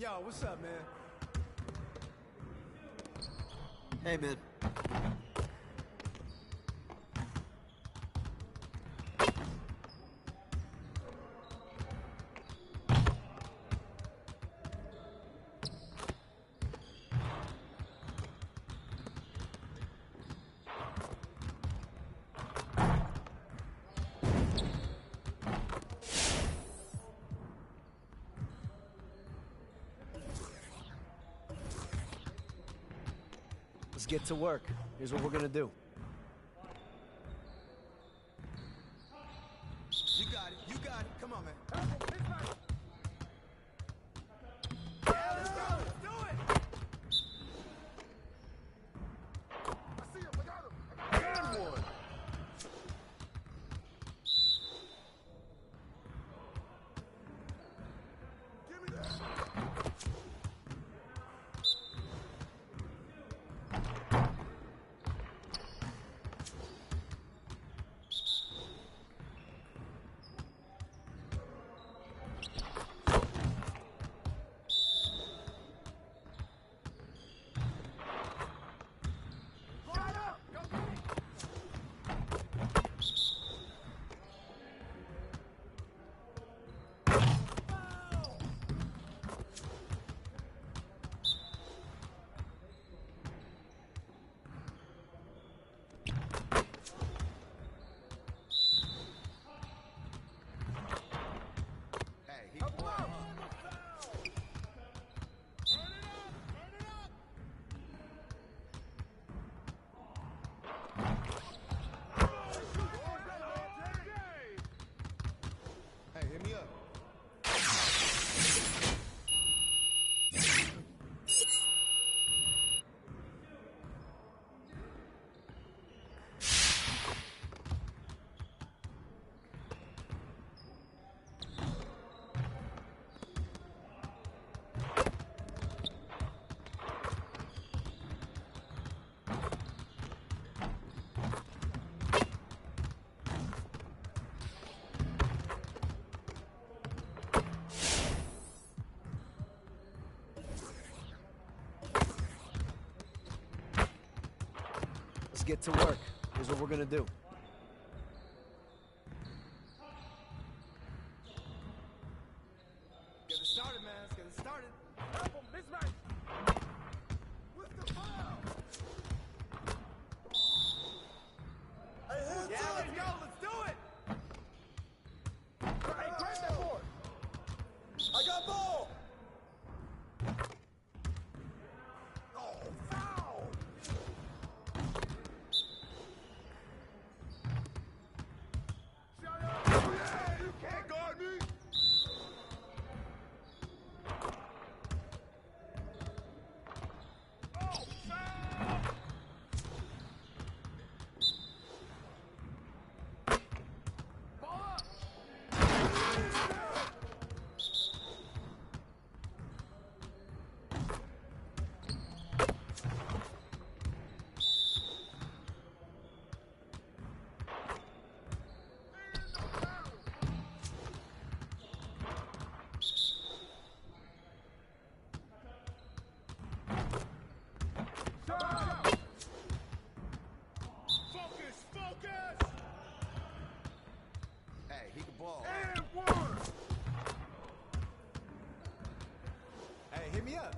Yo, what's up, man? Hey, man. Let's get to work. Here's what we're gonna do. You got it. You got it. Come on, man. Yeah, let's go. Let's do it. I see him. I got him. Good one. Give me that. Hit me up. Let's get to work. Here's what we're gonna do. Get it started, man. Let's get it started. Help him, mismatch. What's the foul? Hey, yeah, let's go. Let's do it. Hey, grab that board. I got ball. Oh, foul. Shut up. Yeah, you can't guard me. Oh, foul. Ball up. Focus, focus! Hey, he can ball. And one! Hey, hit me up.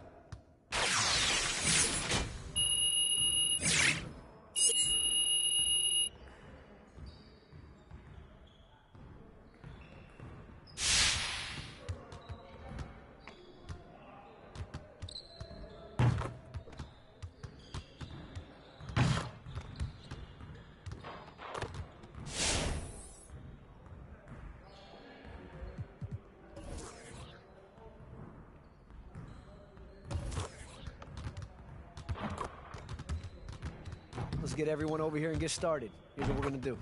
Let's get everyone over here and get started. Here's what we're gonna do.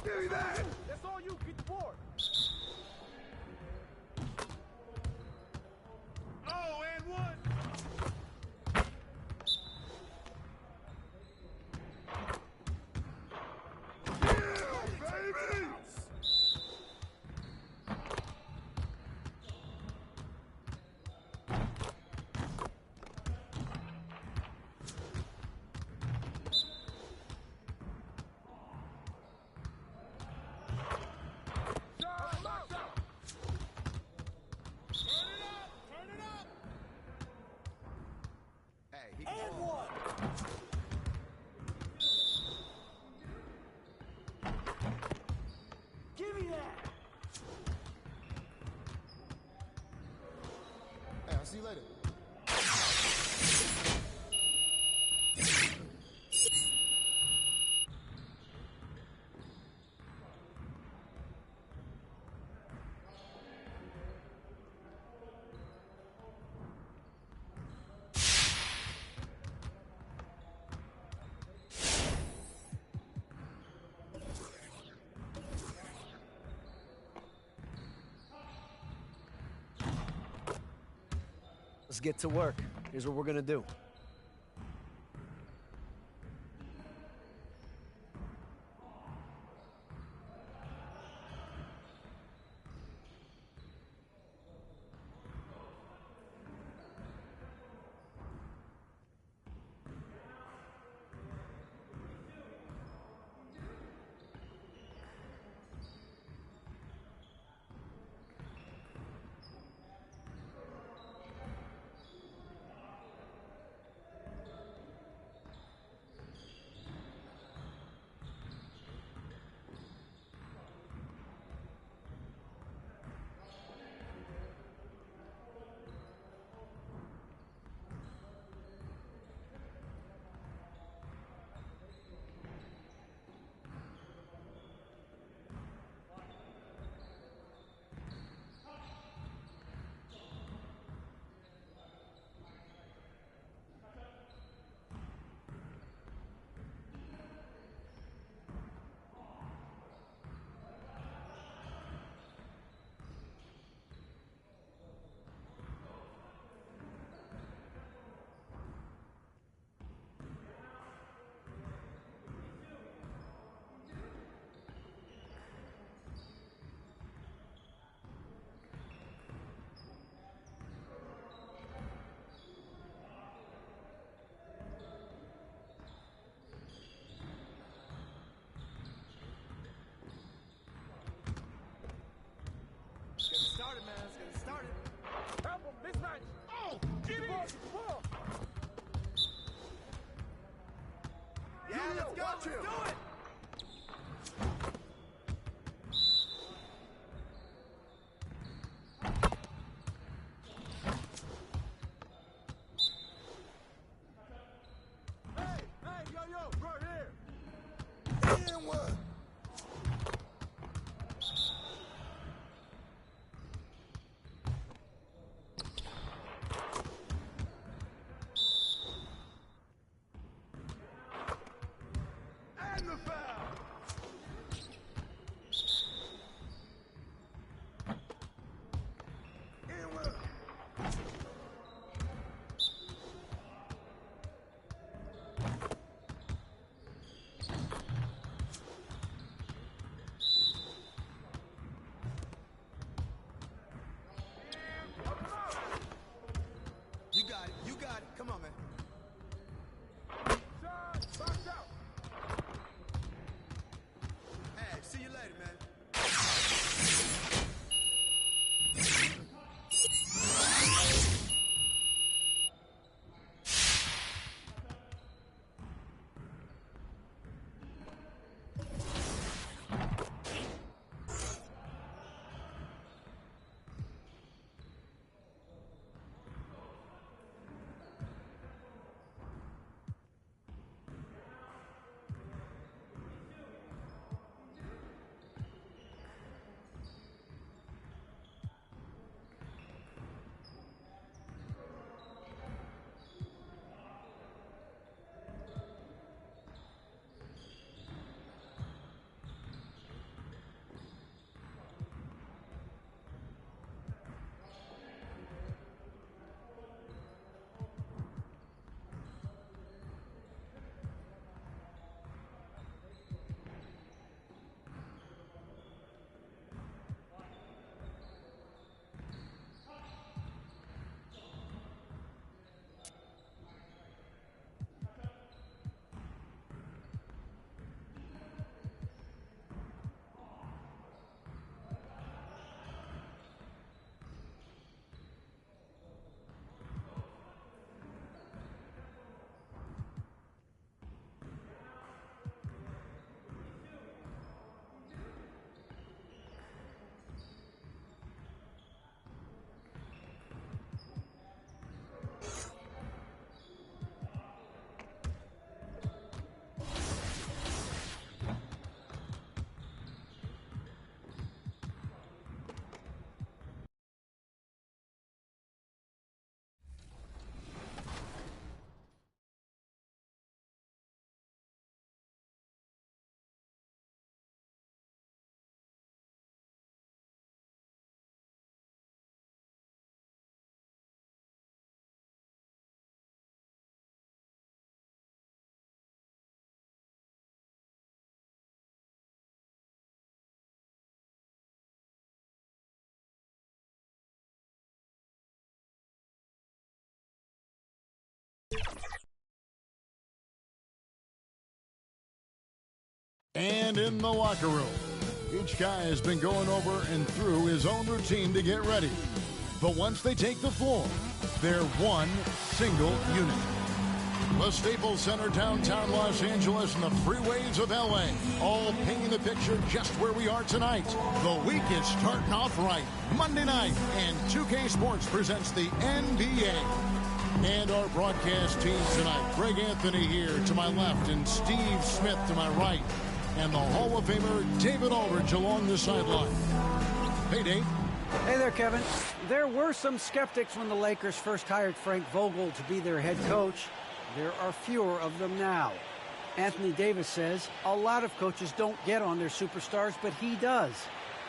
Give me that! That's all you. Get the board. Oh, and one. Yeah, baby! Hey, I'll see you later. Let's get to work. Here's what we're gonna do. And in the locker room, each guy has been going over and through his own routine to get ready. But once they take the floor, they're one single unit. The Staples Center, downtown Los Angeles, and the freeways of LA, all painting the picture just where we are tonight. The week is starting off right. Monday night, and 2K Sports presents the NBA. And our broadcast team tonight, Greg Anthony here to my left, and Steve Smith to my right, and the Hall of Famer David Aldridge along the sideline. Hey, Dave. Hey there, Kevin. There were some skeptics when the Lakers first hired Frank Vogel to be their head coach. There are fewer of them now. Anthony Davis says a lot of coaches don't get on their superstars, but he does.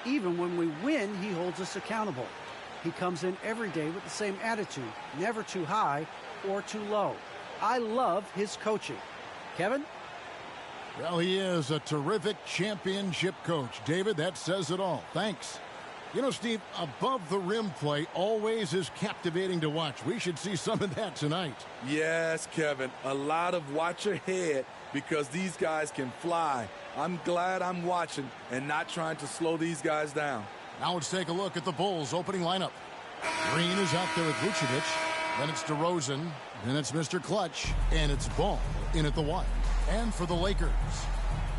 Even when we win, he holds us accountable. He comes in every day with the same attitude, never too high or too low. I love his coaching. Kevin? Well, he is a terrific championship coach. David, that says it all. Thanks. You know, Steve, above the rim play always is captivating to watch. We should see some of that tonight. Yes, Kevin. A lot of watch ahead because these guys can fly. I'm glad I'm watching and not trying to slow these guys down. Now let's take a look at the Bulls' opening lineup. Green is out there with Vucevic. Then it's DeRozan. Then it's Mr. Clutch. And it's Ball in at the 1. And for the Lakers,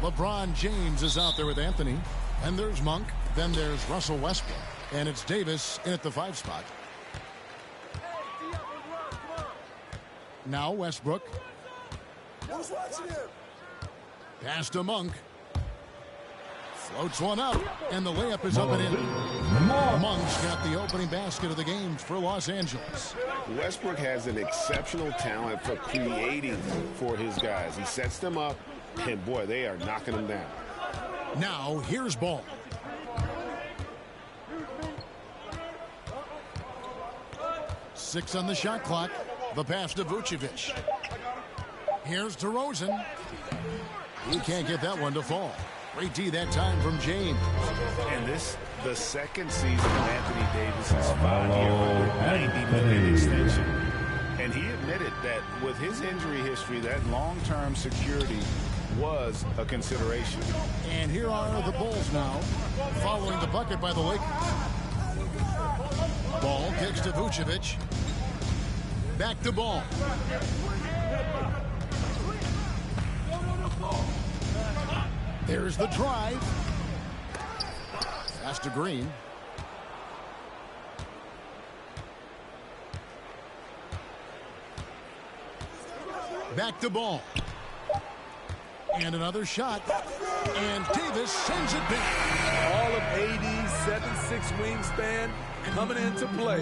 LeBron James is out there with Anthony. And there's Monk. Then there's Russell Westbrook. And it's Davis in at the 5 spot. Now Westbrook. Who's watching him? Pass to Monk. Floats one up. And the layup is up and in. Monk's got the opening basket of the game for Los Angeles. Westbrook has an exceptional talent for creating for his guys. He sets them up, and boy, they are knocking them down. Now, here's Ball. Six on the shot clock. The pass to Vucevic. Here's DeRozan. He can't get that one to fall. Great D that time from James. And this, the second season of Anthony Davis's 5-year, $90 million extension. And he admitted that with his injury history, that long-term security was a consideration. And here are the Bulls now, following the bucket by the Lakers. Ball kicks to Vucevic. Back to Ball. There's the drive. Pass to Green. Back to Ball. And another shot. And Davis sends it back. All of AD's 7'6" wingspan coming into play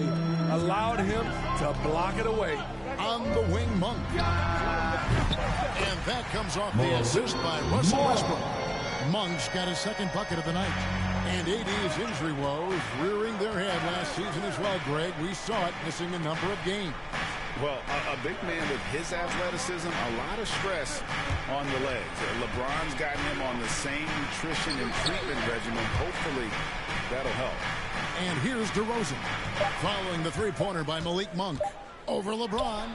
allowed him to block it away. On the wing, Monk. And that comes off the assist by Russell Westbrook. Monk's got his second bucket of the night. And AD's injury woes rearing their head last season as well, Greg. We saw it, missing a number of games. Well, a big man with his athleticism, a lot of stress on the legs. LeBron's gotten him on the same nutrition and treatment regimen. Hopefully, that'll help. And here's DeRozan, following the three-pointer by Malik Monk. Over LeBron.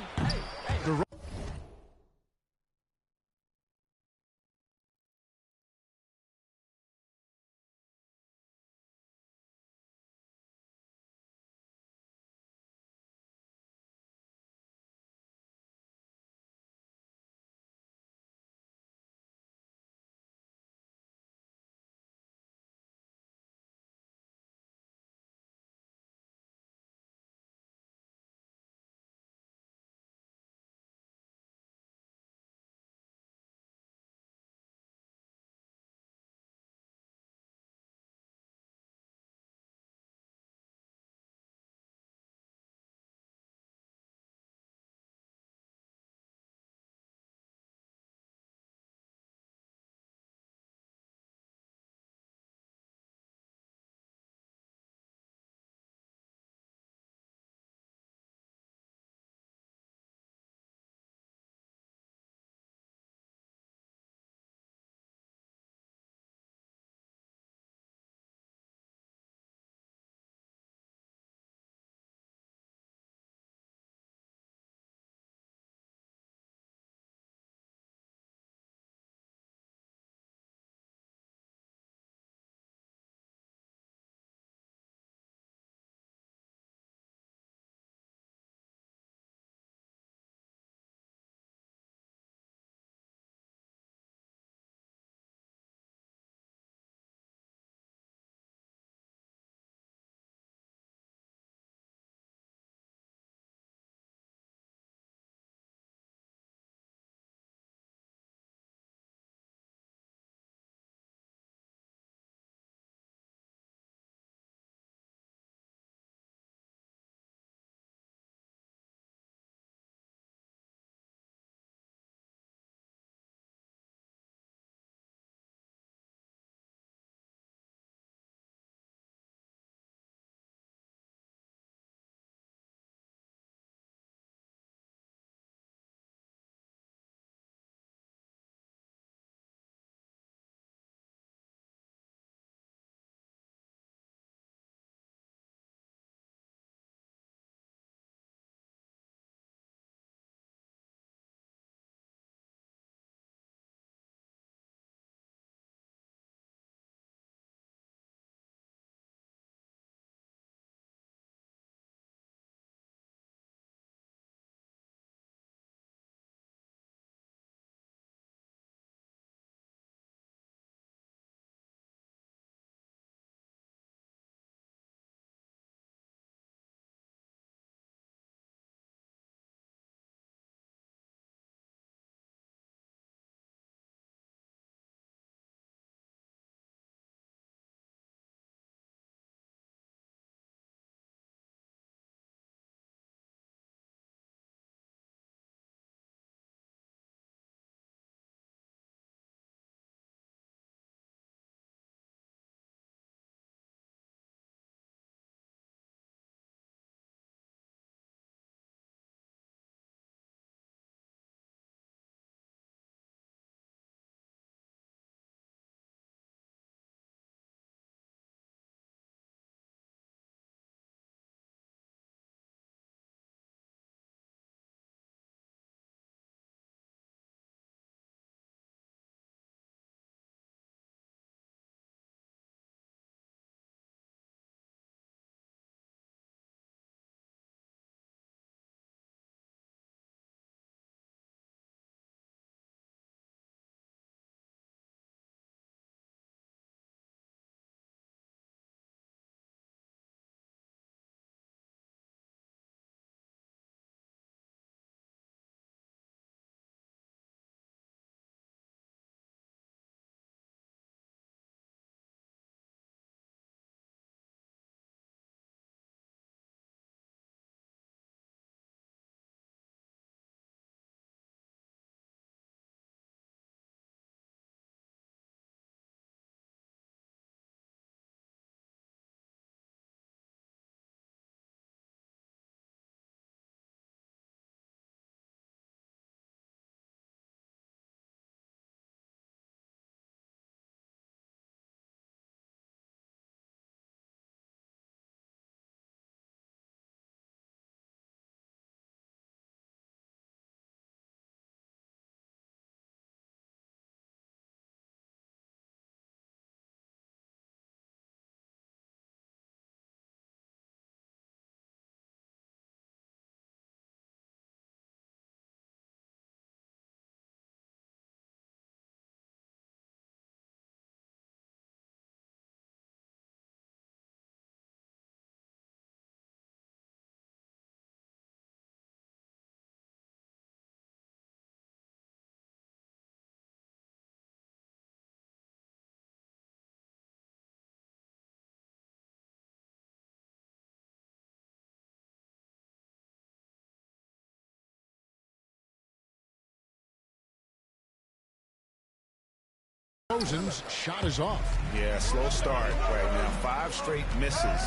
DeRozan's shot is off. Yeah, slow start right now. 5 straight misses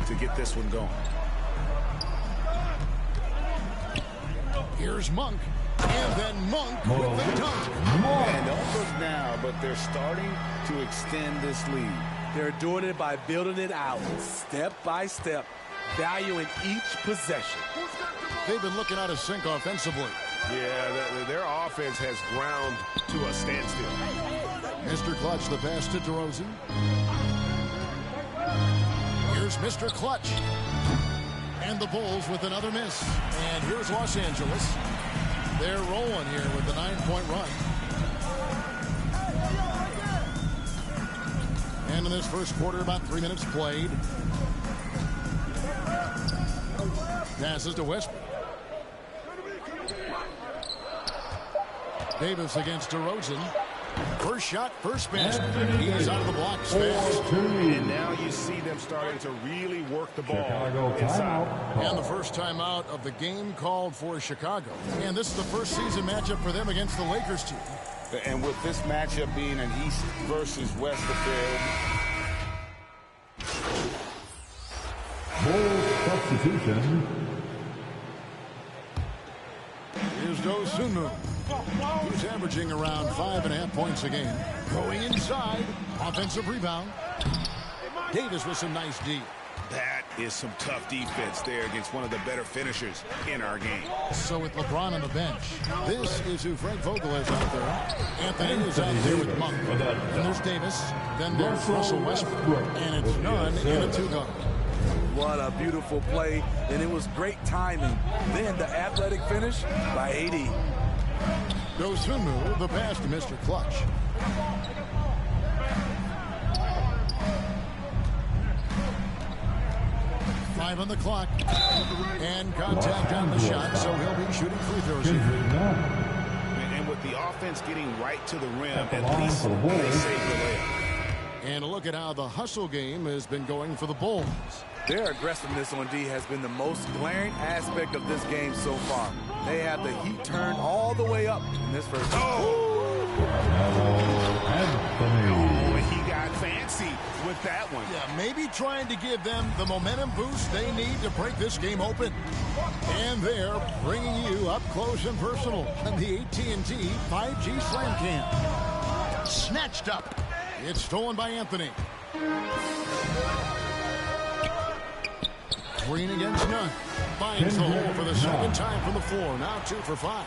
to get this one going. Here's Monk. And then Monk with the dunk. And don't look now, but they're starting to extend this lead. They're doing it by building it out, step by step, valuing each possession. They've been looking out of sync offensively. Yeah, their offense has ground to a standstill. Mr. Clutch, the pass to DeRozan. Here's Mr. Clutch. And the Bulls with another miss. And here's Los Angeles. They're rolling here with the 9-point run. And in this first quarter, about 3 minutes played. Passes to Westbrook. Davis against DeRozan. First shot, first basket. He's out of the blocks fast. And now you see them starting to really work the ball inside. And the first timeout of the game called for Chicago. And this is the first season matchup for them against the Lakers team. And with this matchup being an East versus West affair. Bull substitution. Here's Dosunmu. He's averaging around 5.5 points a game. Going inside. Offensive rebound. Davis with some nice D. That is some tough defense there against one of the better finishers in our game. So with LeBron on the bench, this is who Frank Vogel is out there. Anthony is out there with Monk. And there's Davis. Then there's Russell Westbrook. And it's none in a two-guard. What a beautiful play, and it was great timing. Then the athletic finish by AD. Dosunmu, the pass to Mr. Clutch. Five on the clock. And contact on the shot, so he'll be shooting free throws here. And with the offense getting right to the rim, at least they save the layup. And look at how the hustle game has been going for the Bulls. Their aggressiveness on D has been the most glaring aspect of this game so far. They have the heat turned all the way up in this first. He got fancy with that one. Yeah, maybe trying to give them the momentum boost they need to break this game open. And they're bringing you up close and personal on the AT&T 5G Slam Cam. Snatched up. It's stolen by Anthony. Green against none. Finds the hole for the second time from the floor. Now 2 for 5.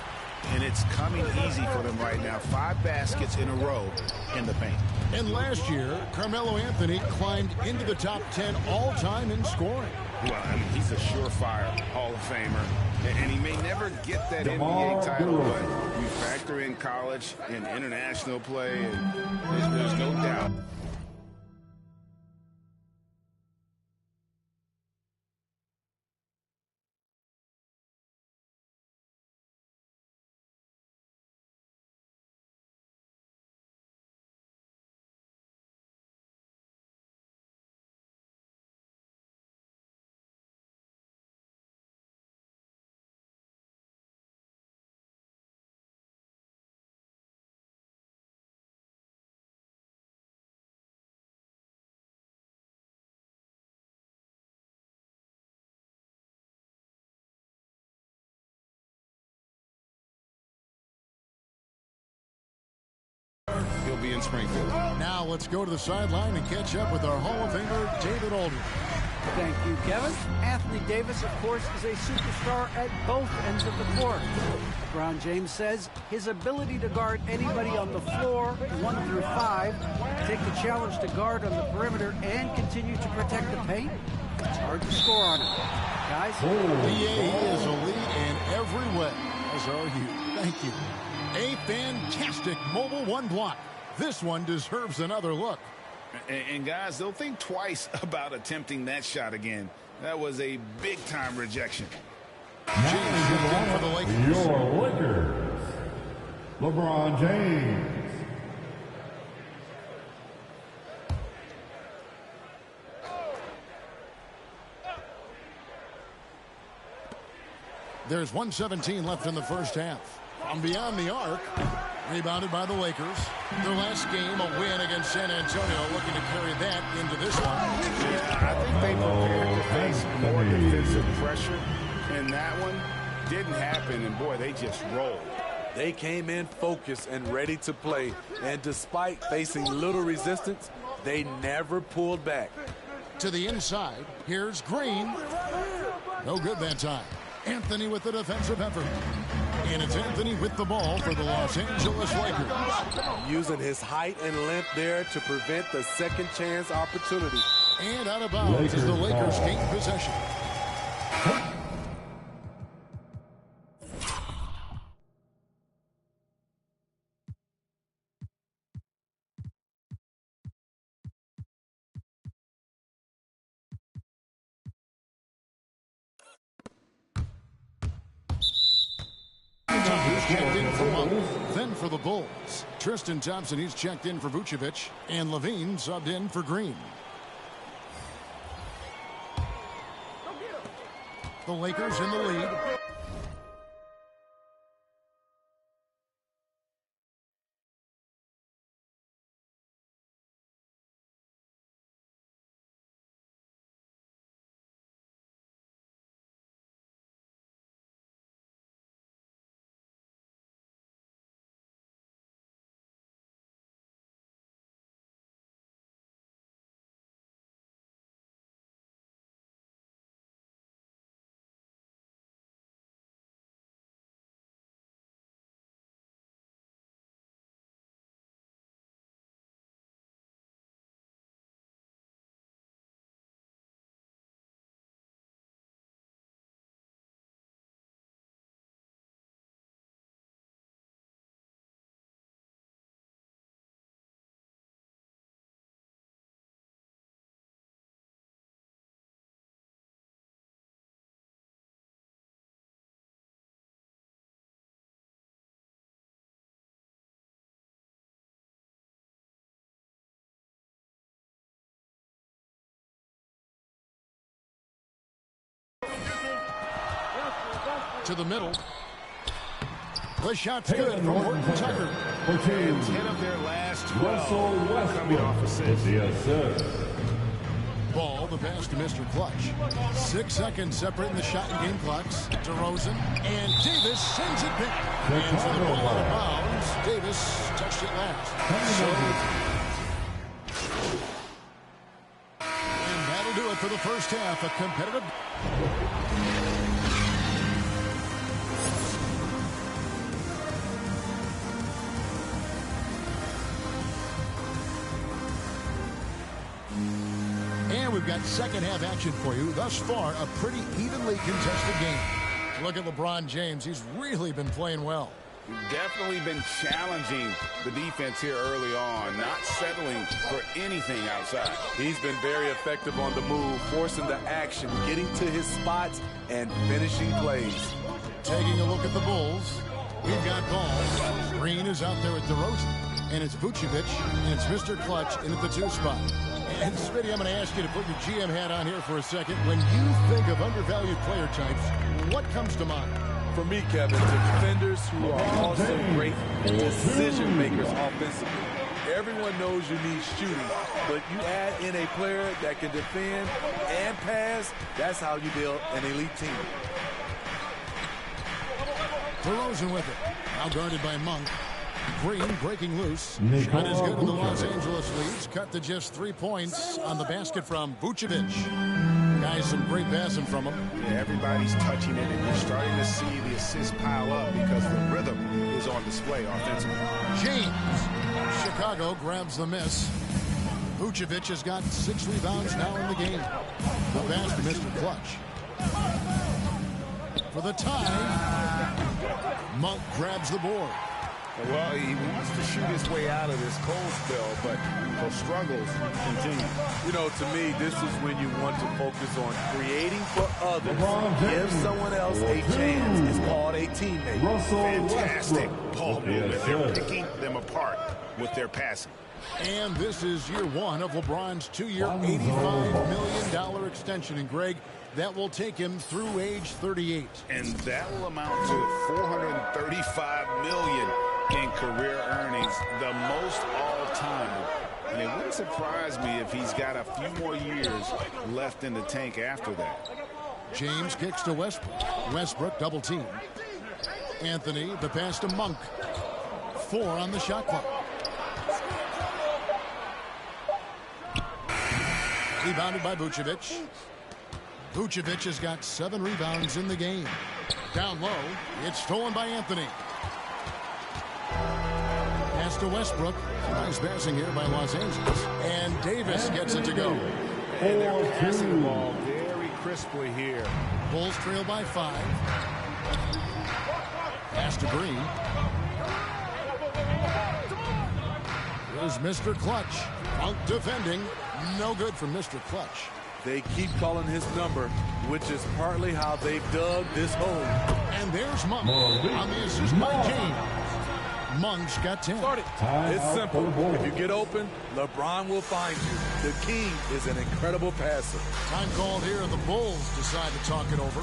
And it's coming easy for them right now. 5 baskets in a row in the paint. And last year, Carmelo Anthony climbed into the top 10 all-time in scoring. Well, I mean, he's a surefire Hall of Famer. And he may never get that NBA title, but you factor in college and international play, and there's no doubt. He'll be in Springfield. Now let's go to the sideline and catch up with our Hall of Famer, David Aldridge. Thank you, Kevin. Anthony Davis, of course, is a superstar at both ends of the court. LeBron James says his ability to guard anybody on the floor, 1 through 5, take the challenge to guard on the perimeter and continue to protect the paint, it's hard to score on him. Guys? BA is elite in every way, as are you. Thank you. A fantastic Mobile One block. This one deserves another look. And guys, they'll think twice about attempting that shot again. That was a big-time rejection. Now for the Lakers. Your Lakers, LeBron James. There's 1:17 left in the first half. From beyond the arc, Rebounded by the Lakers. Their last game, a win against San Antonio, looking to carry that into this one. Yeah, I think they prepared to face more defensive pressure, and that one didn't happen, and boy, they just rolled. They came in focused and ready to play, and despite facing little resistance, they never pulled back. To the inside, here's Green. No good that time. Anthony with the defensive effort. And it's Anthony with the ball for the Los Angeles Lakers. Using his height and length there to prevent the second chance opportunity. And out of bounds as the Lakers gain possession. Checked in for Monk, then for the Bulls. Tristan Thompson, he's checked in for Vucevic, and Levine subbed in for Green. The Lakers in the lead. To the middle. The shot's good from Horton Tucker. 10 of their last 12 coming off assists. Ball, the pass to Mr. Clutch. 6 seconds separating the shot and game clocks. DeRozan, and Davis sends it back. And for the ball out of bounds, Davis touched it last. And that'll do it for the first half. A competitive... We've got second half action for you. Thus far, a pretty evenly contested game. Look at LeBron James. He's really been playing well. Definitely been challenging the defense here early on, not settling for anything outside. He's been very effective on the move, forcing the action, getting to his spots, and finishing plays. Taking a look at the Bulls, we've got Ball. Green is out there with DeRozan, and it's Vucevic, and it's Mr. Clutch in at the 2 spot. And Smitty, I'm going to ask you to put your GM hat on here for a second. When you think of undervalued player types, what comes to mind? For me, Kevin, defenders who are also great decision makers offensively. Everyone knows you need shooting, but you add in a player that can defend and pass, that's how you build an elite team. DeRozan with it. Now guarded by Monk. Green breaking loose. Shot is good, and the Los Angeles leads. Cut to just 3 points on the basket from Vucevic. Guys, some great passing from him. Yeah, everybody's touching it, and you're starting to see the assists pile up because the rhythm is on display offensively. James. Chicago grabs the miss. Vucevic has got 6 rebounds now in the game. The pass to Mr. Clutch. For the tie, Monk grabs the board. Well, he wants to shoot his way out of this cold spell, but those struggles continue. You know, to me, this is when you want to focus on creating for others. Give someone else a chance. It's called a teammate. Fantastic ball movement. They're picking them apart with their passing. And this is year 1 of LeBron's 2-year, $85 million extension. And, Greg, that will take him through age 38. And that will amount to $435 million in career earnings, the most all-time. And it wouldn't surprise me if he's got a few more years left in the tank after that. James kicks to Westbrook. Westbrook double team. Anthony, the pass to Monk. 4 on the shot clock. Rebounded by Vucevic. Vucevic has got 7 rebounds in the game. Down low, it's stolen by Anthony. Pass to Westbrook. Nice passing here by Los Angeles. And Davis gets it to go. And they're passing the ball very crisply here. Bulls trail by 5. Pass to Green. Here's Mr. Clutch. Monk defending. No good from Mr. Clutch. They keep calling his number, which is partly how they've dug this hole. And there's Monk on the assist by James. Monk's got 10. It's simple. If you get open, LeBron will find you. The king is an incredible passer. Time called here. The Bulls decide to talk it over.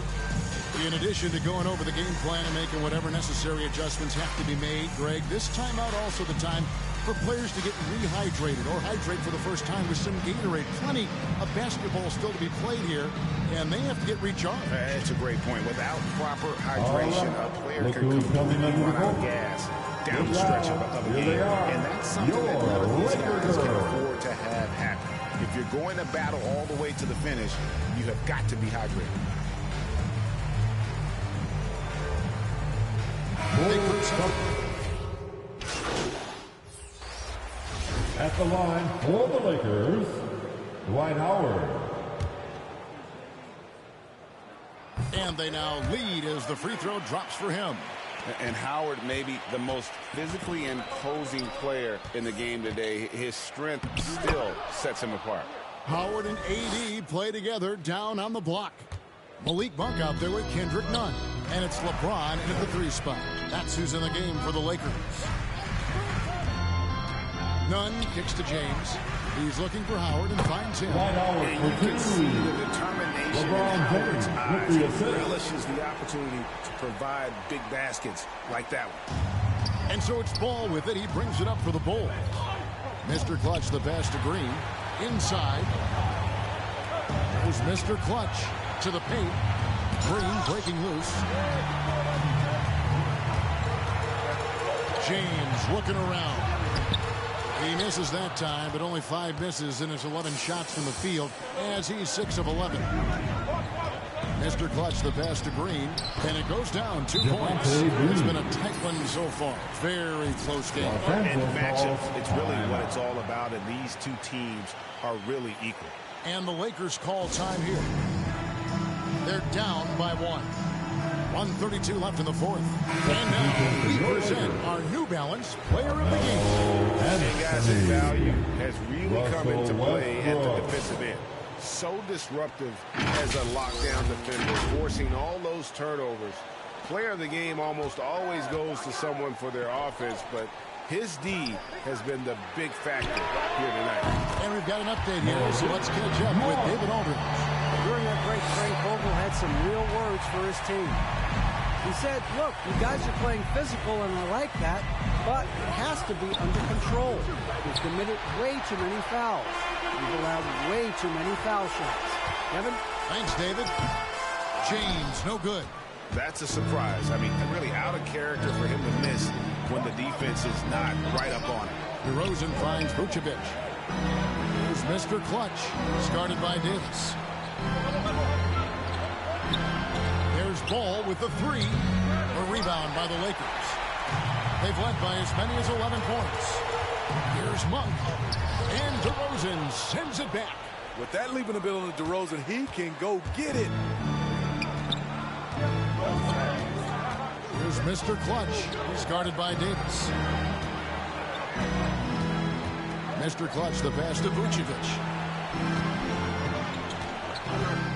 In addition to going over the game plan and making whatever necessary adjustments have to be made, Greg, this timeout also the time for players to get rehydrated or hydrate for the first time with some Gatorade. Plenty of basketball still to be played here, and they have to get recharged. That's a great point. Without proper hydration, a player can completely run out of gas down the stretch of a game. And that's something that none of these guys can afford to have happen. If you're going to battle all the way to the finish, you have got to be hydrated. At the line for the Lakers, Dwight Howard. And they now lead as the free throw drops for him. And Howard may be the most physically imposing player in the game today. His strength still sets him apart. Howard and AD play together down on the block. Malik Monk out there with Kendrick Nunn. And it's LeBron in at the 3 spot. That's who's in the game for the Lakers. Nunn kicks to James. He's looking for Howard and finds him. And you can see the determination in Howard's eyes. He relishes the opportunity to provide big baskets like that one. And so it's Ball with it. He brings it up for the Bulls. Mr. Clutch, the pass to Green. Inside. There's Mr. Clutch to the paint. Green breaking loose. James looking around. He misses that time, but only 5 misses in his 11 shots from the field as he's 6 of 11. Mr. Clutch, the pass to Green, and it goes down 2 points. It's been a tight one so far. Very close game. And matchups, it's really what it's all about, and these two teams are really equal. And the Lakers call time here. They're down by 1. 1:32 left in the 4th. And now we present our New Balance Player of the Game. And guys, his value has really come into play at the defensive end. So disruptive as a lockdown defender, forcing all those turnovers. Player of the game almost always goes to someone for their offense, but his D has been the big factor here tonight. And we've got an update here, so let's catch up with David Aldridge. During that break, Frank Vogel had some real words for his team. He said, look, you guys are playing physical, and I like that, but it has to be under control. We've committed way too many fouls. We've allowed way too many foul shots. Kevin? Thanks, David. James, no good. That's a surprise. I mean, really out of character for him to miss when the defense is not right up on him. DeRozan finds Vucevic. Here's Mr. Clutch, started by Davis. There's Ball with the 3. A rebound by the Lakers. They've led by as many as 11 points. Here's Monk. And DeRozan sends it back. With that leaping ability to DeRozan, he can go get it. Here's Mr. Clutch. He's guarded by Davis. Mr. Clutch, the pass to Vucevic.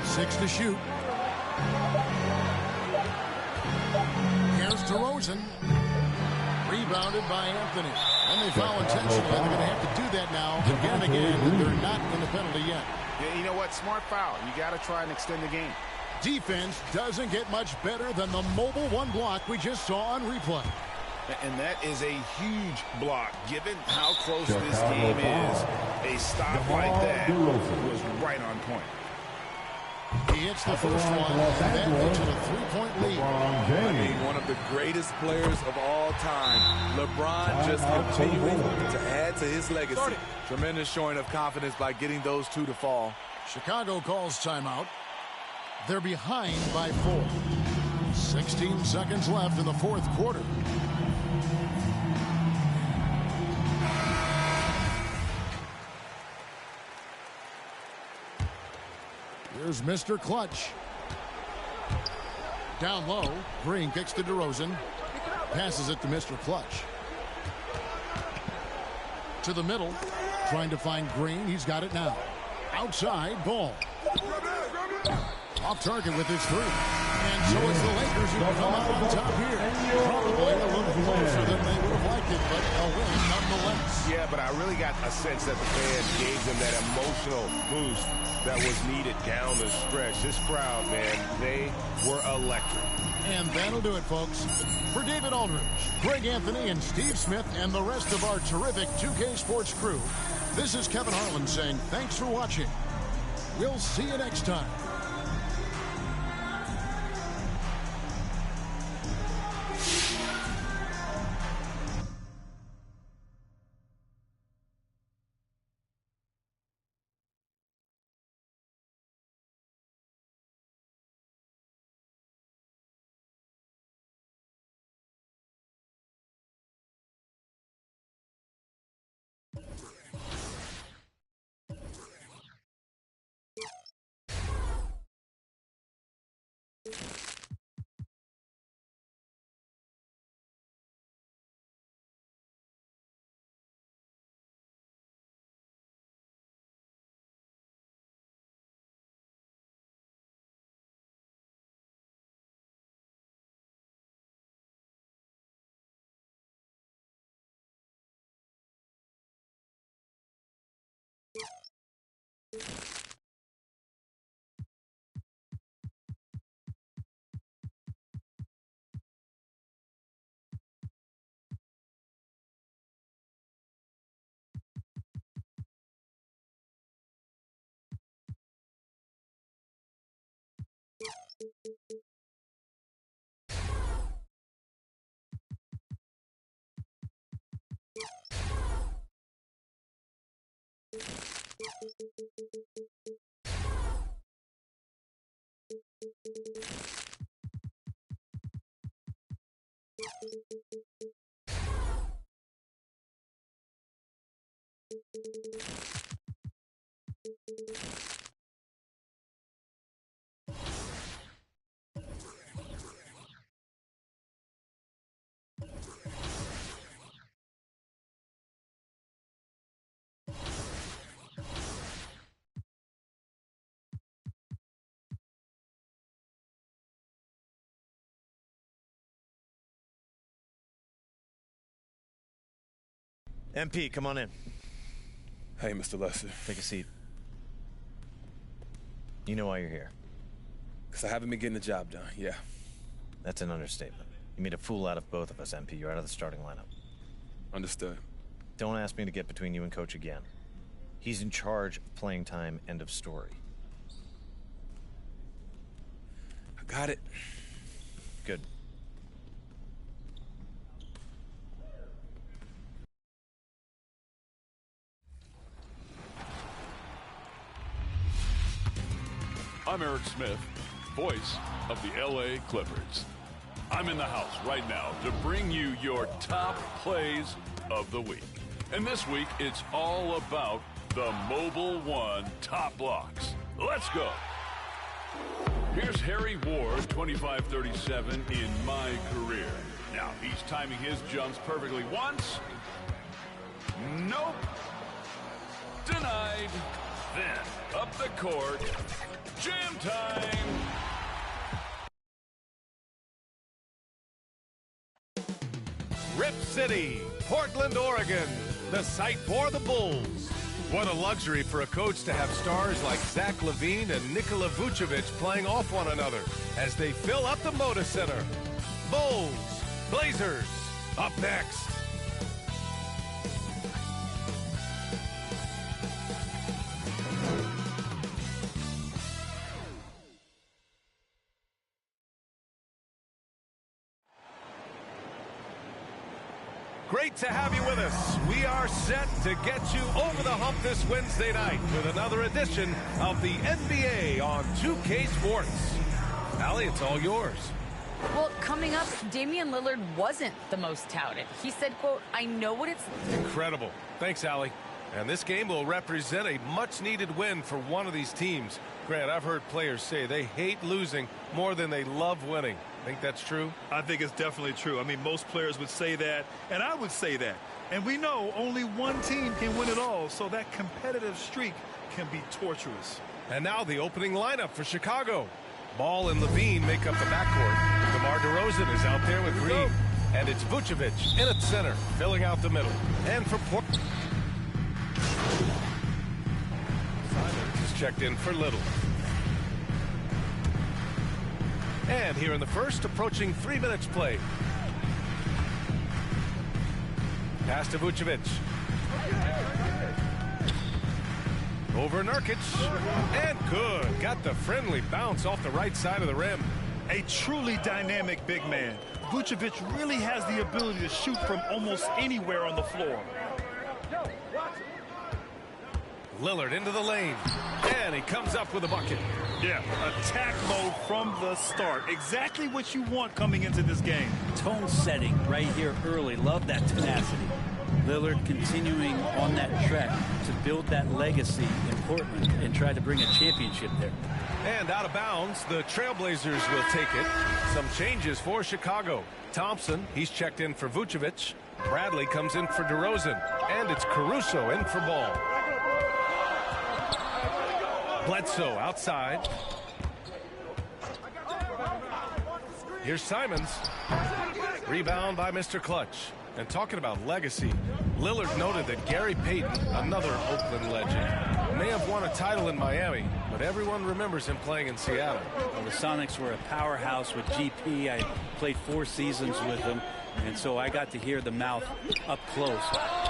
6 to shoot. Here's DeRozan. Rebounded by Anthony. And they foul intentionally. They're going to have to do that now again and again. And they're not in the penalty yet. Yeah, you know what? Smart foul. You got to try and extend the game. Defense doesn't get much better than the mobile 1 block we just saw on replay. And that is a huge block. Given how close this game is, a stop like that was right on point. He hits the first one, and that makes it a 3-point lead. I mean, one of the greatest players of all time. LeBron just continuing to add to his legacy. Tremendous showing of confidence by getting those two to fall. Chicago calls timeout. They're behind by 4. 16 seconds left in the fourth quarter. Here's Mr. Clutch. Down low, Green kicks to DeRozan. Passes it to Mr. Clutch. To the middle, trying to find Green. He's got it now. Outside, Ball. Off target with his 3. And so it's the Lakers who come out on top here. Probably a little closer than they would have liked it, but a win nonetheless. Yeah, but I really got a sense that the fans gave them that emotional boost that was needed down the stretch. This crowd, man, they were electric. And that'll do it, folks. For David Aldridge, Greg Anthony, and Steve Smith, and the rest of our terrific 2K Sports crew, this is Kevin Harlan saying thanks for watching. We'll see you next time. MP, come on in. Hey, Mr. Lester. Take a seat. You know why you're here. Because I haven't been getting the job done, yeah. That's an understatement. You made a fool out of both of us, MP. You're out of the starting lineup. Understood. Don't ask me to get between you and Coach again. He's in charge of playing time, end of story. I got it. Good. I'm Eric Smith, voice of the LA Clippers. I'm in the house right now to bring you your top plays of the week. And this week, it's all about the Mobil 1 top blocks. Let's go. Here's Harry Ward, 25-37 in my career. Now, he's timing his jumps perfectly once. Nope. Denied. Then, up the court. Jam time! Rip City, Portland, Oregon, the site for the Bulls. What a luxury for a coach to have stars like Zach LaVine and Nikola Vucevic playing off one another as they fill up the Moda Center. Bulls, Blazers, Up next. Great to have you with us. We are set to get you over the hump this Wednesday night with another edition of the NBA on 2K Sports. Allie, it's all yours. Well, coming up, Damian Lillard wasn't the most touted. He said, quote, "I know what it's..." Incredible. Thanks, Allie. And this game will represent a much-needed win for one of these teams. Grant, I've heard players say they hate losing more than they love winning. Think that's true? I think it's definitely true. I mean, most players would say that, and I would say that. And we know only one team can win it all, so that competitive streak can be torturous. And now the opening lineup for Chicago. Ball and Levine make up the backcourt. DeMar DeRozan is out there with Green. And it's Vucevic in at center, filling out the middle. And for Portland, Simons is checked in for Little. And here in the first, approaching 3 minutes played. Pass to Vucevic. Over Nurkic. And good. Got the friendly bounce off the right side of the rim. A truly dynamic big man. Vucevic really has the ability to shoot from almost anywhere on the floor. Lillard into the lane. And he comes up with a bucket. Yeah, attack mode from the start. Exactly what you want coming into this game. Tone setting right here early. Love that tenacity. Lillard continuing on that trek to build that legacy in Portland and try to bring a championship there. And out of bounds, the Trailblazers will take it. Some changes for Chicago. Thompson, he's checked in for Vucevic. Bradley comes in for DeRozan. And it's Caruso in for Ball. Bledsoe outside. Here's Simons. Rebound by Mr. Clutch. And talking about legacy, Lillard noted that Gary Payton, another Oakland legend, may have won a title in Miami, but everyone remembers him playing in Seattle. Well, the Sonics were a powerhouse with GP. I played 4 seasons with them, and so I got to hear the mouth up close.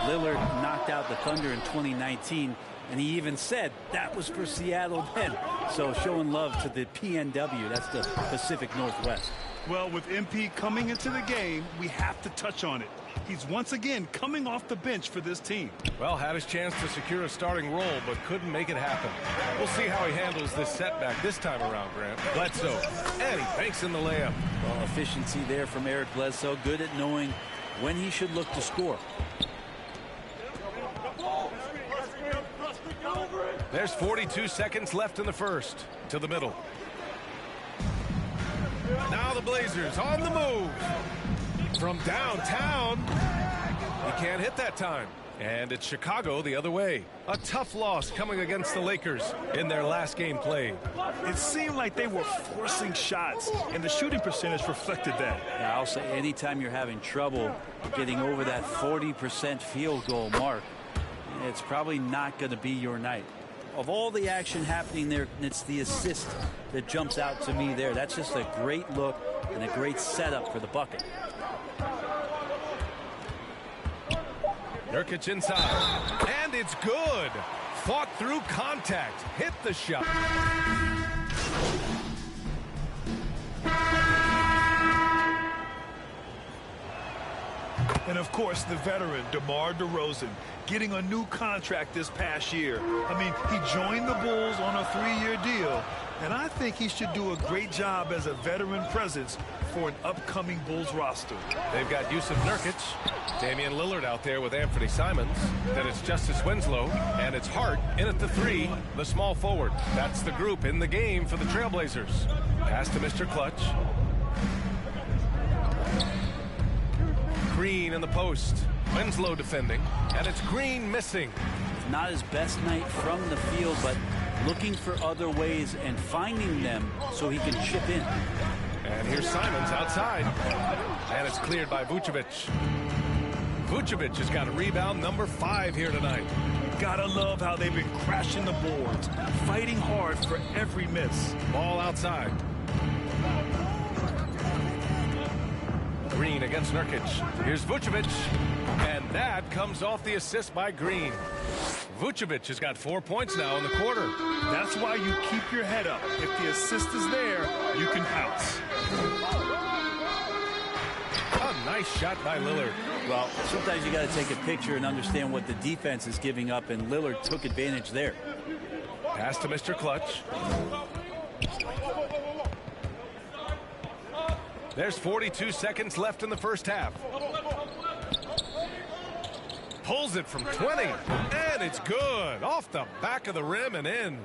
Lillard knocked out the Thunder in 2019, and he even said that was for Seattle then. So showing love to the PNW, that's the Pacific Northwest. Well, with MP coming into the game, we have to touch on it. He's once again coming off the bench for this team. Well, had his chance to secure a starting role, but couldn't make it happen. We'll see how he handles this setback this time around, Grant. Bledsoe, and he banks in the layup. Well, efficiency there from Eric Bledsoe. Good at knowing when he should look to score. There's 42 seconds left in the first. To the middle. Now the Blazers on the move. From downtown. He can't hit that time. And it's Chicago the other way. A tough loss coming against the Lakers in their last game played. It seemed like they were forcing shots, and the shooting percentage reflected that. Yeah, I'll say anytime you're having trouble getting over that 40% field goal mark, it's probably not going to be your night. Of all the action happening there, it's the assist that jumps out to me there. That's just a great look and a great setup for the bucket. Nurkic inside. And it's good. Fought through contact. Hit the shot. And, of course, the veteran, DeMar DeRozan, getting a new contract this past year. I mean, he joined the Bulls on a 3-year deal, and I think he should do a great job as a veteran presence for an upcoming Bulls roster. They've got Yusuf Nurkic, Damian Lillard out there with Anthony Simons. Then it's Justice Winslow, and it's Hart in at the 3, the small forward. That's the group in the game for the Trailblazers. Pass to Mr. Clutch. Green in the post. Winslow defending, and it's Green missing. Not his best night from the field, but looking for other ways and finding them so he can chip in. And here's Simons outside. And it's cleared by Vucevic. Vucevic has got a rebound number 5 here tonight. Gotta love how they've been crashing the boards, fighting hard for every miss. Ball outside. Green against Nurkic. Here's Vucevic, and that comes off the assist by Green. Vucevic has got 4 points now in the quarter. That's why you keep your head up. If the assist is there, you can pounce. A nice shot by Lillard. Well, sometimes you got to take a picture and understand what the defense is giving up, and Lillard took advantage there. Pass to Mr. Clutch. There's 42 seconds left in the first half. Pulls it from 20, and it's good. Off the back of the rim and in.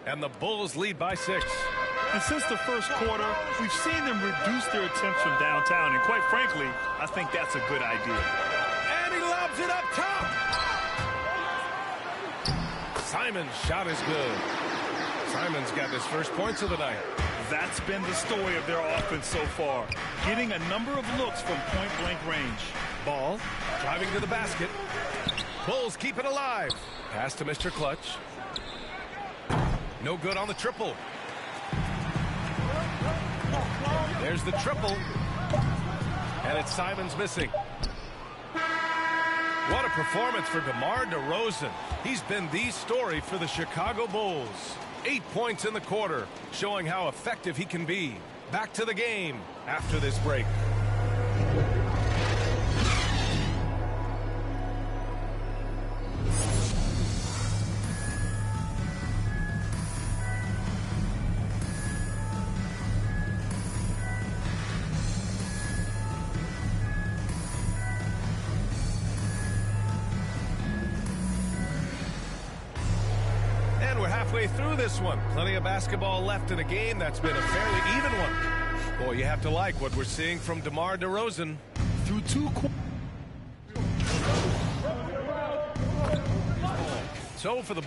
And the Bulls lead by 6. And since the first quarter, we've seen them reduce their attempts from downtown, and quite frankly, I think that's a good idea. And he lobs it up top. Simon's shot is good. Simon's got his first points of the night. That's been the story of their offense so far, getting a number of looks from point-blank range. Ball driving to the basket. Bulls keep it alive. Pass to Mr. Clutch. No good on the triple. There's the triple. And it's Simons missing. What a performance for DeMar DeRozan. He's been the story for the Chicago Bulls. 8 points in the quarter, showing how effective he can be. Back to the game after this break. Through this one. Plenty of basketball left in a game that's been a fairly even one. Boy, you have to like what we're seeing from DeMar DeRozan. Through 2 quarters. So for the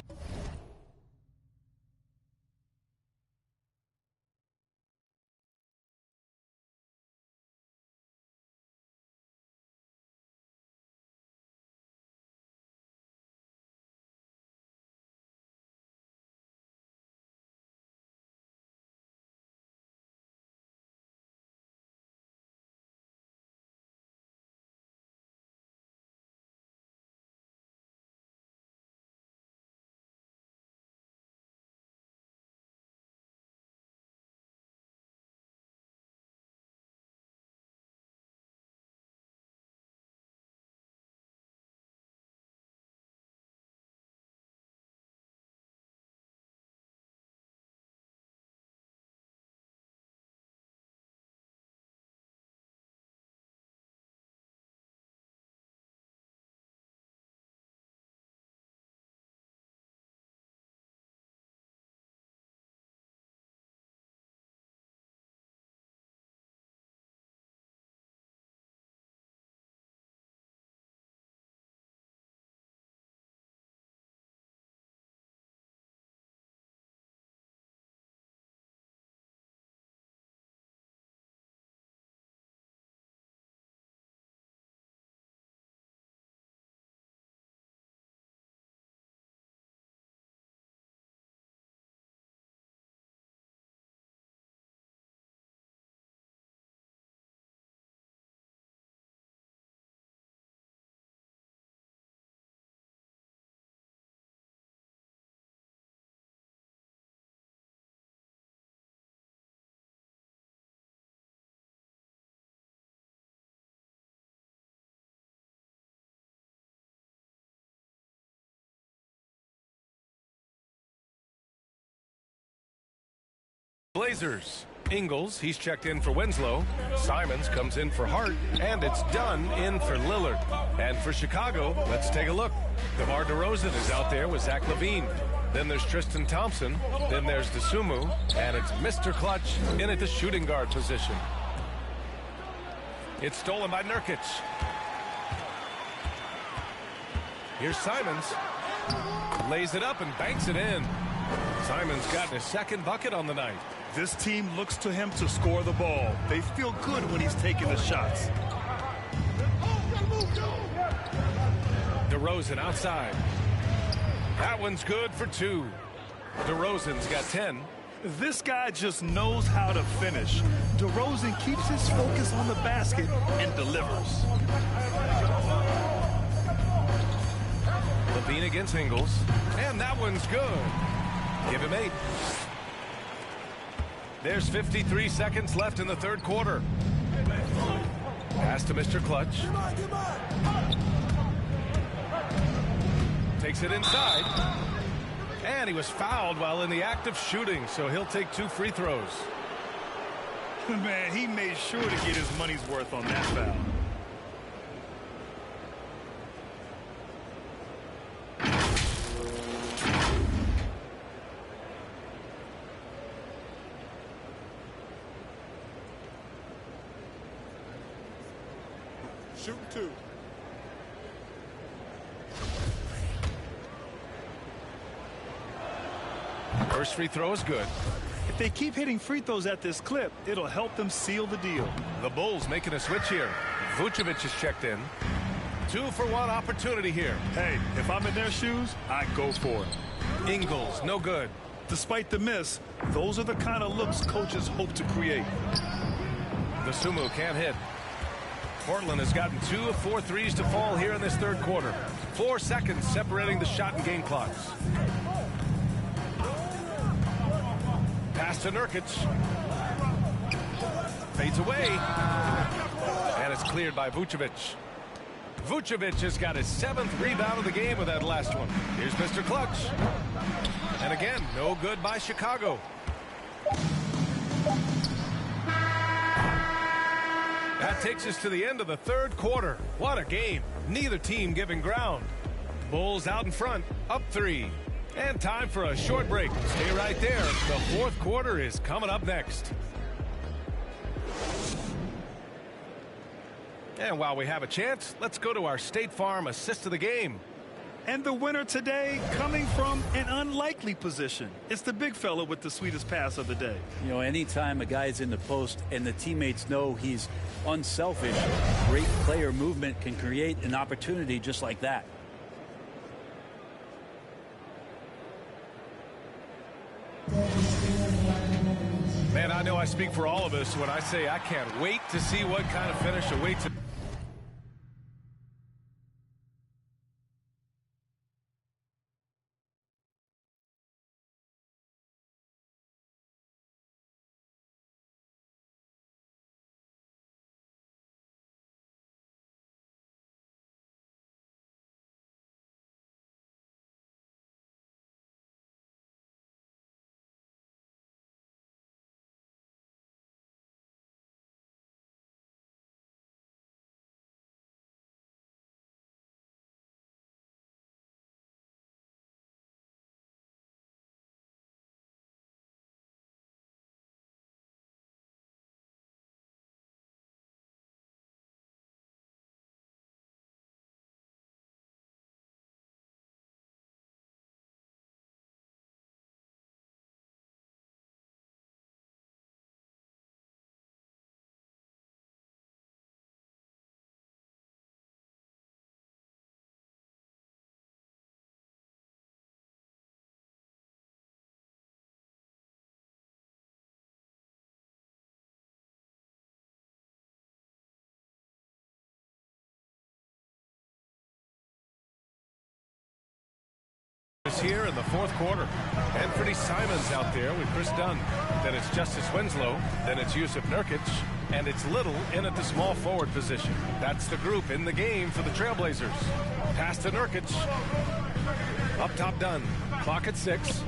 Blazers. Ingles, he's checked in for Winslow. Simons comes in for Hart, and it's Dunn in for Lillard. And for Chicago, let's take a look. DeMar DeRozan is out there with Zach LaVine. Then there's Tristan Thompson. Then there's DeSumo. And it's Mr. Clutch in at the shooting guard position. It's stolen by Nurkic. Here's Simons. Lays it up and banks it in. Simons got his second bucket on the night. This team looks to him to score the ball. They feel good when he's taking the shots. DeRozan outside. That one's good for 2. DeRozan's got 10. This guy just knows how to finish. DeRozan keeps his focus on the basket and delivers. LaVine against Ingles. And that one's good. Give him 8. There's 53 seconds left in the third quarter. Pass to Mr. Clutch. Takes it inside. And he was fouled while in the act of shooting, so he'll take 2 free throws. Man, he made sure to get his money's worth on that foul. Shooting 2. First free throw is good. If they keep hitting free throws at this clip, it'll help them seal the deal. The Bulls making a switch here. Vucevic is checked in. 2-for-1 opportunity here. Hey, if I'm in their shoes, I go for it. Ingles, no good. Despite the miss, those are the kind of looks coaches hope to create. The Sumu can't hit. Portland has gotten 2 of 4 threes to fall here in this third quarter. 4 seconds separating the shot and game clocks. Pass to Nurkic. Fades away. And it's cleared by Vucevic. Vucevic has got his 7th rebound of the game with that last one. Here's Mr. Clutch. And again, no good by Chicago. That takes us to the end of the third quarter. What a game. Neither team giving ground. Bulls out in front, up 3. And time for a short break. Stay right there. The fourth quarter is coming up next. And while we have a chance, let's go to our State Farm assist of the game. And the winner today coming from an unlikely position. It's the big fella with the sweetest pass of the day. You know, anytime a guy's in the post and the teammates know he's unselfish, great player movement can create an opportunity just like that. Man, I know I speak for all of us when I say I can't wait to see what kind of finish awaits. Here in the fourth quarter. Anthony Simons out there with Chris Dunn. Then it's Justice Winslow. Then it's Yusuf Nurkic. And it's Little in at the small forward position. That's the group in the game for the Trailblazers. Pass to Nurkic. Up top Dunn. Clock at 6.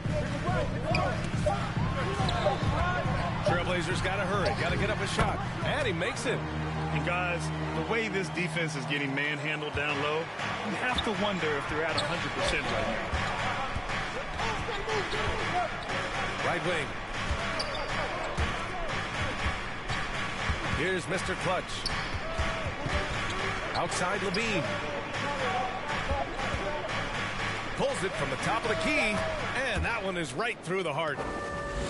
Trailblazers got to hurry. Got to get up a shot. And he makes it. And guys, the way this defense is getting manhandled down low, you have to wonder if they're at 100% right now. Right wing. Here's Mr. Clutch. Outside LaVine. Pulls it from the top of the key. And that one is right through the heart.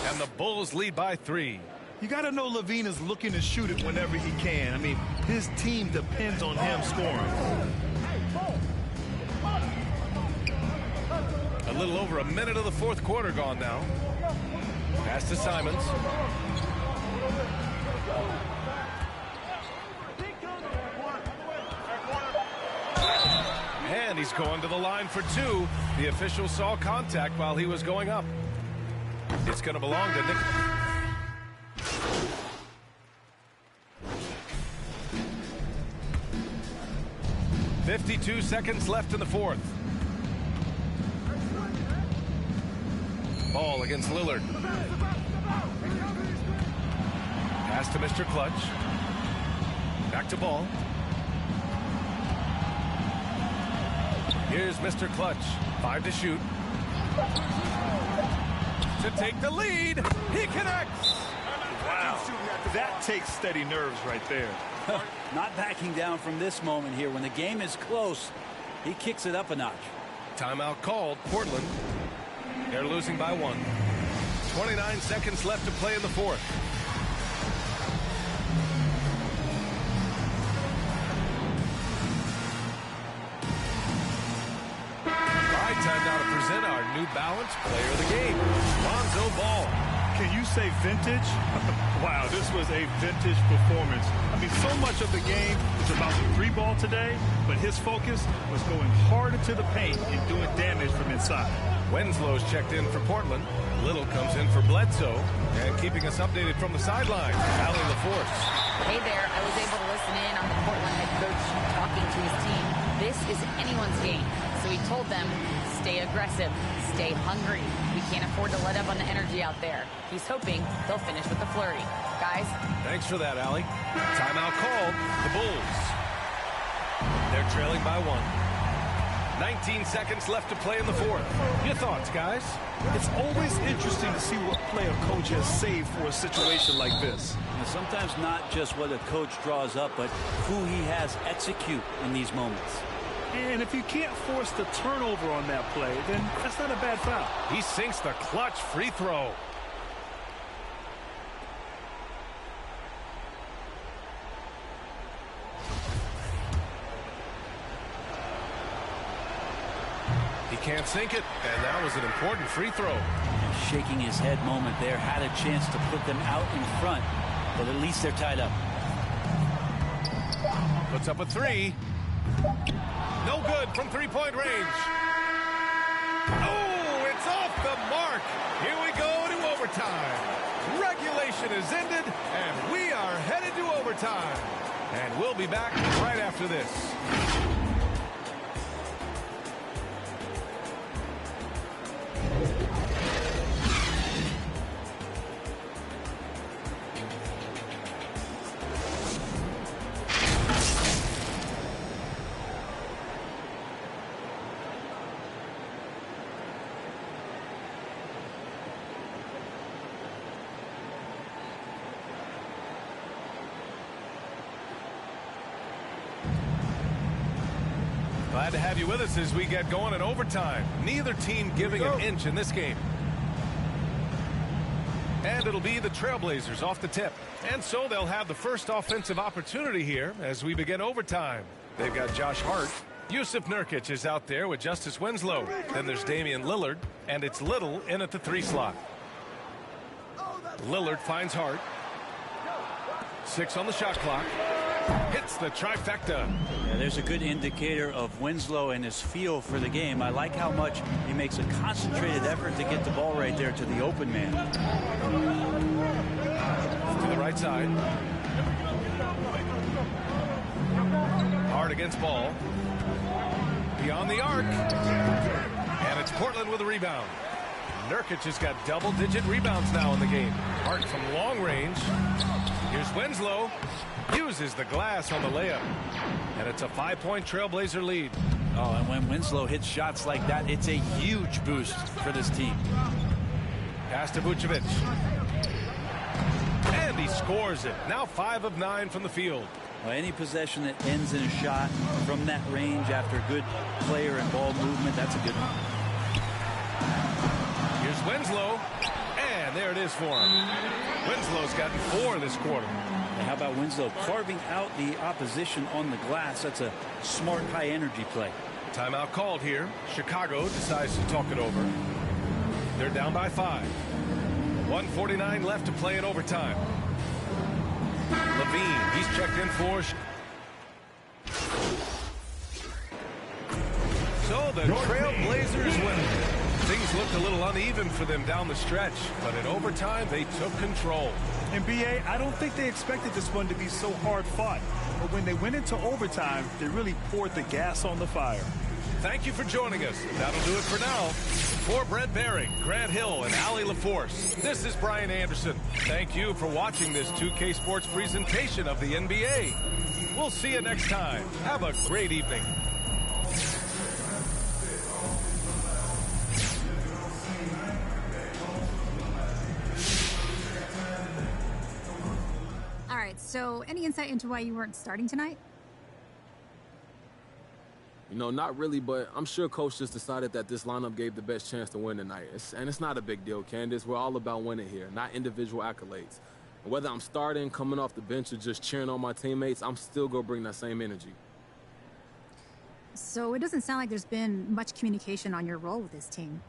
And the Bulls lead by 3. You got to know LaVine is looking to shoot it whenever he can. I mean, his team depends on him scoring. A little over a minute of the fourth quarter gone now. Pass Pass to Simons. And he's going to the line for two. The official saw contact while he was going up. It's going to belong to Nick. 52 seconds left in the fourth. Ball against Lillard. Pass to Mr. Clutch. Back to Ball. Here's Mr. Clutch. 5 to shoot. To take the lead. He connects. Wow. That takes steady nerves right there. Not backing down from this moment here. When the game is close, he kicks it up a notch. Timeout called. Portland. They're losing by 1. 29 seconds left to play in the fourth. Time now to present our New Balance Player of the Game, Lonzo Ball. Can you say vintage? Wow, this was a vintage performance. I mean, so much of the game is about the three ball today, but his focus was going hard into the paint and doing damage from inside. Winslow's checked in for Portland. Little comes in for Bledsoe, and keeping us updated from the sideline, Allie LaForce. Hey there, I was able to listen in on the Portland head coach talking to his team. This is anyone's game, so he told them, stay aggressive, stay hungry. We can't afford to let up on the energy out there. He's hoping they'll finish with a flurry. Guys? Thanks for that, Allie. Timeout called. The Bulls. They're trailing by 1. 19 seconds left to play in the fourth. Your thoughts, guys? It's always interesting to see what play a coach has saved for a situation like this. And sometimes not just what a coach draws up, but who he has execute in these moments. And if you can't force the turnover on that play, then that's not a bad foul. He sinks the clutch free throw. He can't sink it, and that was an important free throw. Shaking his head moment there, had a chance to put them out in front, but at least they're tied up. Puts up a three. No good from three-point range. Oh, it's off the mark. Here we go to overtime. Regulation is ended, and we are headed to overtime. And we'll be back right after this. Glad to have you with us as we get going in overtime. Neither team giving an inch in this game. And it'll be the Trailblazers off the tip. And so they'll have the first offensive opportunity here as we begin overtime. They've got Josh Hart. Yusuf Nurkic is out there with Justice Winslow. Then there's Damian Lillard, and it's Little in at the 3 slot. Lillard finds Hart. 6 on the shot clock. Hits the trifecta. Yeah, there's a good indicator of Winslow and his feel for the game. I like how much he makes a concentrated effort to get the ball right there to the open man. To the right side. Hard against Ball. Beyond the arc. And it's Portland with a rebound. Nurkic has got double-digit rebounds now in the game. Hart from long range. Here's Winslow. Uses the glass on the layup. And it's a 5-point Trailblazer lead. Oh, and when Winslow hits shots like that, it's a huge boost for this team. Pass to Vucevic. And he scores it. Now 5 of 9 from the field. Well, any possession that ends in a shot from that range after good player and ball movement, that's a good one. Here's Winslow. And there it is for him. Winslow's gotten 4 this quarter. And how about Winslow carving out the opposition on the glass? That's a smart, high-energy play. Timeout called here. Chicago decides to talk it over. They're down by 5. 1:49 left to play in overtime. Levine, he's checked in for. So the Trailblazers win. Things looked a little uneven for them down the stretch, but in overtime, they took control. And B.A., I don't think they expected this one to be so hard-fought. But when they went into overtime, they really poured the gas on the fire. Thank you for joining us. That'll do it for now. For Brent Behring, Grant Hill, and Allie LaForce, this is Brian Anderson. Thank you for watching this 2K Sports presentation of the NBA. We'll see you next time. Have a great evening. All right, so any insight into why you weren't starting tonight? You know, not really, but I'm sure Coach just decided that this lineup gave the best chance to win tonight. And it's not a big deal, Candace. We're all about winning here, not individual accolades. And whether I'm starting, coming off the bench, or just cheering on my teammates, I'm still going to bring that same energy. So it doesn't sound like there's been much communication on your role with this team.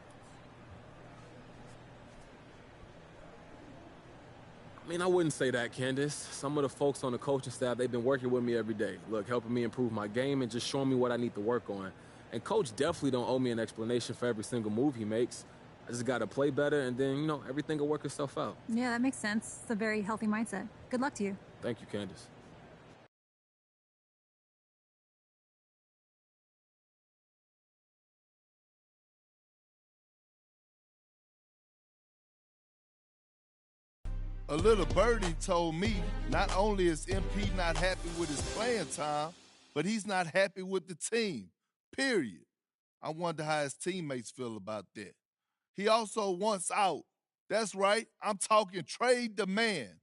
I mean, I wouldn't say that, Candace. Some of the folks on the coaching staff, they've been working with me every day. Look, helping me improve my game and just showing me what I need to work on. And Coach definitely don't owe me an explanation for every single move he makes. I just got to play better, and then, you know, everything will work itself out. Yeah, that makes sense. It's a very healthy mindset. Good luck to you. Thank you, Candace. A little birdie told me not only is MP not happy with his playing time, but he's not happy with the team, period. I wonder how his teammates feel about that. He also wants out. That's right, I'm talking trade demand.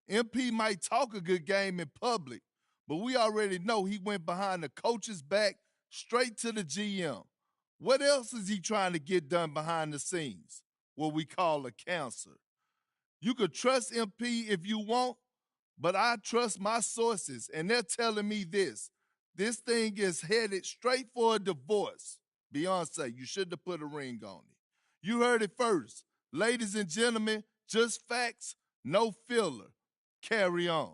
MP might talk a good game in public, but we already know he went behind the coach's back straight to the GM. What else is he trying to get done behind the scenes? What we call a cancer. You could trust MP if you want, but I trust my sources, and they're telling me this. This thing is headed straight for a divorce. Beyonce, you shouldn't have put a ring on it. You heard it first. Ladies and gentlemen, just facts, no filler. Carry on.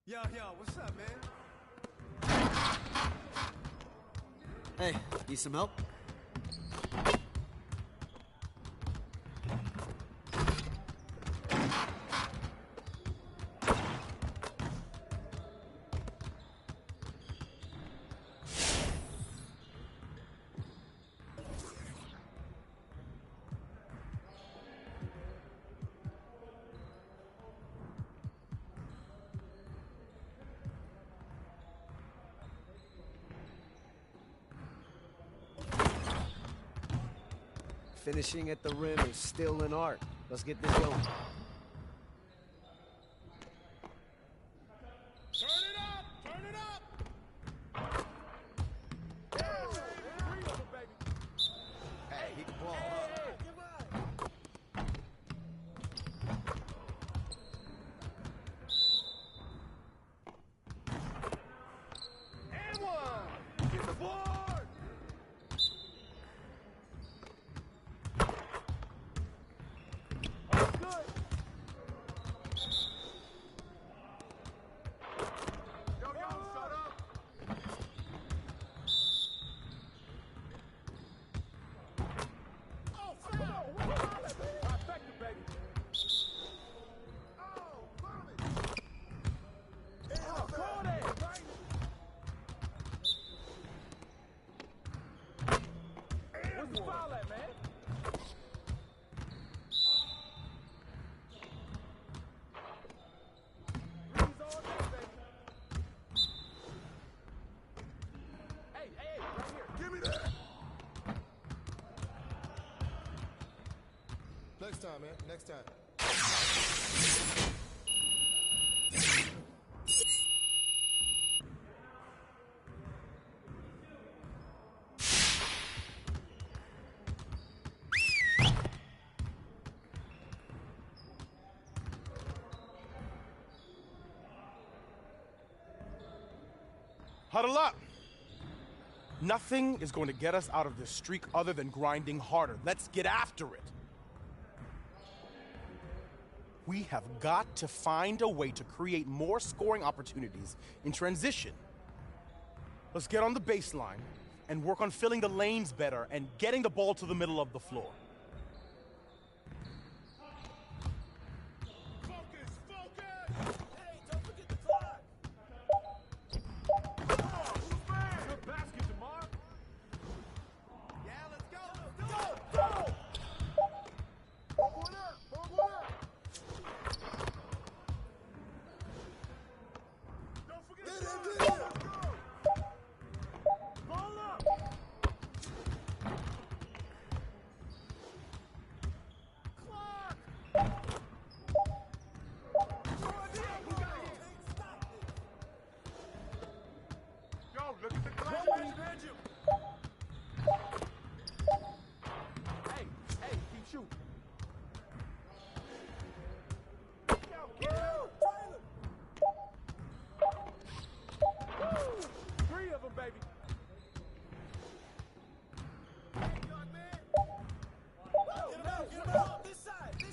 Yo, what's up, man? Hey, need some help? Finishing at the rim is still an art. Let's get this going. Hey, he can ball up. And one! Get the board! That's good. Yo, shut up! Oh, foul! What is that, man? Trifecta, baby. Oh, vomit! Oh, call that, right? Where's the foul at, man? Three's all day, baby. Hey, right here. Give me that. Next time, man. Next time. Huddle up. Nothing is going to get us out of this streak other than grinding harder. Let's get after it. We have got to find a way to create more scoring opportunities in transition. Let's get on the baseline and work on filling the lanes better and getting the ball to the middle of the floor. Good basket, DeMar. Yeah, let's go. Go! Bump one up. Don't forget the let's go. Ball up. Clock. Yo, look at the clock. Hey, keep shooting. Yo, get out, Tyler. Woo! 3 of them, baby. Get him out. This side. Get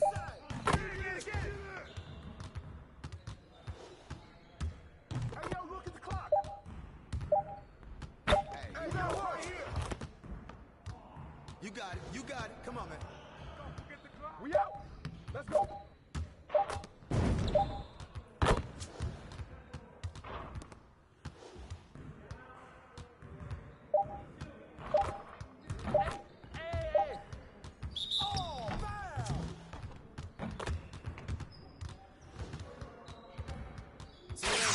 it. Hey, yo, look at the clock. Hey, you got one here. You got it. Come on, man. Don't forget the clock. We out. Let's go. Hey. Oh, foul. See you later.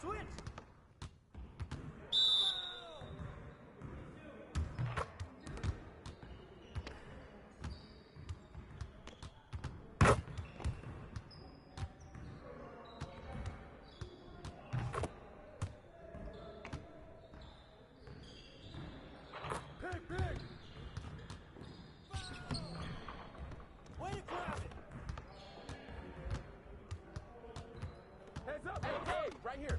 Switch! Pick, pick! Way to grab it! Heads up! Hey, hey, right here!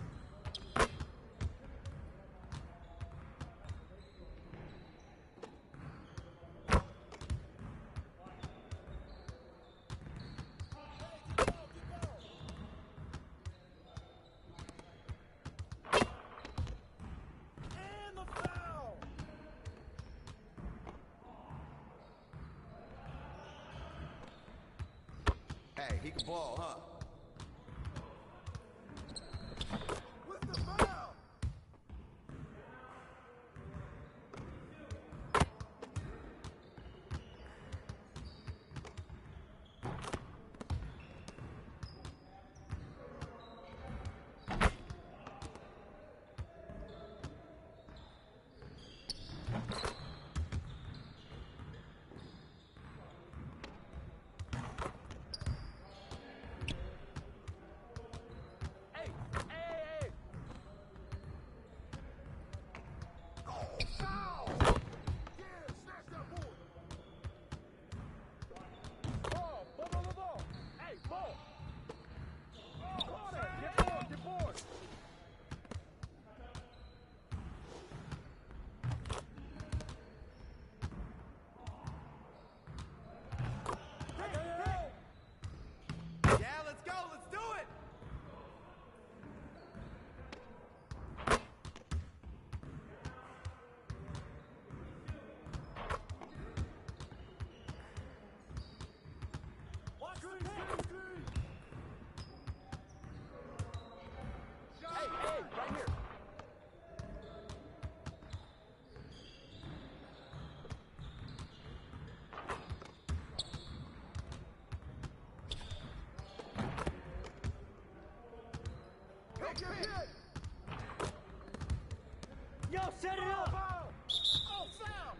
And the foul! Hey, he can ball, huh? With the foul! Hey, hey, hey! Foul! Yeah, snatch that board! Ball! Hey, ball! Corner! Get board! Yeah, let's go. Let's do it. Watch the pick! Hey, right here! Pick! Yo, set it up! Foul! Oh, foul!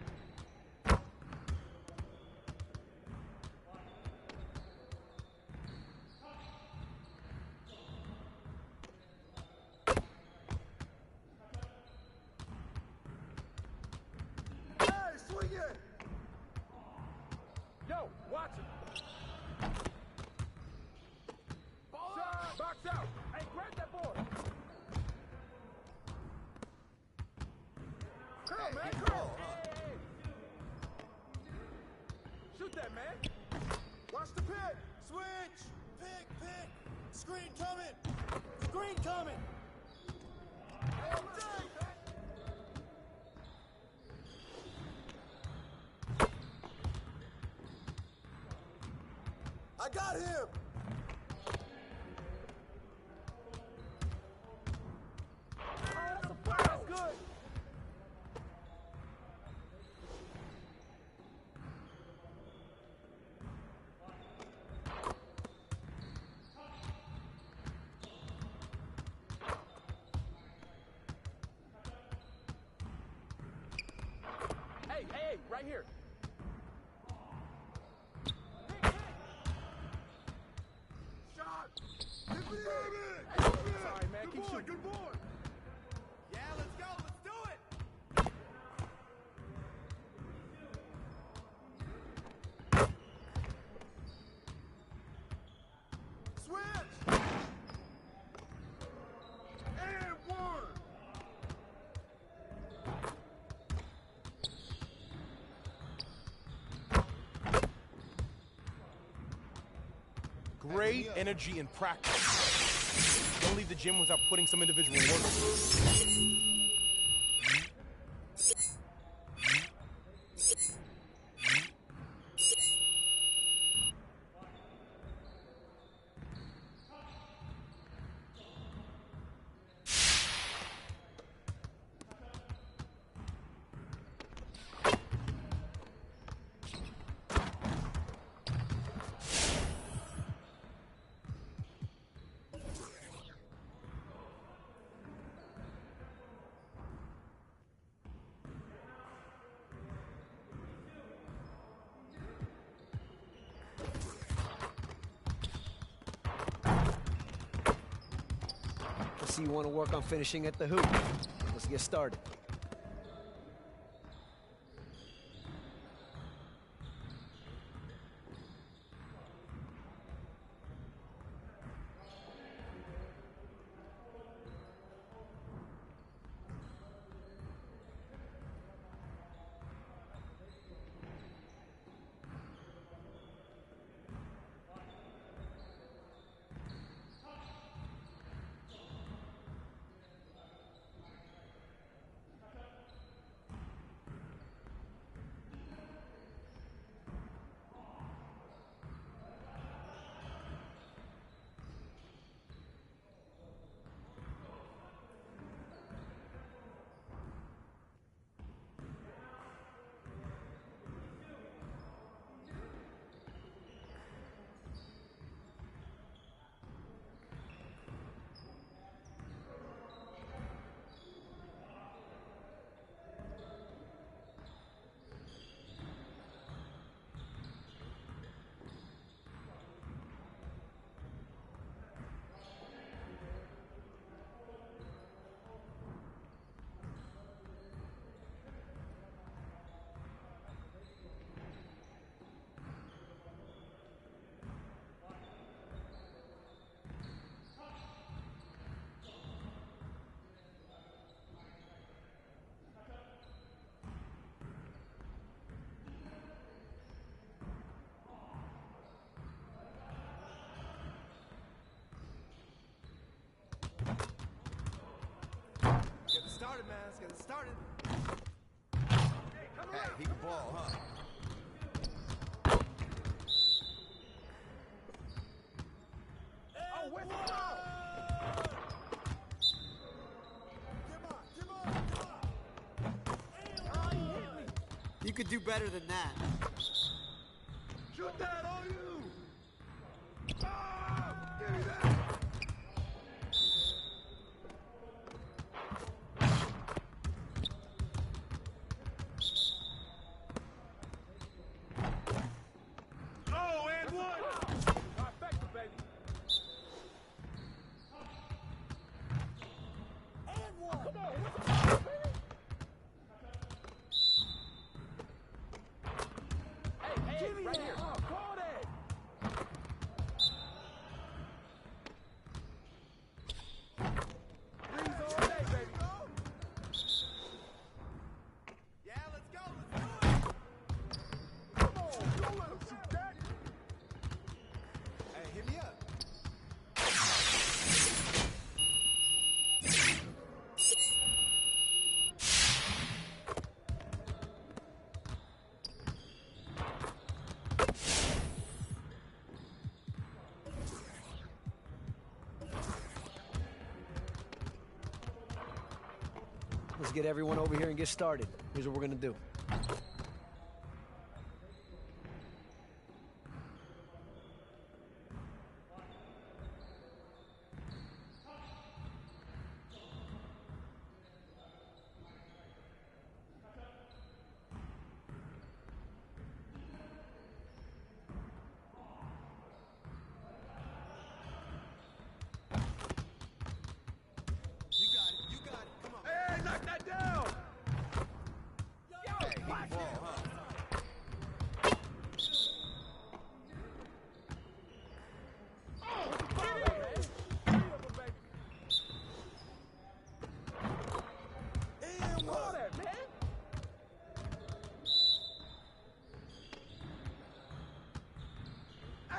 Hey, swing it! Yo, watch it! Ball out! Box out! Hey, grab that board! Come on, man! Come on! Hey. Shoot that, man! Watch the pick! Switch! Pick! Screen coming! Screen coming! Oh, dang! I got him! Oh, that's a foul! That's good! Hey, right here! Shot! Sorry, man. Keep shooting. Good boy. Yeah, let's go. Let's do it. Switch! And one! Great energy in practice. Don't leave the gym without putting some individual work in. see you want to work on finishing at the hoop. Let's get started. Started, man. Let's get it started. Hey, come on. Hey, he can ball, huh? Oh, where's the ball? You could do better than that. Shoot that on you! Ah, give me that! Right here. Oh, call that. Breeze all day, baby. Yeah, let's go. Let's do it. Come on, don't let him shoot that. Hey, hit me up. Let's get everyone over here and get started. Here's what we're gonna do.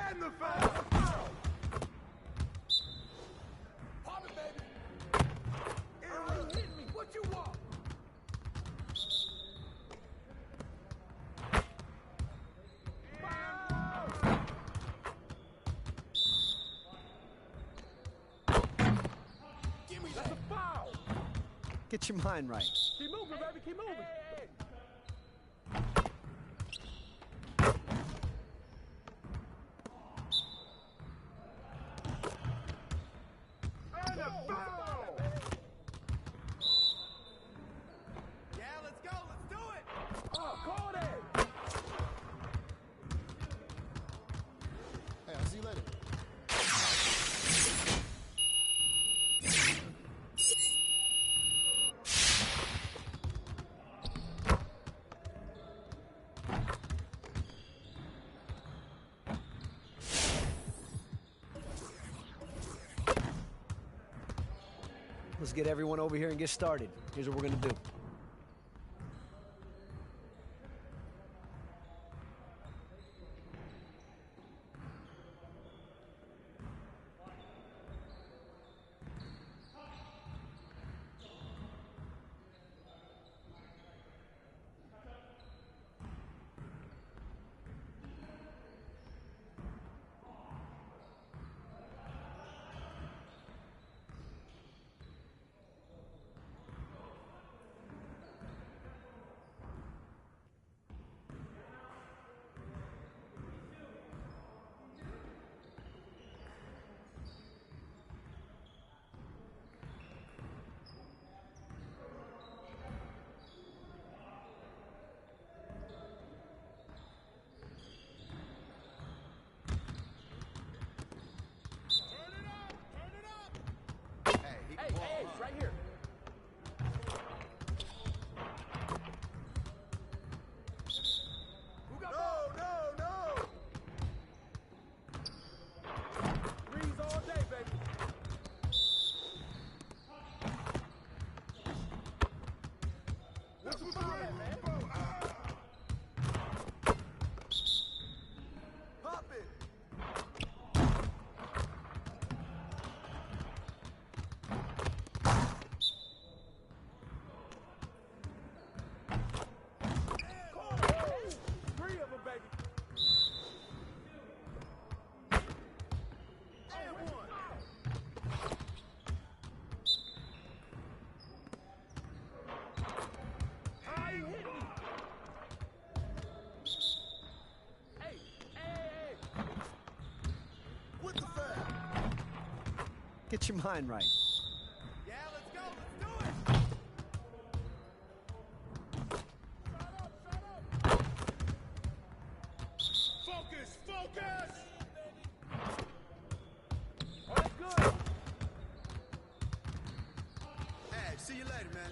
And the foul! Pop it, baby! Aaron, hit me! What you want? Give me That's that. a foul! Get your mind right. Keep moving, baby, keep moving! Hey. And a foul! Yeah, let's go, let's do it! Oh, call that! Hey, I'll see you later. let's get everyone over here and get started. Here's what we're gonna do. Hey, it's right here. Who got no. Threes all day, baby. What's the foul at, man? Pop it. Three of them, baby. And one. How you hit me? Hey. What the foul? Get your mind right. Yeah, let's go. Let's do it. Focus. Oh, that's good. Hey, see you later, man.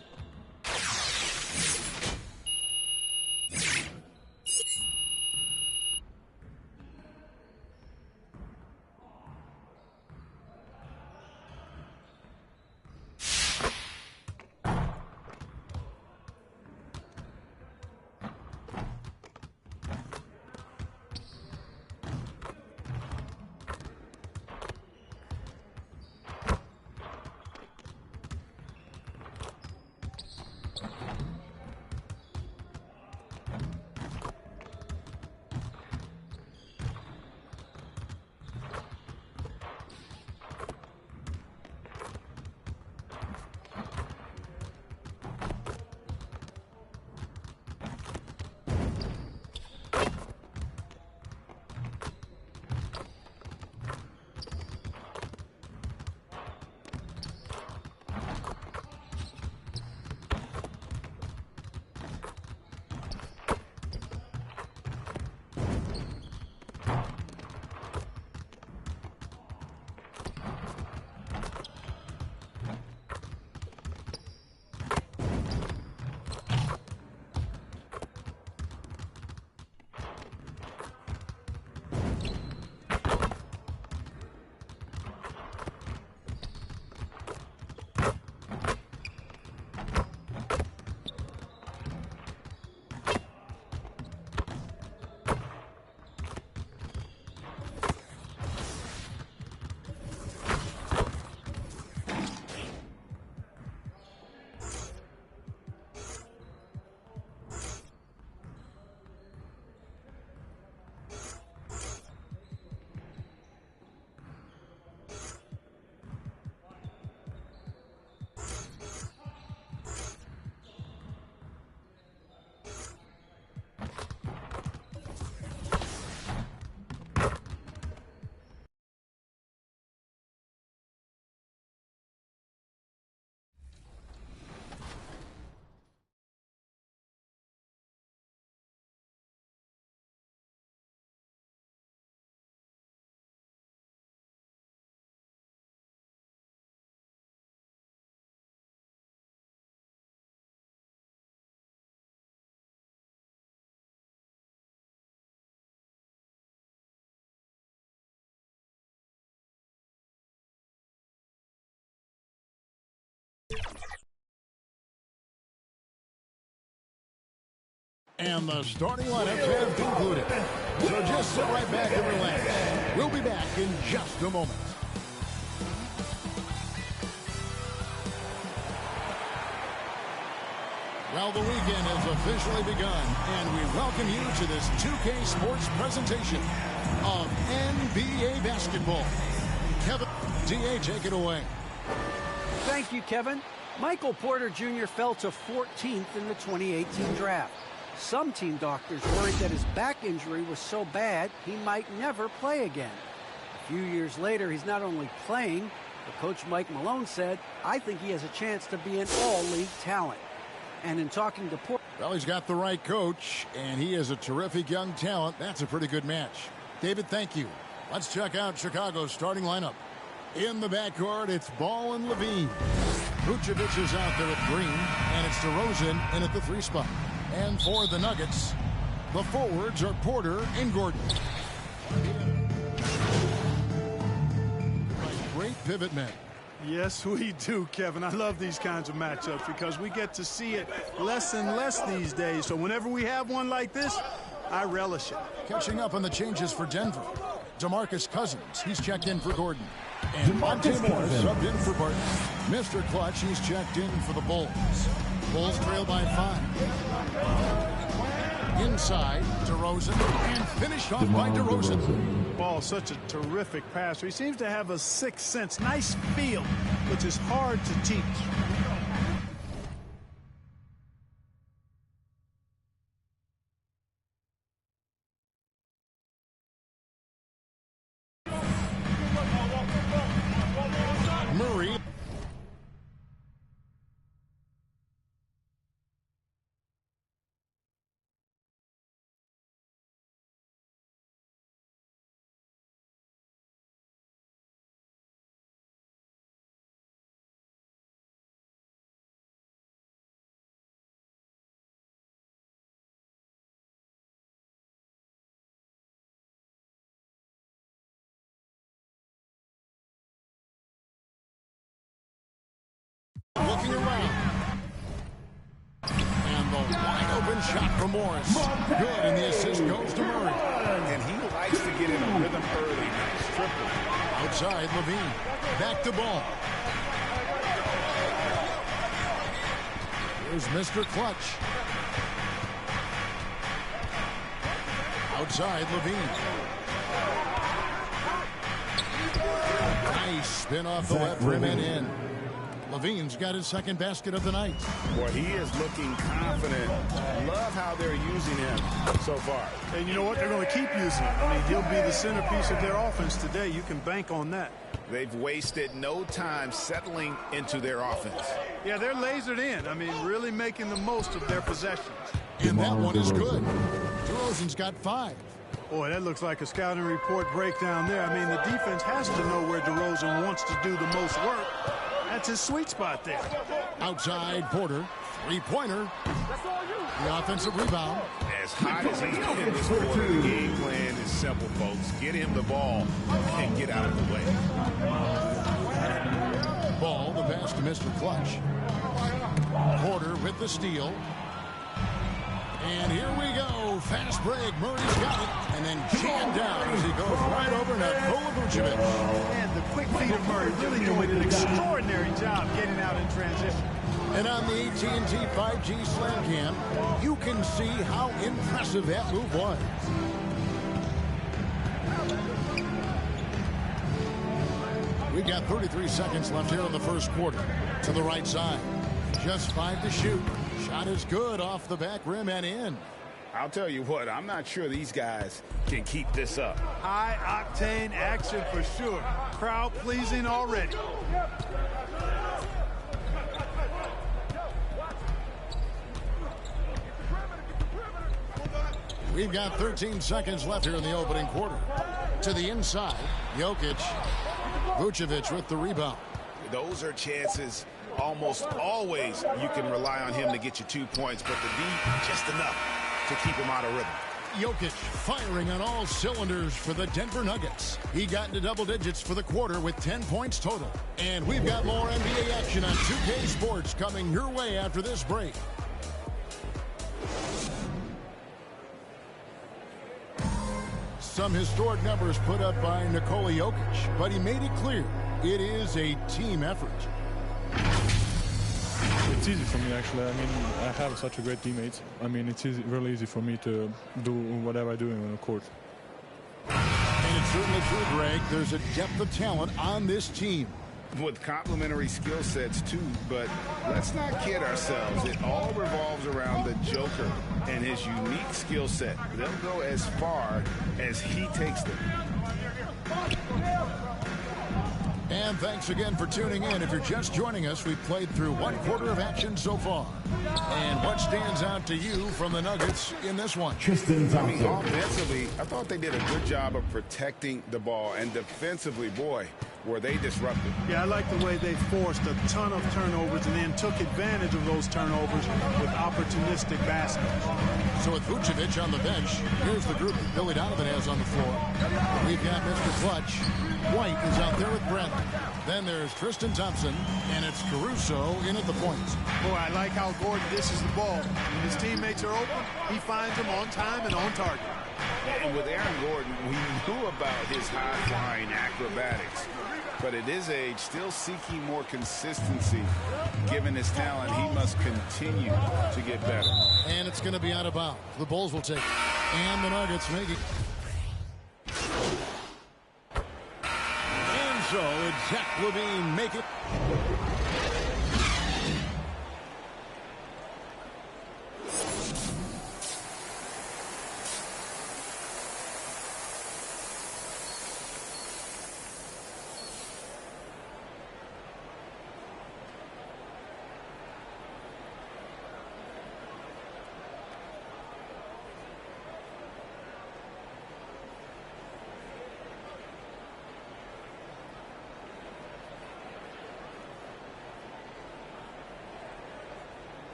And the starting lineups have concluded. So just sit right back and relax. We'll be back in just a moment. Well, the weekend has officially begun, and we welcome you to this 2K Sports presentation of NBA basketball. Kevin, DA, take it away. Thank you, Kevin. Michael Porter Jr. fell to 14th in the 2018 draft. Some team doctors worried that his back injury was so bad he might never play again. A few years later, he's not only playing, but Coach Mike Malone said, "I think he has a chance to be an all-league talent." And in talking to Porter... Well, he's got the right coach, and he is a terrific young talent. That's a pretty good match. David, thank you. Let's check out Chicago's starting lineup. In the backcourt, it's Ball and Levine. Vucevic is out there at Green, and it's DeRozan in at the 3 spot. And for the Nuggets, the forwards are Porter and Gordon. Great pivot men. Yes, we do, Kevin. I love these kinds of matchups because we get to see it less and less these days. So whenever we have one like this, I relish it. Catching up on the changes for Denver. DeMarcus Cousins, he's checked in for Gordon. And Monte Morris subbed in for Barton. Mr. Clutch, he's checked in for the Bulls. Bulls trail by 5. Inside, DeRozan, and finished off by DeRozan. Ball, such a terrific passer. He seems to have a sixth sense, nice feel, which is hard to teach. Murray. Looking around. And the wide open shot from Morris. Good, and the assist goes to Murray. And he likes to get in a rhythm early. Triple. Outside, Levine. Back to Ball. Here's Mr. Clutch. Outside, Levine. Nice spin off the left rim and in. Levine's got his second basket of the night. Boy, he is looking confident. Love how they're using him so far. And you know what? They're going to keep using him. I mean, he'll be the centerpiece of their offense today. You can bank on that. They've wasted no time settling into their offense. Yeah, they're lasered in. I mean, really making the most of their possessions. And that one is good. DeRozan's got 5. Boy, that looks like a scouting report breakdown there. I mean, the defense has to know where DeRozan wants to do the most work. That's his sweet spot there. Outside, Porter. Three-pointer. The offensive rebound. As hot as he is in this quarter, the game plan is simple, folks. Get him the ball and get out of the way. Ball, the pass to Mr. Clutch. Porter with the steal. And here we go. Fast break. Murray's got it. And then jammed down as he goes right over Nikola Vucevic. And the quick feet of Murray really doing an extraordinary job getting out in transition. And on the AT&T 5G Slam Cam, you can see how impressive that move was. We've got 33 seconds left here in the first quarter. To the right side. Just 5 to shoot. Shot is good off the back rim and in. I'll tell you what, I'm not sure these guys can keep this up. High-octane action for sure. Crowd-pleasing already. We've got 13 seconds left here in the opening quarter. To the inside, Jokic. Vucevic with the rebound. Those are chances almost always you can rely on him to get you 2 points, but the D just enough to keep him out of rhythm. Jokic firing on all cylinders for the Denver Nuggets. He got into double digits for the quarter with 10 points total. And we've got more NBA action on 2K Sports coming your way after this break. Some historic numbers put up by Nikola Jokic, but he made it clear it is a team effort. It's easy for me, actually. I mean, I have such a great teammates. I mean, it's really easy for me to do whatever I do on the court. And it's certainly true, Greg. There's a depth of talent on this team. With complementary skill sets, too. But let's not kid ourselves. It all revolves around the Joker and his unique skill set. They'll go as far as he takes them. And thanks again for tuning in. If you're just joining us, we've played through one quarter of action so far. And what stands out to you from the Nuggets in this one? I mean, offensively, I thought they did a good job of protecting the ball. And defensively, boy, were they disruptive. Yeah, I like the way they forced a ton of turnovers and then took advantage of those turnovers with opportunistic baskets. So with Vucevic on the bench, here's the group that Billy Donovan has on the floor. We've got Mr. Clutch. White is out there with Brent. Then there's Tristan Thompson, and it's Caruso in at the point. Boy, I like how Gordon dishes the ball. When his teammates are open, he finds them on time and on target. And with Aaron Gordon, we knew about his high-flying acrobatics. But at his age, still seeking more consistency. Given his talent, he must continue to get better. And it's going to be out of bounds. The Bulls will take it. And the Nuggets make it. And so it's Zach LaVine make it.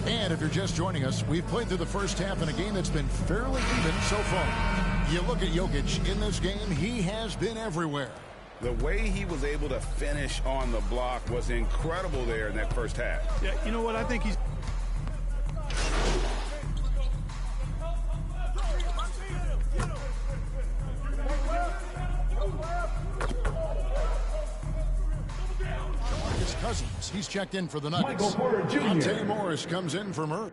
And if you're just joining us, we've played through the first half in a game that's been fairly even so far. You look at Jokic in this game, he has been everywhere. The way he was able to finish on the block was incredible there in that first half. Yeah, you know what? I think he's... Cousins, he's checked in for the Nuggets. Monte Morris comes in for Murray.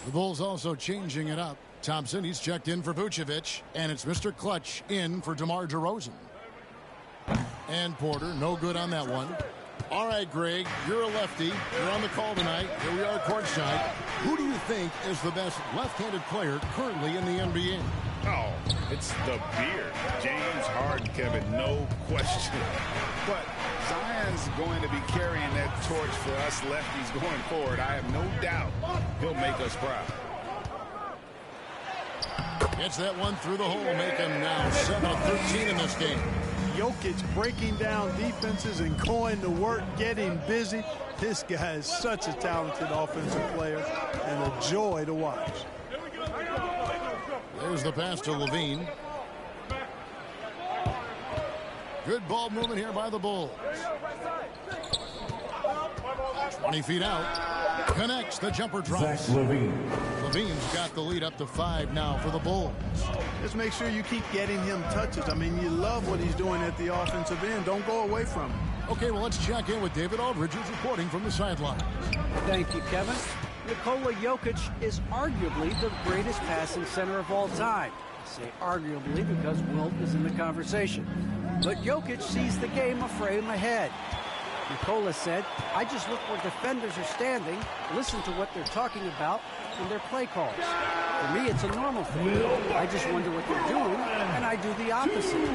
The Bulls also changing it up. Thompson, he's checked in for Vucevic, and it's Mr. Clutch in for DeMar DeRozan. And Porter, no good on that one. All right, Greg, you're a lefty. You're on the call tonight. Here we are courtside. Who do you think is the best left-handed player currently in the NBA? Oh, it's the beard. James Harden, Kevin, no question. But Zion's going to be carrying that torch for us lefties going forward. I have no doubt he'll make us proud. Gets that one through the hole, make him now 7 of 13 in this game. Jokic breaking down defenses and going to work, getting busy. This guy is such a talented offensive player and a joy to watch. There's the pass to Levine. Good ball movement here by the Bulls. 20 feet out. Connects. The jumper drops. Zach LaVine. Levine's got the lead up to 5 now for the Bulls. Just make sure you keep getting him touches. I mean, you love what he's doing at the offensive end. Don't go away from him. Okay, well, let's check in with David Aldridge, who's reporting from the sideline. Thank you, Kevin. Nikola Jokic is arguably the greatest passing center of all time. I say arguably because Wilt is in the conversation. But Jokic sees the game a frame ahead. Nikola said, I just look where defenders are standing, listen to what they're talking about in their play calls. For me, it's a normal thing. I just wonder what they're doing, and I do the opposite.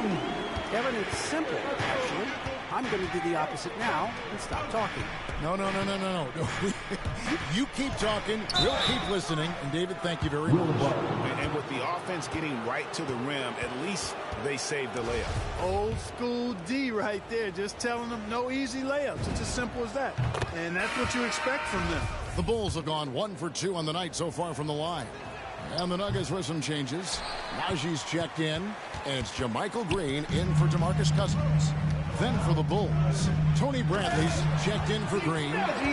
Kevin, it's simple, actually. I'm going to do the opposite now and stop talking. No. You keep talking, we'll keep listening, and David, thank you very much. And with the offense getting right to the rim, at least they saved the layup. Old school D right there, just telling them no easy layups. It's as simple as that. And that's what you expect from them. The Bulls have gone 1 for 2 on the night so far from the line. And the Nuggets with some changes. Najee's checked in, and it's JaMychal Green in for DeMarcus Cousins. Then for the Bulls, Tony Bradley's checked in for Green.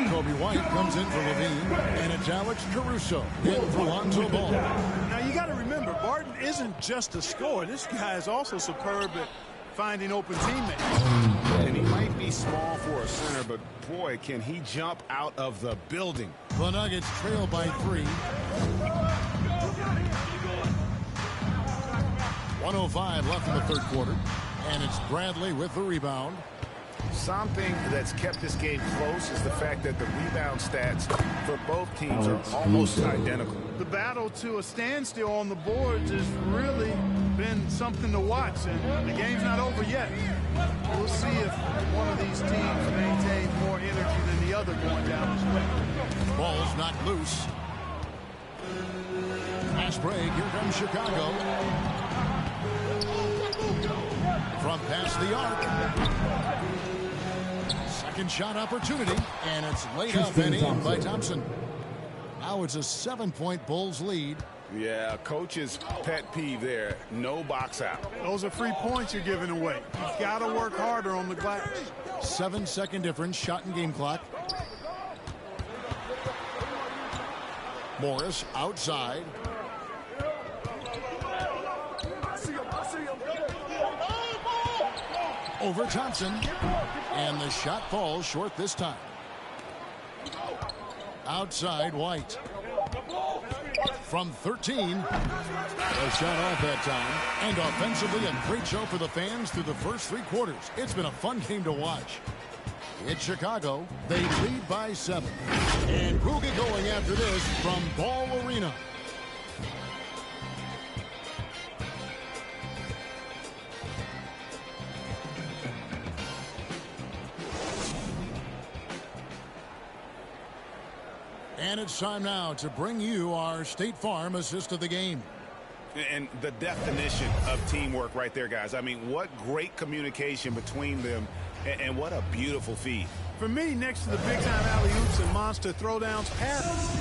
Kobe White comes in for Levine. And it's Alex Caruso in for Lonzo Ball. Now, you got to remember, Barton isn't just a scorer. This guy is also superb at finding open teammates. And he might be small for a center, but boy, can he jump out of the building. The Nuggets trail by 3. 1:05 left in the third quarter. And it's Bradley with the rebound. Something that's kept this game close is the fact that the rebound stats for both teams are almost identical. The battle to a standstill on the boards has really been something to watch, and the game's not over yet. We'll see if one of these teams maintains more energy than the other going down the stretch. Ball's knocked loose. Fast break. Here comes Chicago. From past the arc. Second shot opportunity, and it's laid up and in by Thompson. Now it's a 7-point Bulls lead. Yeah, coach's pet peeve there. No box out. Those are free points you're giving away. You've got to work harder on the glass. 7-second difference, shot and game clock. Morris outside. Over Thompson, and the shot falls short this time. Outside White. From 13. A shot off that time. And offensively, a great show for the fans through the first 3 quarters. It's been a fun game to watch. It's Chicago. They lead by 7. And we'll get going after this from Ball Arena. And it's time now to bring you our State Farm assist of the game. And the definition of teamwork right there, guys. I mean, what great communication between them, and what a beautiful feed. For me, next to the big-time alley-oops and monster throwdowns, pass.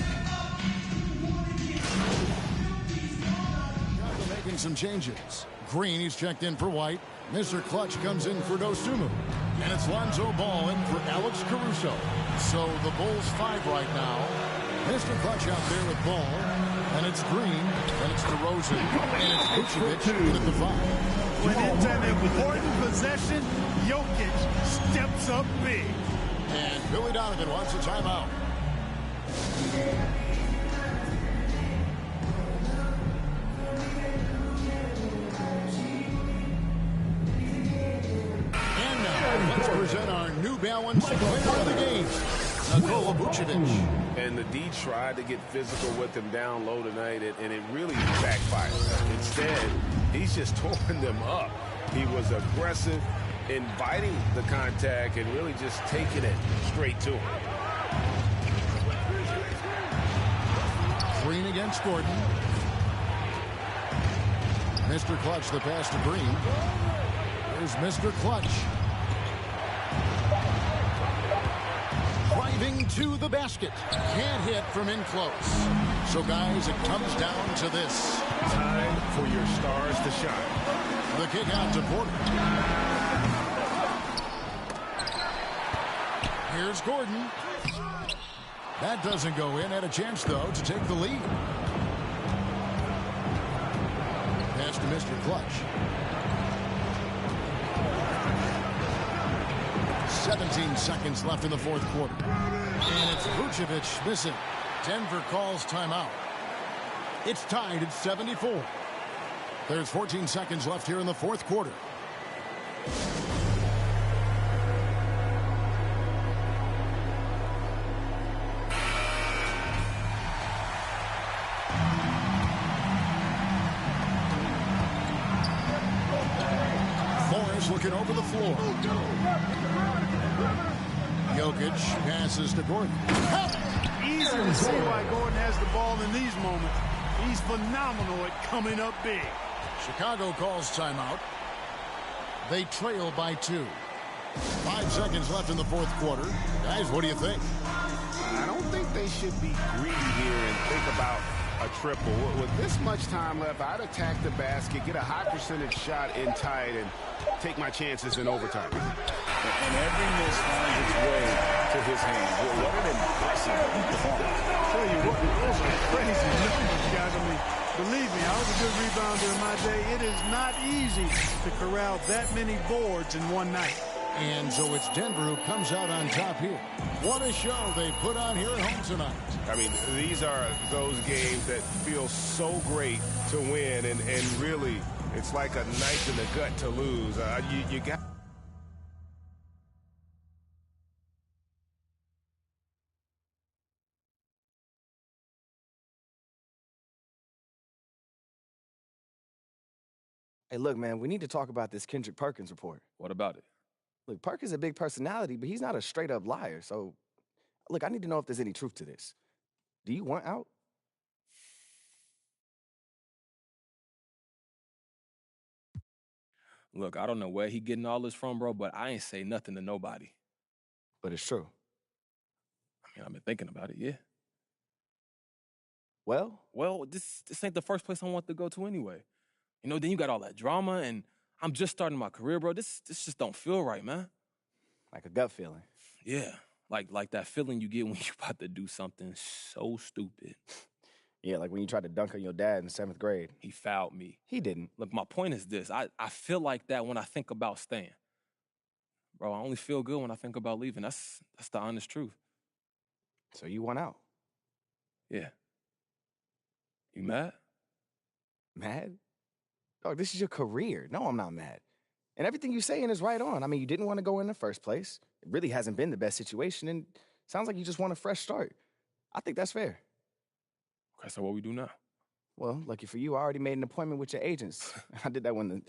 Making some changes. Green, he's checked in for White. Mr. Clutch comes in for Dosunmu. And it's Lonzo Ball in for Alex Caruso. So the Bulls 5 right now. Mr. Clutch out there with Ball. And it's Green. And it's DeRozan. And it's Vucevic in at the 5. When it's an important possession, Jokic steps up big. And Billy Donovan wants a timeout. And now, let's present our New Balance player of the game. Nikola Vucevic. And the D tried to get physical with him down low tonight, and it really backfired. Instead, he's just tore them up. He was aggressive, inviting the contact, and really just taking it straight to him. Green against Gordon. Mr. Clutch, the pass to Green. Here's Mr. Clutch. Driving to the basket. Can't hit from in close. So, guys, it comes down to this. Time for your stars to shine. The kick out to Porter. Here's Gordon. That doesn't go in. Had a chance, though, to take the lead. Pass to Mr. Clutch. 17 seconds left in the fourth quarter. And it's Vucevic missing. Denver calls timeout. It's tied at 74. There's 14 seconds left here in the fourth quarter. Morris looking over the floor. Jokic passes to Gordon. Easy to see why Gordon has the ball in these moments. He's phenomenal at coming up big. Chicago calls timeout. They trail by 2. 5 seconds left in the fourth quarter. Guys, what do you think? I don't think they should be greedy here and think about a triple. With this much time left, I'd attack the basket, get a high percentage shot in tight, and take my chances in overtime. And every miss finds its way to his hand. What an impressive performance. I'll tell you what, those are crazy numbers, guys. I mean, believe me, I was a good rebounder in my day. It is not easy to corral that many boards in one night. And so it's Denver who comes out on top here. What a show they put on here at home tonight. I mean, these are those games that feel so great to win, and really, it's like a knife in the gut to lose. You got... Hey, look, man, we need to talk about this Kendrick Perkins report. What about it? Look, Perkins is a big personality, but he's not a straight-up liar. So, look, I need to know if there's any truth to this. Do you want out? Look, I don't know where he getting all this from, bro, but I ain't say nothing to nobody. But it's true. I mean, I've been thinking about it, yeah. Well, this ain't the first place I want to go to anyway. You know, then you got all that drama, and I'm just starting my career, bro. This just don't feel right, man. Like a gut feeling. Yeah, like that feeling you get when you're about to do something so stupid. Yeah, like when you tried to dunk on your dad in 7th grade. He fouled me. He didn't. Look, my point is this. I feel like that when I think about staying. Bro, I only feel good when I think about leaving. That's the honest truth. So you want out? Yeah. You mad? Mad? Dog, this is your career. No, I'm not mad. And everything you're saying is right on. I mean, you didn't want to go in the first place. It really hasn't been the best situation, and it sounds like you just want a fresh start. I think that's fair. Okay, so what we do now? Well, lucky for you, I already made an appointment with your agents. I did that when the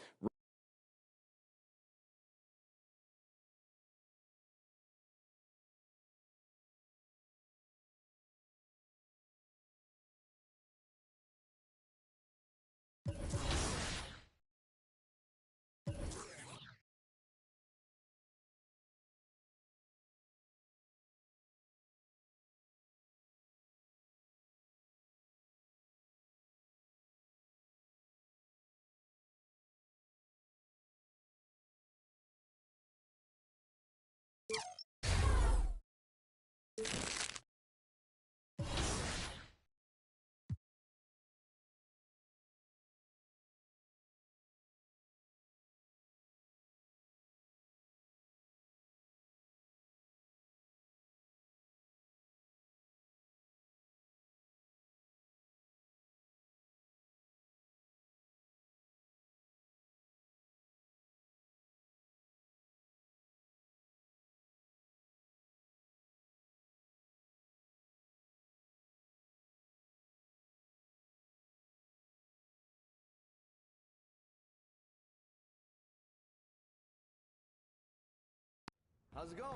How's it going?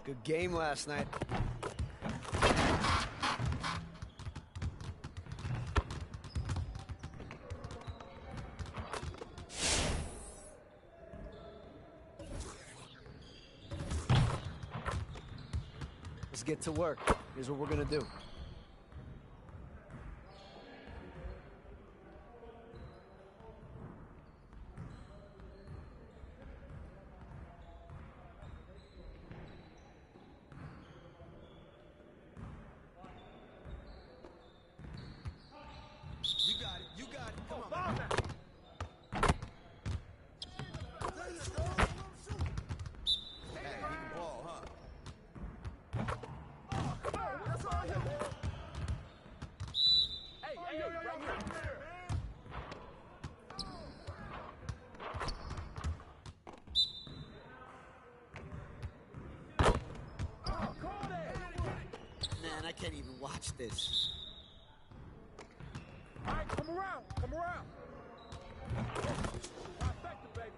Good game last night. Let's get to work. Here's what we're gonna do. Man, I can't even watch this. All right, come around. Come around. Trifecta, baby.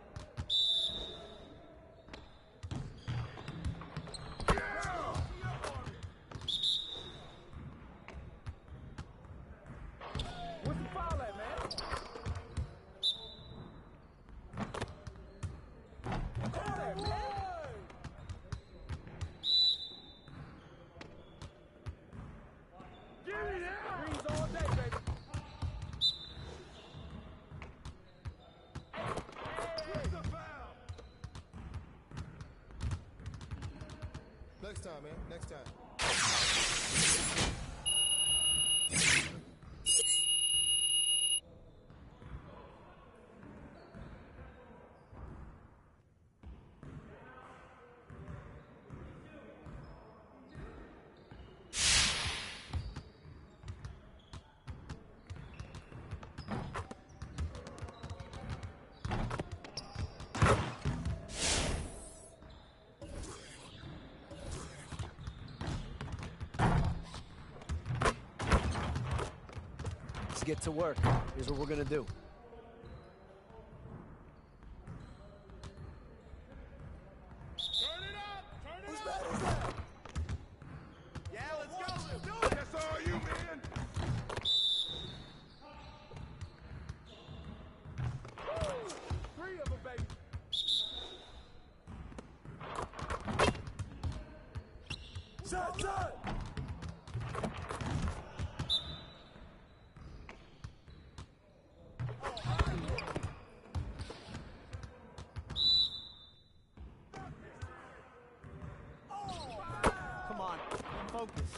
What's the foul at, man? Call that, man. Give me that. Greens all day, baby. What's the foul? Next time, man. Next time. Let's get to work. Here's what we're gonna do. Who's that? Who's that? Yeah, let's go. Let's do it. That's all you, man. Woo! 3 of them, baby. Shot, shot. Come on, focus.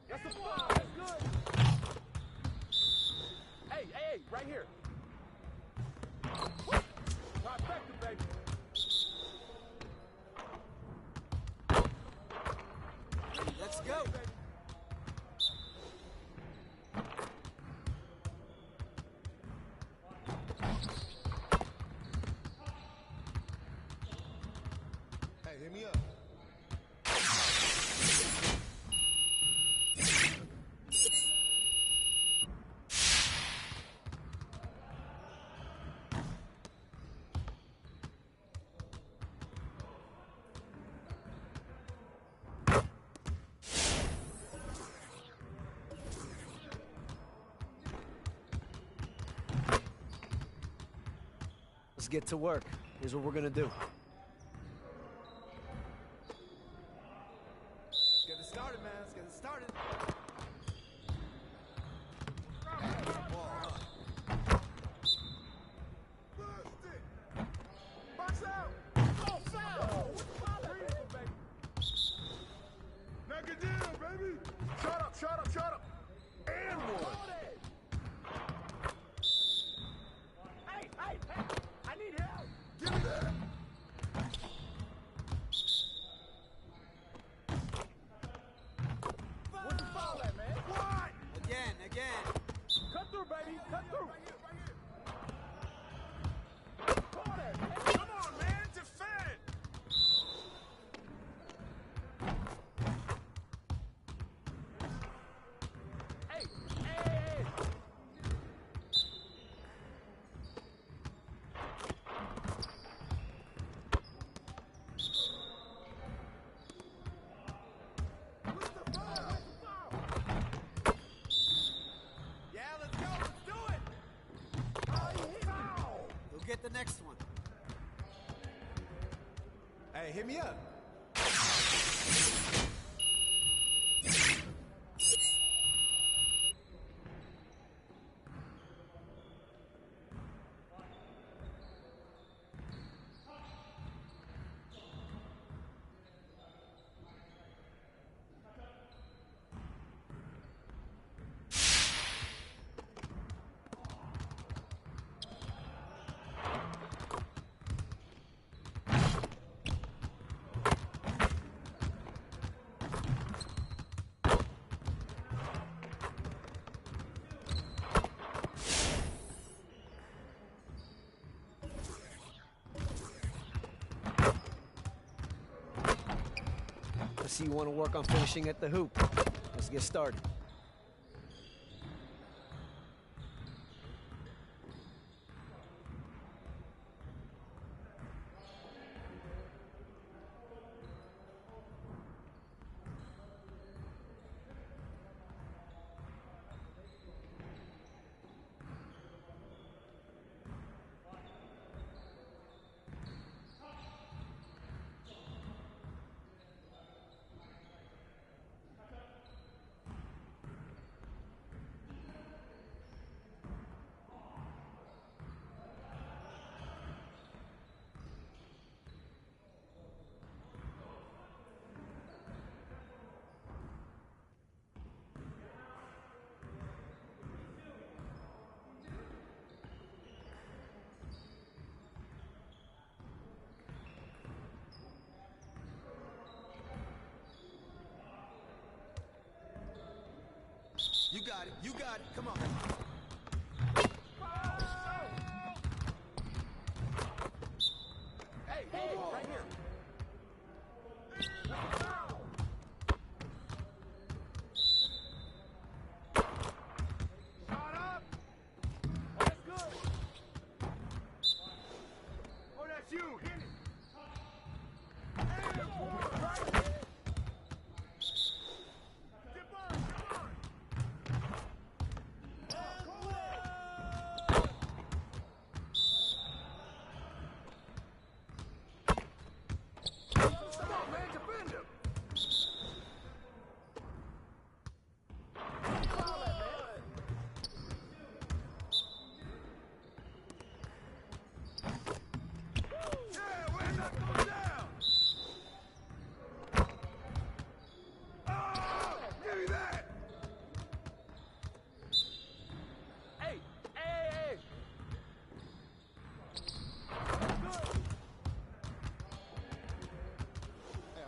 That's a foul. That's good. Hey, hey, hey, right here. Trifecta, baby. Let's go. Hey, hit me up. Let's get to work. Here's what we're gonna do. Let's get it started, man. Let's get it started. Box out. Oh, foul. Three of them, baby. Knock it down, baby. Shut up, shut up, shut up. And one. Hey, hey, hey. I need help. Give me that. What's the foul at, man? What? Again. Cut through, baby. Cut through. Call that, man. Come on, man. Defend. Hey, hit me up. I see you want to work on finishing at the hoop. Let's get started. You got it. You got it. Come on. Hey, right here. Shot up. Oh, that's good. Oh, that's you. Hit it. And one right there.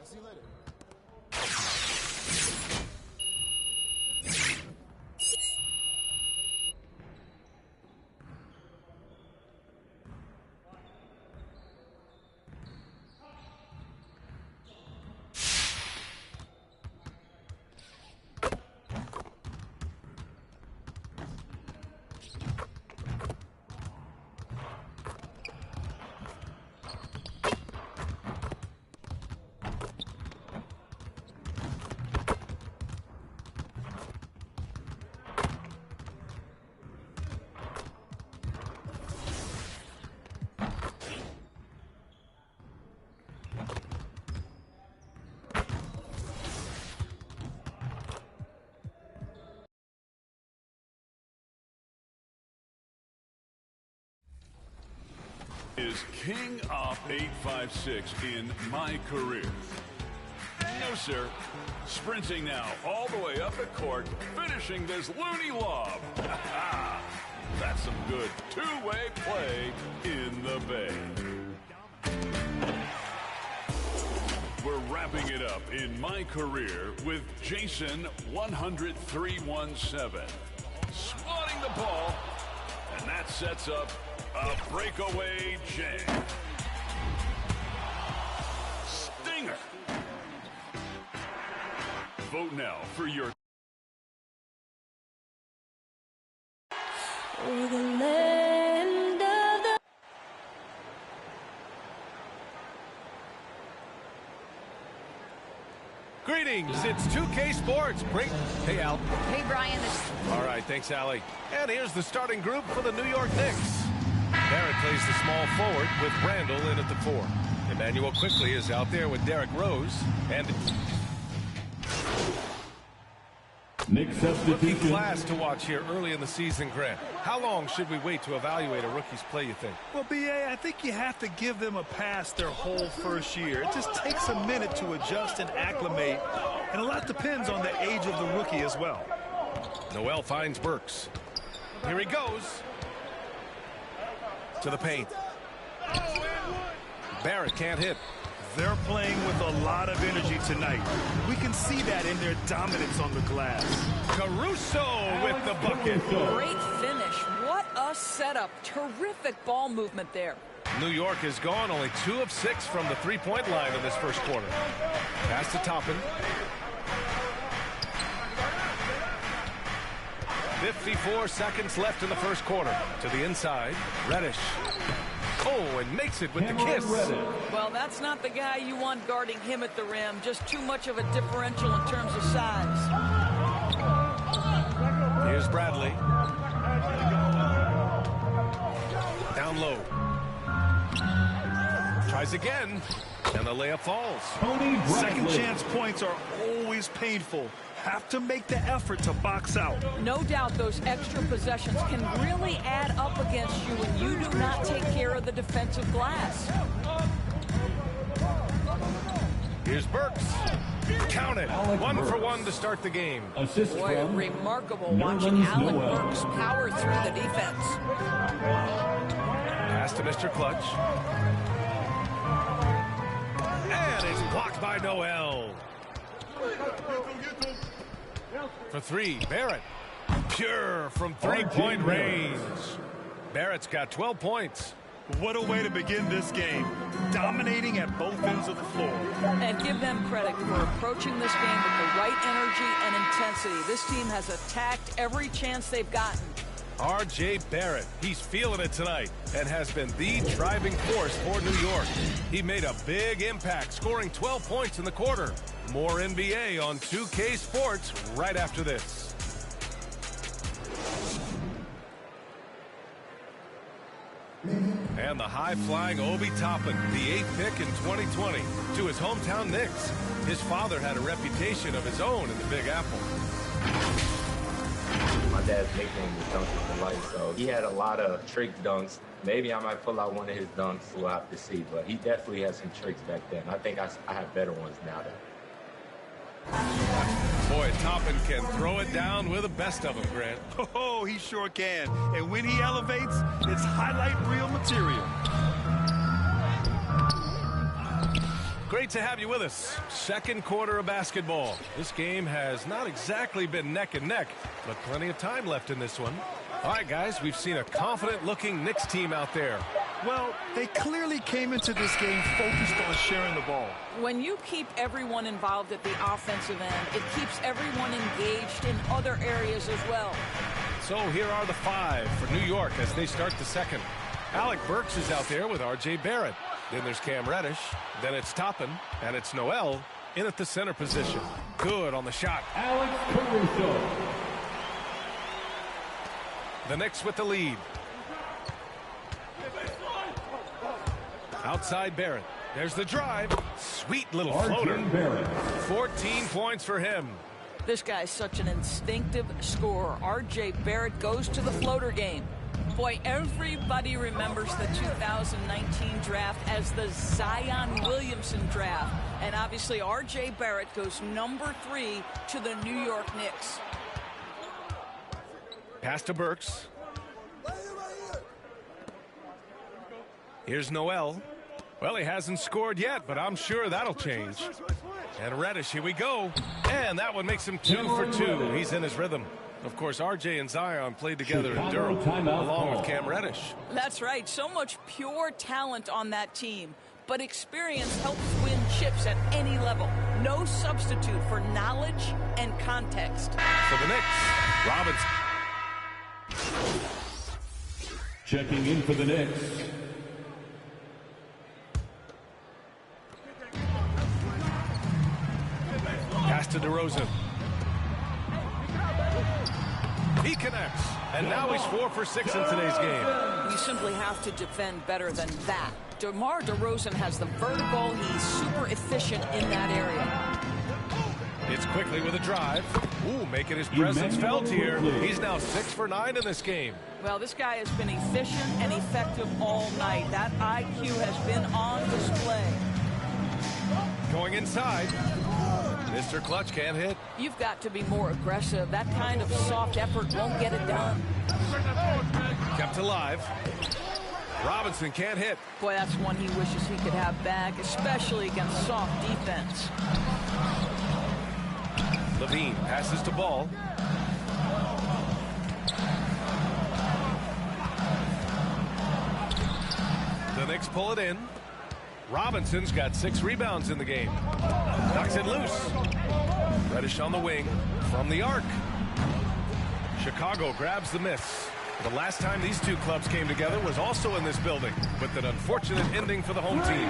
See you later. Is King Op 856 in my career? No, sir. Sprinting now all the way up at court, finishing this loony lob. That's some good two-way play in the Bay. We're wrapping it up in my career with Jason 103-17. Swatting the ball, and that sets up a breakaway jam. Stinger. Vote now for your... Over the land of the... Greetings, it's 2K Sports. Great. Hey, Al. Hey, Brian. All right, thanks, Allie. And here's the starting group for the New York Knicks. Barrett plays the small forward with Randall in at the 4. And Emmanuel quickly is out there with Derrick Rose. And Nick rookie substitution. class to watch here early in the season, Grant. How long should we wait to evaluate a rookie's play, you think? Well, B.A., I think you have to give them a pass their whole first year. It just takes a minute to adjust and acclimate, and a lot depends on the age of the rookie as well. Noel finds Burks. Here he goes. To the paint. Barrett can't hit. They're playing with a lot of energy tonight. We can see that in their dominance on the glass. Caruso with the bucket. Great finish. What a setup. Terrific ball movement there. New York is gone only 2 of 6 from the three-point line in this first quarter. Pass to Toppin. 54 seconds left in the first quarter. To the inside, Reddish. Oh, and makes it with the kiss. Well, that's not the guy you want guarding him at the rim. Just too much of a differential in terms of size. Here's Bradley. Down low. Tries again, and the layup falls. Second chance points are always painful. Have to make the effort to box out. No doubt those extra possessions can really add up against you when you do not take care of the defensive glass. Here's Burks. Count it. Alec 1 for Burks. 1 to start the game. Assist Boy, from remarkable watching Alec Noel. Burks power through the defense. Pass to Mr. Clutch. And it's blocked by Noel. For 3, Barrett. Pure from three-point range. Barrett's got 12 points. What a way to begin this game. Dominating at both ends of the floor. And give them credit for approaching this game with the right energy and intensity. This team has attacked every chance they've gotten. R.J. Barrett, he's feeling it tonight and has been the driving force for New York. He made a big impact, scoring 12 points in the quarter. More NBA on 2K Sports right after this. And the high-flying Obi Toppin, the 8th pick in 2020, to his hometown Knicks. His father had a reputation of his own in the Big Apple. My dad's nickname was Duncan for Life, so he had a lot of trick dunks. Maybe I might pull out one of his dunks, we'll have to see, but he definitely had some tricks back then. I think I have better ones now, though. Boy, Toppin can throw it down with the best of them, Grant. Oh, he sure can. And when he elevates, it's highlight reel material. Great to have you with us. Second quarter of basketball. This game has not exactly been neck and neck, but plenty of time left in this one. All right, guys, we've seen a confident-looking Knicks team out there. Well, they clearly came into this game focused on sharing the ball. When you keep everyone involved at the offensive end, it keeps everyone engaged in other areas as well. So here are the 5 for New York as they start the second. Alec Burks is out there with R.J. Barrett. Then there's Cam Reddish. Then it's Toppin. And it's Noel in at the center position. Good on the shot. Alex Caruso. The Knicks with the lead. Outside Barrett. There's the drive. Sweet little floater. Barrett. 14 points for him. This guy's such an instinctive scorer. R.J. Barrett goes to the floater game. Boy, everybody remembers the 2019 draft as the Zion Williamson draft. And obviously, R.J. Barrett goes number 3 to the New York Knicks. Pass to Burks. Here's Noel. Well, he hasn't scored yet, but I'm sure that'll change. And Reddish, here we go. And that one makes him 2 for 2. He's in his rhythm. Of course, RJ and Zion played together in Durham, along with Cam Reddish. That's right. So much pure talent on that team. But experience helps win chips at any level. No substitute for knowledge and context. For the Knicks, Robinson. Checking in for the Knicks. Pass to DeRozan. He connects. And now he's 4 for 6 in today's game. You simply have to defend better than that DeMar DeRozan has the vertical. He's super efficient in that area. It's quickly with a drive. Ooh, making his presence felt here. He's now 6 for 9 in this game. Well, this guy has been efficient and effective all night. That IQ has been on display. Going inside. Mr. Clutch can't hit. You've got to be more aggressive. That kind of soft effort won't get it done. Kept alive. Robinson can't hit. Boy, that's one he wishes he could have back, especially against soft defense. Levine passes to Ball. The Knicks pull it in. Robinson's got 6 rebounds in the game. Knocks it loose. Reddish on the wing from the arc. Chicago grabs the miss. The last time these two clubs came together was also in this building, with an unfortunate ending for the home team.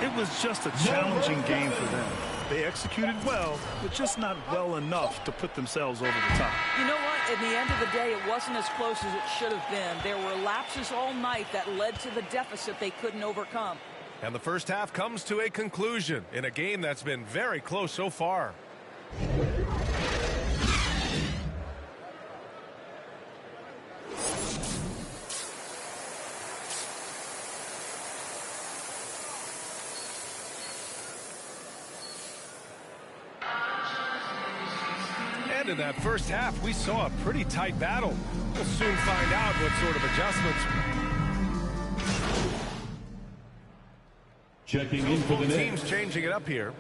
It was just a challenging game for them. They executed well, but just not well enough to put themselves over the top. You know what? At the end of the day, it wasn't as close as it should have been. There were lapses all night that led to the deficit they couldn't overcome. And the first half comes to a conclusion in a game that's been very close so far. And in that first half, we saw a pretty tight battle. We'll soon find out what sort of adjustments. Checking in for the team's changing it up here.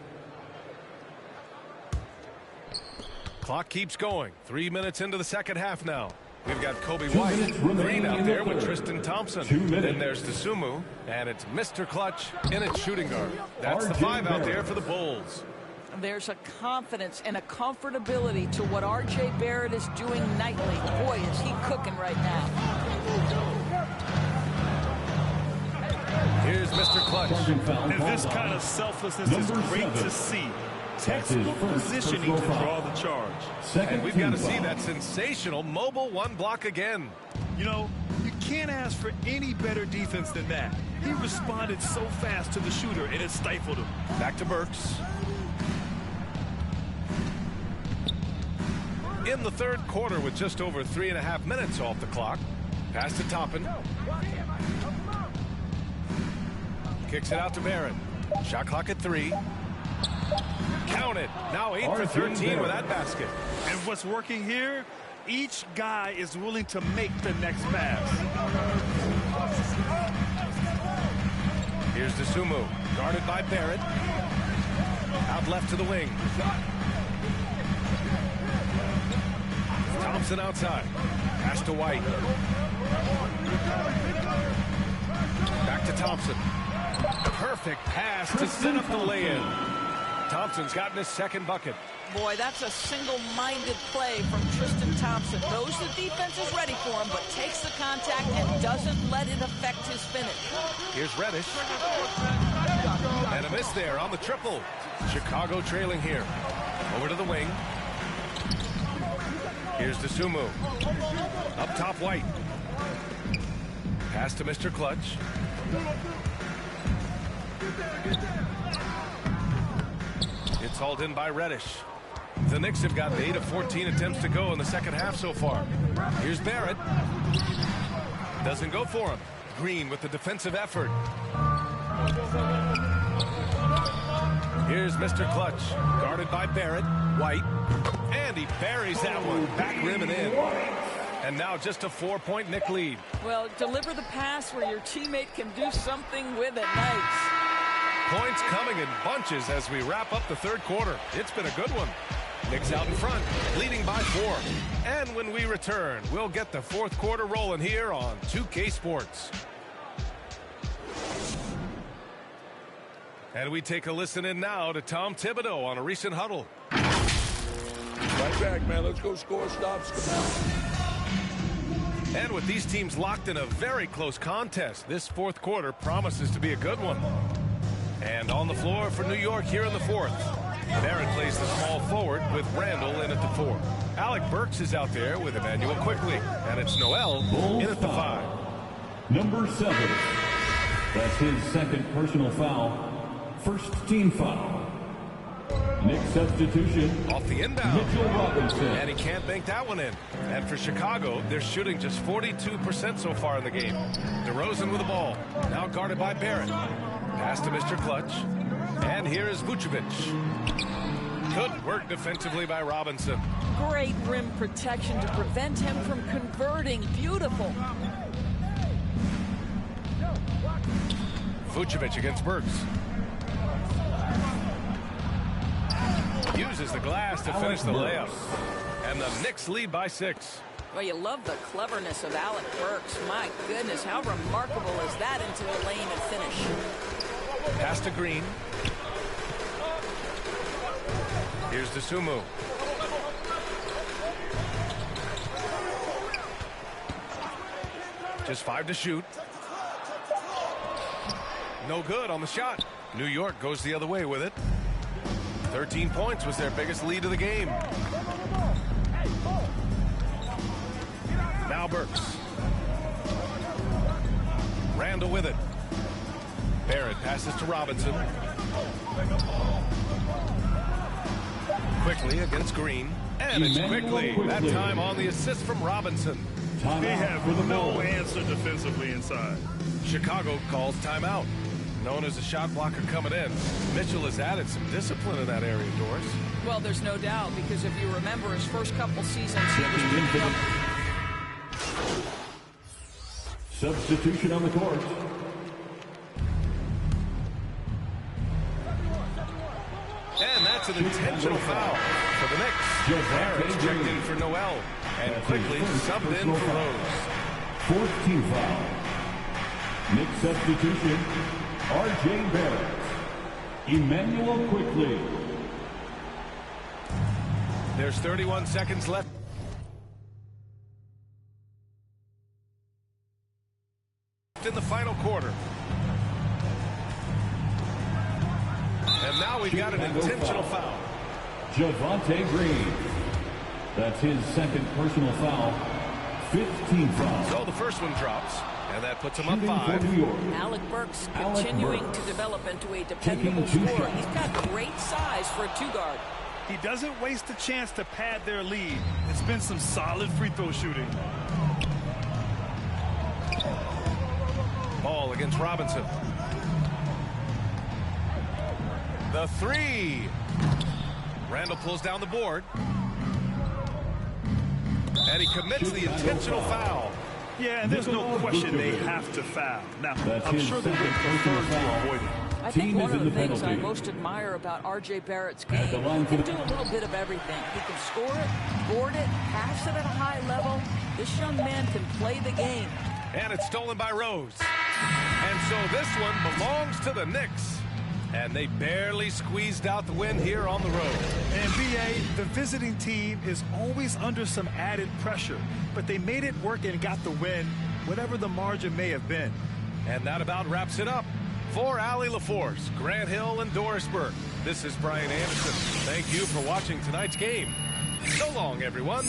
Clock keeps going. 3 minutes into the second half now. We've got Kobe White, Green out there with Tristan Thompson. Then there's Dosunmu, and it's Mr. Clutch in its shooting guard. That's the 5 out there for the Bulls. There's a confidence and a comfortability to what R.J. Barrett is doing nightly. Boy, is he cooking right now. Here's Mr. Clutch. And this kind of selflessness is great to see. Textbook positioning to draw the charge. And we've got to see that sensational mobile 1 block again. You know, you can't ask for any better defense than that. He responded so fast to the shooter, and it stifled him. Back to Burks. In the third quarter with just over 3.5 minutes off the clock. Pass to Toppin. Kicks it out to Barrett. Shot clock at 3. Count it. Now 8 for 13 with that basket. And what's working here, each guy is willing to make the next pass. Here's Dosunmu, guarded by Barrett. Out left to the wing. Thompson outside. Pass to White. Back to Thompson. Perfect pass to set up the lay-in. Thompson's gotten his second bucket. Boy, that's a single-minded play from Tristan Thompson. Knows the defense is ready for him, but takes the contact and doesn't let it affect his finish. Here's Reddish. And a miss there on the triple. Chicago trailing here. Over to the wing. Here's Dosunmu. Up top, White. Pass to Mr. Clutch. It's hauled in by Reddish. The Knicks have gotten 8 of 14 attempts to go in the second half so far. Here's Barrett. Doesn't go for him. Green with the defensive effort. Here's Mr. Clutch, guarded by Barrett. White. And he buries that one. Back rim and in. And now just a 4-point Knick lead. Well, deliver the pass where your teammate can do something with it. Nice. Points coming in bunches as we wrap up the third quarter. It's been a good one. Knicks out in front, leading by 4. And when we return, we'll get the fourth quarter rolling here on 2K Sports. And we take a listen in now to Tom Thibodeau on a recent huddle. Right back, man. Let's go score, stop, And with these teams locked in a very close contest, this fourth quarter promises to be a good one. And on the floor for New York here in the fourth. Barrett plays the small forward with Randall in at the 4. Alec Burks is out there with Emmanuel Quickly. And it's Noel in at the 5. Number 7. That's his second personal foul. First team foul. Next substitution. Off the inbound. Mitchell Robinson. And he can't bank that one in. And for Chicago, they're shooting just 42% so far in the game. DeRozan with the ball. Now guarded by Barrett. Pass to Mr. Clutch. And here is Vucevic. Good work defensively by Robinson. Great rim protection to prevent him from converting. Beautiful. Vucevic against Burks. Uses the glass to finish the layup. And the Knicks lead by 6. Well, you love the cleverness of Alec Burks. My goodness, how remarkable is that into the lane and finish. Pass to Green. Here's Dosunmu. Just 5 to shoot. No good on the shot. New York goes the other way with it. 13 points was their biggest lead of the game. Now Burks. Randall with it. Barrett passes to Robinson. Quickly against Green. And it's quickly. That time on the assist from Robinson. They have no answer defensively inside. Chicago calls timeout. Known as a shot blocker coming in. Mitchell has added some discipline in that area, Doris. Well, there's no doubt, because if you remember his first couple seasons, he was picking up. Substitution on the court. And that's an intentional foul for the Knicks. Barrett's checked in for Noel. And quickly subbed in for Rose. 4th team foul. Knicks substitution. R.J. Barrett. Emmanuel Quickly. There's 31 seconds left. In the final quarter. And now we've got an intentional foul. Javonte Green. That's his second personal foul. 5th team foul. So the first one drops. And that puts him up 5. Alec Burks continuing to develop into a dependable scorer. He's got great size for a 2-guard. He doesn't waste a chance to pad their lead. It's been some solid free throw shooting. Ball against Robinson. The 3. Randall pulls down the board. And he commits the intentional foul. Yeah, and there's no question they have to foul. Now, I'm sure they would prefer to avoid it. I think one of the things I most admire about R.J. Barrett's game, he can do a little bit of everything. He can score it, board it, pass it at a high level. This young man can play the game. And it's stolen by Rose. And so this one belongs to the Knicks. And they barely squeezed out the win here on the road. And B.A., the visiting team is always under some added pressure, but they made it work and got the win, whatever the margin may have been. And that about wraps it up. For Allie LaForce, Grant Hill, and Doris Burke, this is Brian Anderson. Thank you for watching tonight's game. So long, everyone.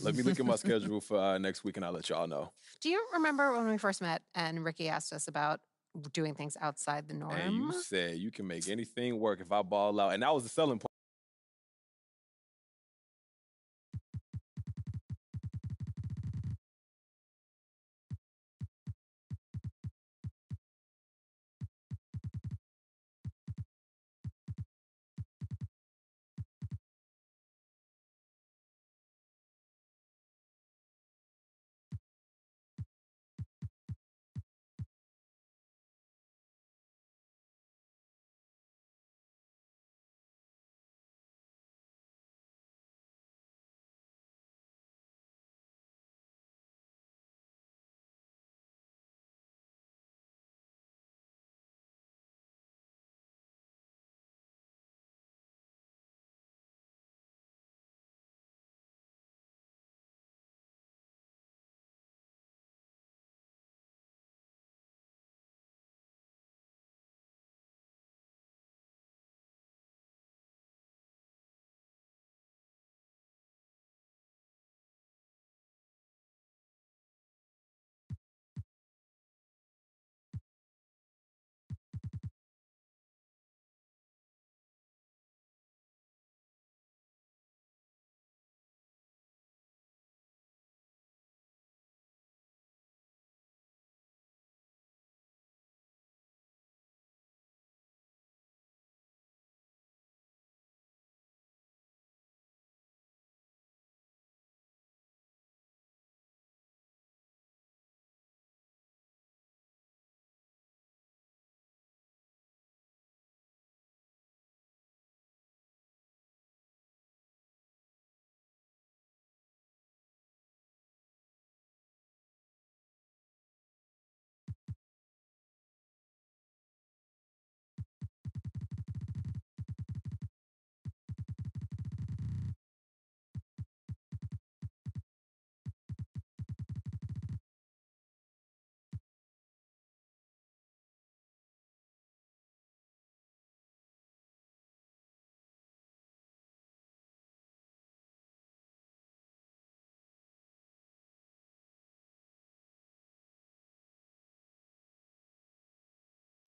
Let me look at my schedule for next week, and I'll let y'all know. Do you remember when we first met and Ricky asked us about doing things outside the norm? And you said you can make anything work if I ball out. And that was the selling point.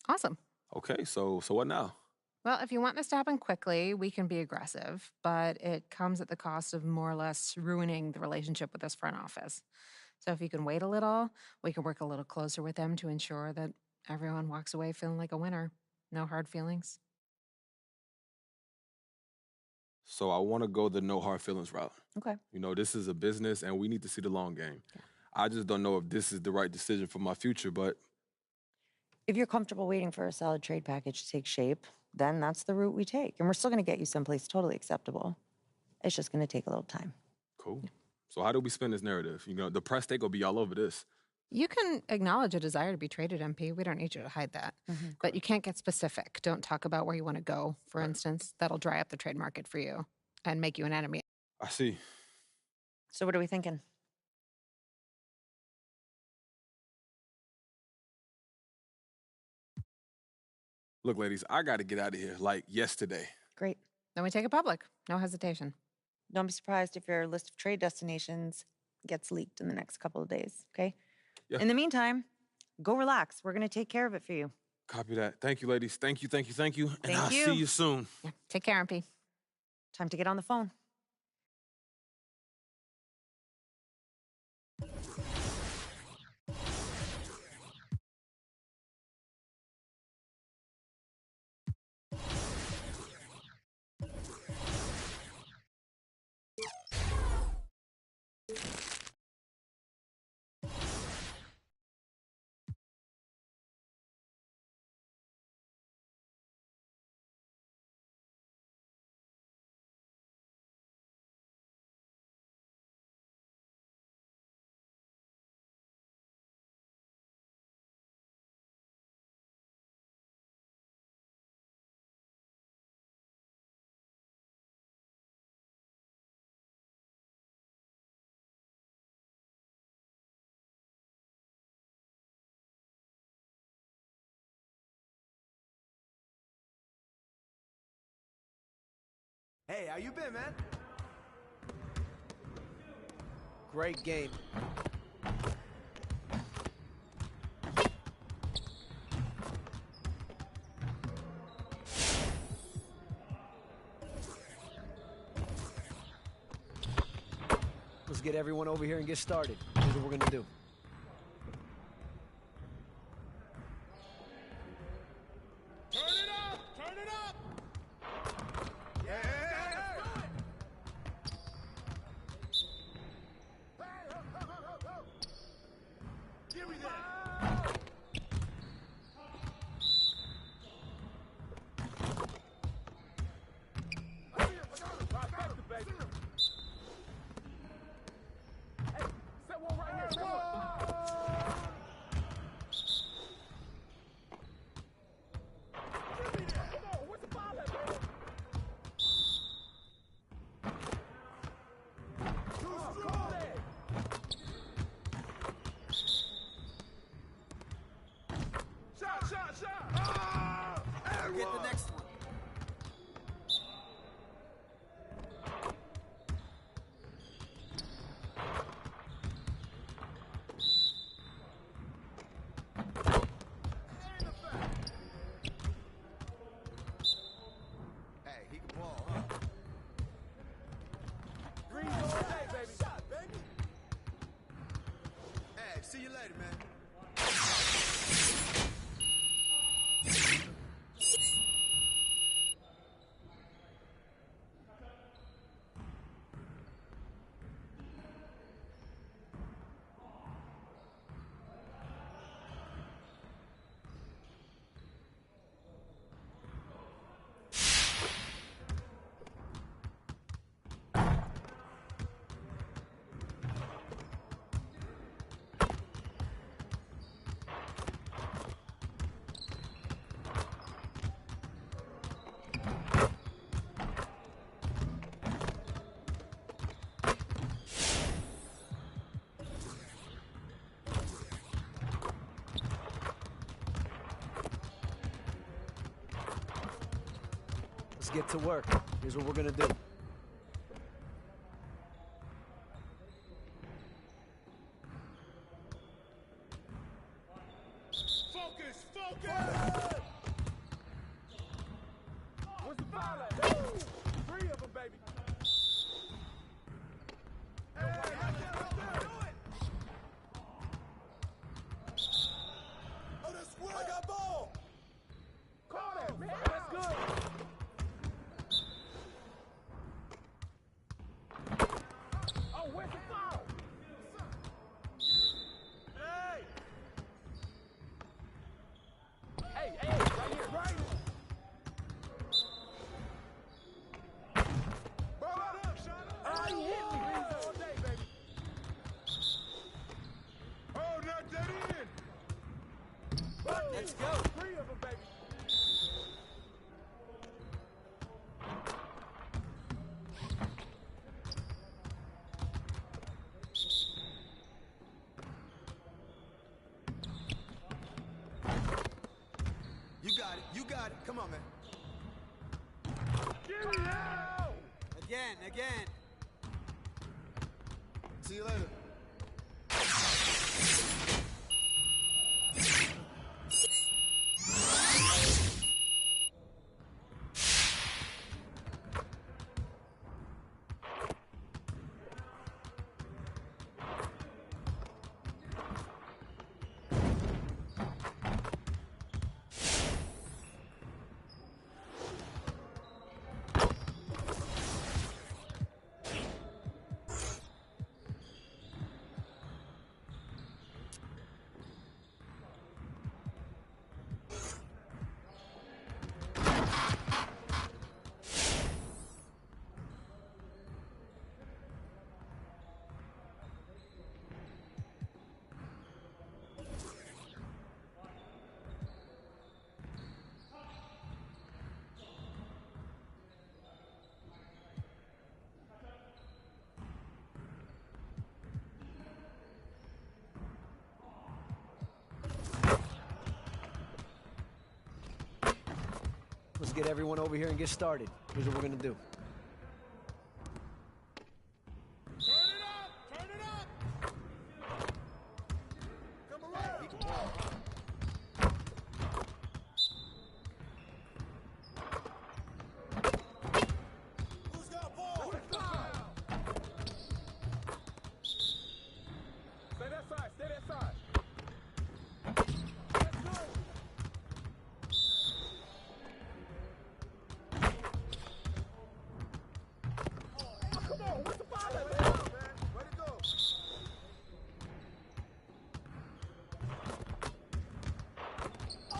Awesome. Okay, so what now? Well, if you want this to happen quickly, we can be aggressive, but it comes at the cost of more or less ruining the relationship with this front office. So if you can wait a little, we can work a little closer with them to ensure that everyone walks away feeling like a winner. No hard feelings. So I want to go the no hard feelings route. Okay. You know, this is a business and we need to see the long game. Yeah. I just don't know if this is the right decision for my future, but if you're comfortable waiting for a solid trade package to take shape, then that's the route we take. And we're still going to get you someplace totally acceptable. It's just going to take a little time. Cool. So how do we spin this narrative? You know, the press, they going to be all over this. You can acknowledge a desire to be traded, MP. We don't need you to hide that. Mm-hmm. But you can't get specific. Don't talk about where you want to go, for instance. That'll dry up the trade market for you and make you an enemy. I see. So what are we thinking? Look, ladies, I got to get out of here, like yesterday. Great. Then we take it public. No hesitation. Don't be surprised if your list of trade destinations gets leaked in the next couple of days, okay? Yeah. In the meantime, go relax. We're going to take care of it for you. Copy that. Thank you, ladies. Thank you. And I'll you. See you soon. Yeah. Take care, MP. Time to get on the phone. Hey, how you been, man? Great game. Let's get everyone over here and get started. Here's what we're gonna do. Get the next one. Hey, he can ball, huh? Green all day, baby. Shot, baby. Hey, see you later, man. Let's get to work. Here's what we're gonna do. Focus! Focus! Focus! Where's the foul at? 3 of them, baby. Hey, right there. Do it! Oh, that's where I got ball! Call that, man. That's good. Oh, where's the foul? Hey! Hey, right here. Right. Ball up, shot. You hit me. All day, baby. Oh, knock that in. Let's go. 3 of them, baby. You got it. Come on, man. Give me out. Again. See you later. Let's get everyone over here and get started. Here's what we're gonna do. Turn it up. Come around. He can ball. Who's got ball? Stay that side. Stay that side. Let's go. Come on, what's the foul at, man? Way to go. Oh,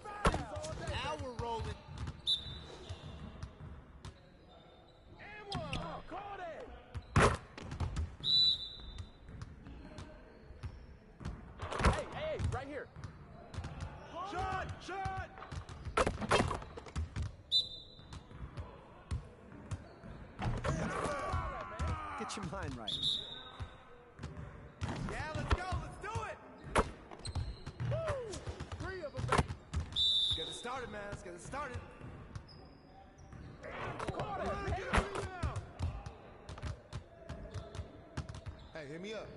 foul. Now we're rolling. And 1. Oh, call that. Hey, right here. Shot. Get your mind right. Yeah, let's go. Let's do it. Woo! 3 of them, baby. Let's get it started, man. Let's get it started. Call that, man. Hey, hit me up.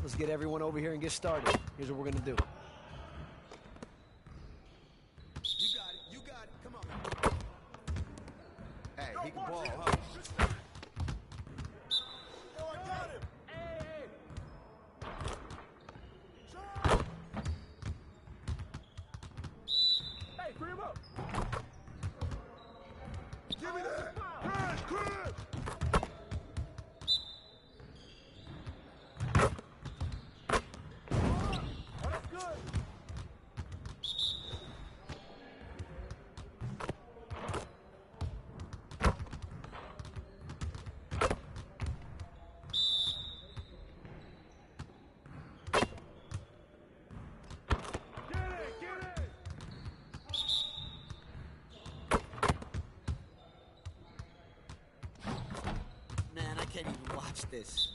Let's get everyone over here and get started. Here's what we're gonna do. You got it. Come on, man. Hey, he can ball, huh? Oh, I got him. Hey. Hey, free him up. Give me that. Crash. Oh, that's good. this.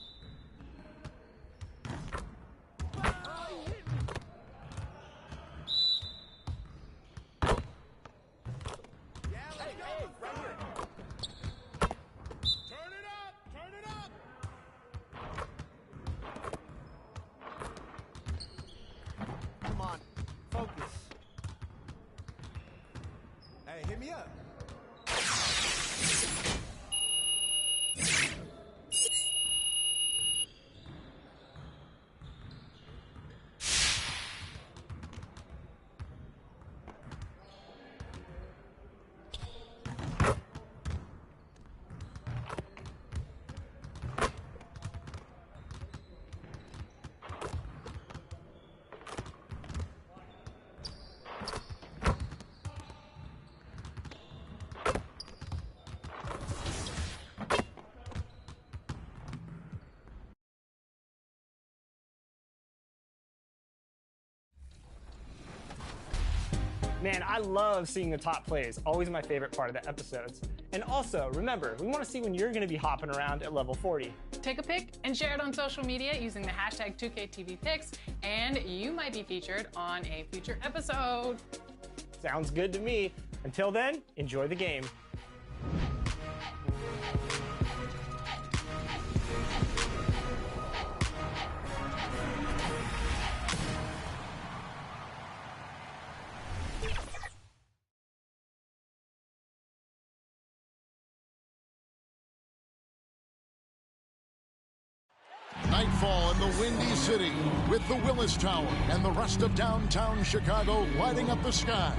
Come on, focus. Hey, hit me up. Man, I love seeing the top plays. Always my favorite part of the episodes. And also, remember, we want to see when you're going to be hopping around at level 40. Take a pic and share it on social media using the hashtag 2KTVPics, and you might be featured on a future episode. Sounds good to me. Until then, enjoy the game. Nightfall in the Windy City with the Willis Tower and the rest of downtown Chicago lighting up the sky.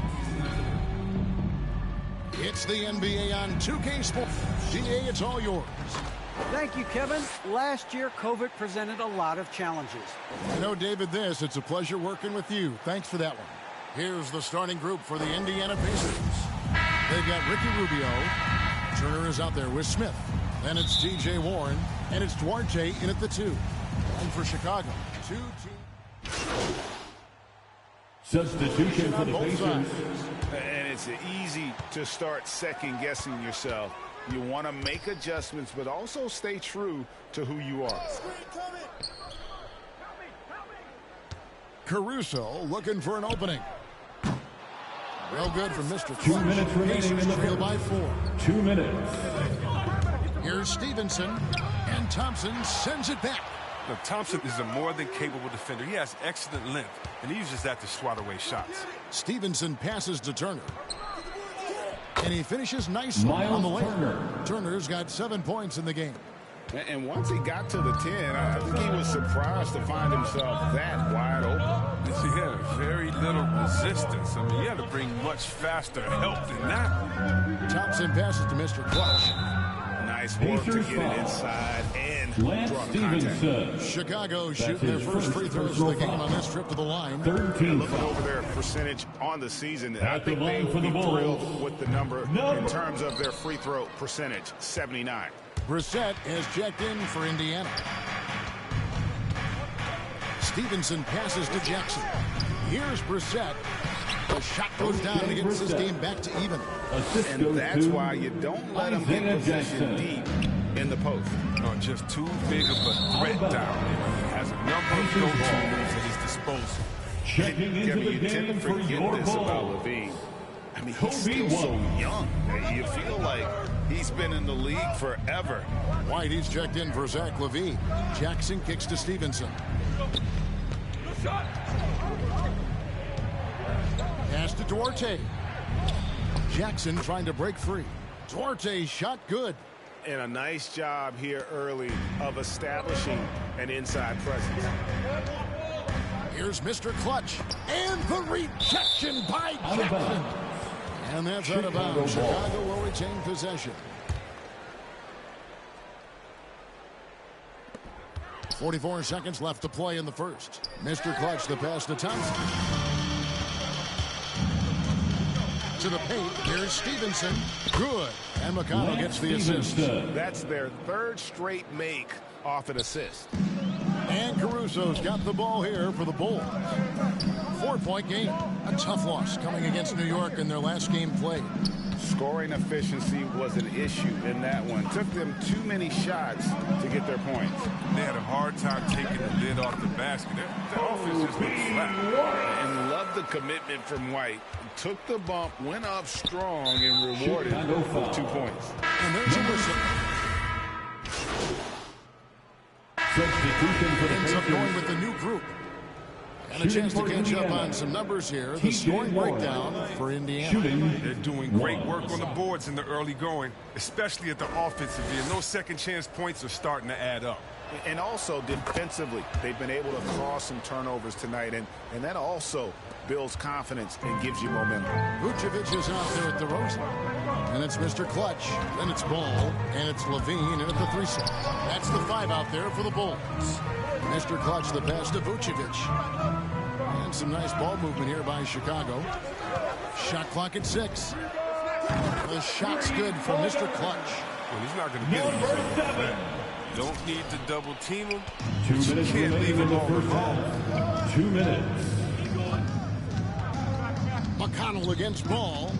It's the NBA on 2K Sports. GA, it's all yours. Thank you, Kevin. Last year, COVID presented a lot of challenges. I know, David, it's a pleasure working with you. Thanks for that one. Here's the starting group for the Indiana Pacers. They've got Ricky Rubio. Turner is out there with Smith. Then it's T.J. Warren, and it's Duarte in at the 2. And for Chicago, 2 teams. Substitution for the Pacers. And it's easy to start second-guessing yourself. You want to make adjustments, but also stay true to who you are. Caruso looking for an opening. Real good from Mr. 2 minutes remaining in the trail by 4. 2 minutes. Here's Stevenson, and Thompson sends it back. Look, Thompson is a more than capable defender. He has excellent length, and he uses that to swat away shots. Stevenson passes to Turner. And he finishes nicely on the lane. Turner's got 7 points in the game. And once he got to the 10, I think he was surprised to find himself that wide open. He had very little resistance. I mean, he had to bring much faster help than that. Thompson passes to Mr. Clutch. Nice work to get it inside and draw the contact. Chicago shooting their first free throws of the game on this trip to the line. Looking over their percentage on the season, I think they will be thrilled with the number in terms of their free throw percentage, 79. Brissett has checked in for Indiana. Stevenson passes to Jackson. Here's Brissett. The shot goes down and gets this game back to even. And that's why you don't let him get position deep in the post. No, just too big of a threat down there. He has a number of go-to moves at his disposal. Checking into the game for your ball. LaVine. I mean, he's still so young. You feel like he's been in the league forever. White, he's checked in for Zach LaVine. Jackson kicks to Stevenson. Pass to Duarte. Jackson trying to break free. Duarte shot good. And a nice job here early of establishing an inside presence. Here's Mr. Clutch. And the rejection by Jackson. And that's out of bounds. Chicago will retain possession. 44 seconds left to play in the first. Mr. Clutch, the pass to Thompson. To the paint. Here's Stevenson. Good. And McConnell gets the assist. That's their third straight make off an assist. And Caruso's got the ball here for the Bulls. 4-point game. A tough loss coming against New York in their last game played. Scoring efficiency was an issue in that one. Took them too many shots to get their points. They had a hard time taking the lid off the basket. Their offense just looked flat. And loved the commitment from White. Took the bump, went up strong, and rewarded with 2 points. And there's a whistle. Substitution for the Ends up Pacers. going with the new group. And a chance to catch up on some numbers here. The scoring breakdown for Indiana. They're doing great work on the boards in the early going, especially at the offensive end. Those second chance points are starting to add up. And also defensively, they've been able to cause some turnovers tonight, and that also builds confidence and gives you momentum. Vucevic is out there at DeRozan. And it's Mr. Clutch. Then it's Ball. And it's Levine in at the 3 set. That's the 5 out there for the Bulls. Mr. Clutch, the pass to Vucevic. And some nice ball movement here by Chicago. Shot clock at 6. The shot's good for Mr. Clutch. Well, he's not going to get it. Don't need to double team him. 2 minutes remaining in the first half. 2 minutes. McConnell against Ball.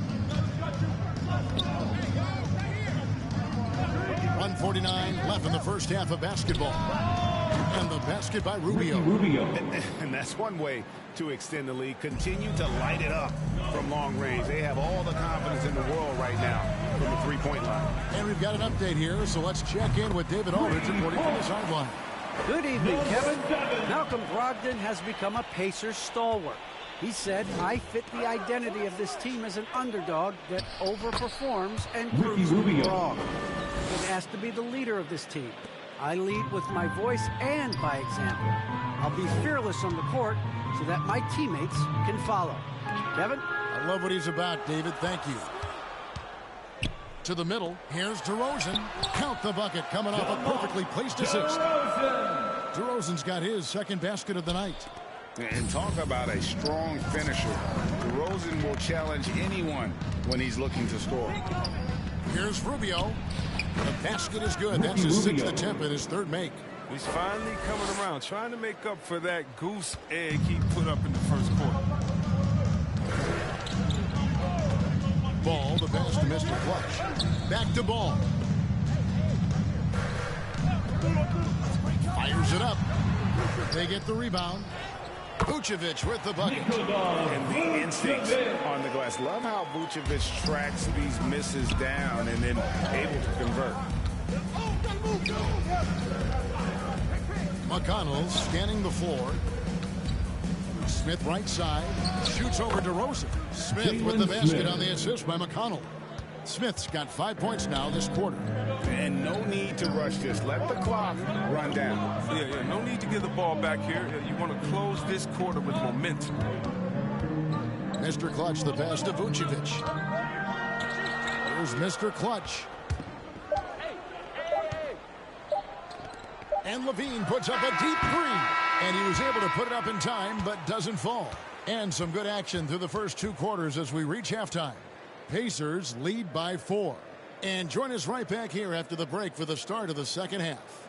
1:49 left in the first half of basketball. And the basket by Rubio. And that's one way to extend the lead. Continue to light it up from long range. They have all the confidence in the world right now from the three-point line. And we've got an update here, so let's check in with David Aldridge reporting from the sideline. Good evening, Kevin. Malcolm Brogdon has become a Pacers stalwart. He said, I fit the identity of this team as an underdog that overperforms and proves to be wrong. I've been asked to be the leader of this team. I lead with my voice and by example. I'll be fearless on the court so that my teammates can follow. Kevin? I love what he's about, David. Thank you. To the middle. Here's DeRozan. Count the bucket coming off a perfectly placed assist. DeRozan's got his second basket of the night. And talk about a strong finisher. DeRozan will challenge anyone when he's looking to score. Here's Rubio. The basket is good. That's his 6th attempt and his 3rd make. He's finally coming around, trying to make up for that goose egg he put up in the first quarter. Ball, the pass to Mr. Clutch. Back to Ball. Fires it up. They get the rebound. Vucevic with the bucket. And the instincts on the glass. Love how Vucevic tracks these misses down and then able to convert. McConnell scanning the floor. Smith right side. Shoots over DeRozan. Smith with the basket on the assist by McConnell. Smith's got 5 points now this quarter. And no need to rush this. Let the clock run down. Yeah, no need to get the ball back here. You want to close this quarter with momentum. Mr. Clutch, the pass to Vucevic. Here's Mr. Clutch. And Levine puts up a deep 3. And he was able to put it up in time, but doesn't fall. And some good action through the first 2 quarters as we reach halftime. Pacers lead by 4. And join us right back here after the break for the start of the second half.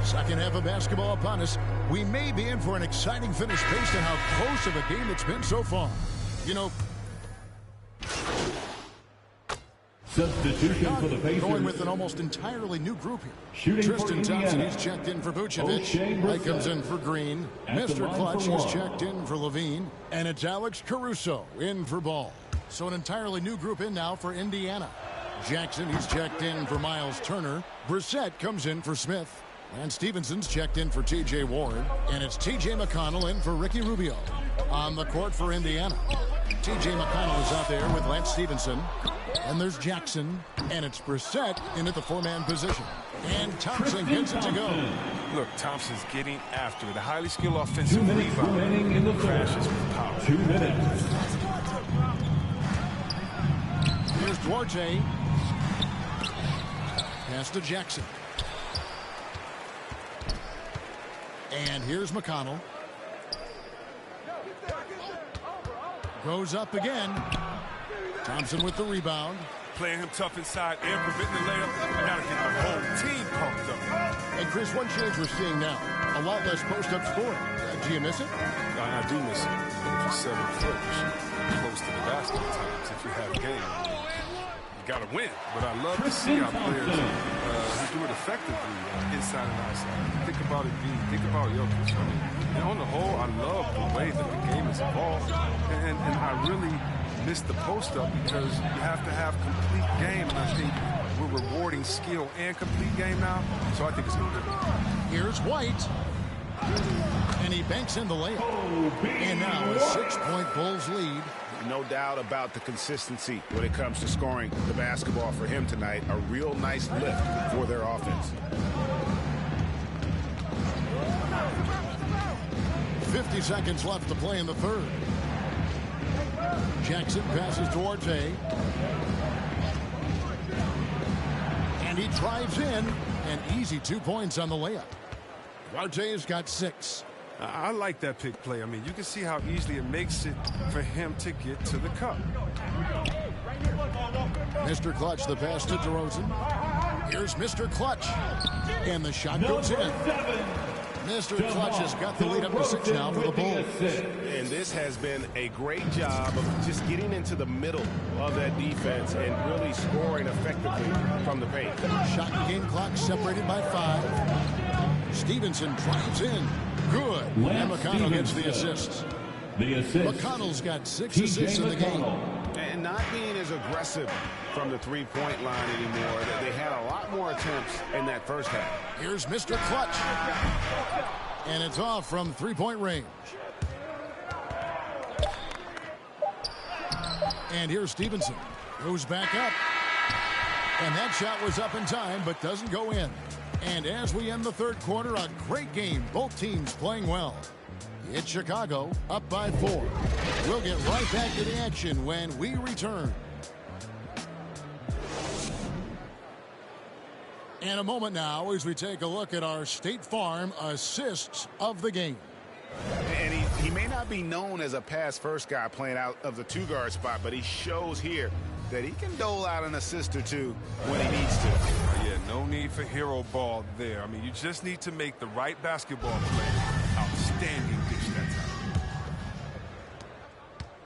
Second half of basketball upon us. We may be in for an exciting finish based on how close of a game it's been so far. You know, substitution for the Pacers. Going with an almost entirely new group here. Shooting Tristan for Thompson, Indiana. he's checked in for Vucevic. Wright comes in for Green. At the Mr. line Clutch for is one. checked in for Levine. And it's Alex Caruso in for Ball. So an entirely new group in now for Indiana. Jackson, he's checked in for Miles Turner. Brissett comes in for Smith. And Stevenson's checked in for T.J. Warren. And it's T.J. McConnell in for Ricky Rubio. On the court for Indiana. T.J. McConnell is out there with Lance Stevenson. And there's Jackson. And it's Brissett in at the 4-man position. And Thompson gets it to go. Look, Thompson's getting after it. A highly skilled offensive 2 minutes remaining in the crashes with power. 2 minutes. Here's Duarte. Pass to Jackson. And here's McConnell. Goes up again. Thompson with the rebound. Playing him tough inside and preventing the layup. Gotta get the whole team pumped up. And Chris, one change we're seeing now, a lot less post-up scoring. Do you miss it? I do miss it. If you're 7 foot, you should be close to the basket at times. If you have game, you gotta win. But I love to see our players who do it effectively inside and outside. Think about it, B. Think about Jokic. I mean, and on the whole, I love the way that the game is evolved. And I really miss the post-up because you have to have complete game. And I think we're rewarding skill and complete game now. So I think it's going to be good. Here's White. And he banks in the layup. And now a 6-point Bulls lead. No doubt about the consistency when it comes to scoring the basketball for him tonight. A real nice lift for their offense. 50 seconds left to play in the third. Jackson passes to Duarte. And he drives in. An easy 2 points on the layup. Duarte's got 6. I like that pick play. I mean, you can see how easily it makes it for him to get to the cup. Mr. Clutch, the pass to DeRozan. Here's Mr. Clutch. And the shot goes in. Mr. Clutch has got the lead up to 6 now for the Bulls. And this has been a great job of just getting into the middle of that defense and really scoring effectively from the paint. Shot and game clock separated by 5. Stevenson drives in. Good. And McConnell gets the assist. McConnell's got 6 assists in the game. And not being as aggressive from the three-point line anymore. They had a lot more attempts in that first half. Here's Mr. Clutch. And it's off from 3-point range. And here's Stevenson. Goes back up. And that shot was up in time, but doesn't go in. And as we end the third quarter, a great game. Both teams playing well. It's Chicago up by 4. We'll get right back to the action when we return. In a moment now as we take a look at our State Farm assists of the game. And he may not be known as a pass-first guy playing out of the 2-guard spot, but he shows here that he can dole out an assist or 2 when he needs to. Yeah, no need for hero ball there. I mean, you just need to make the right basketball play. Outstanding dish that time.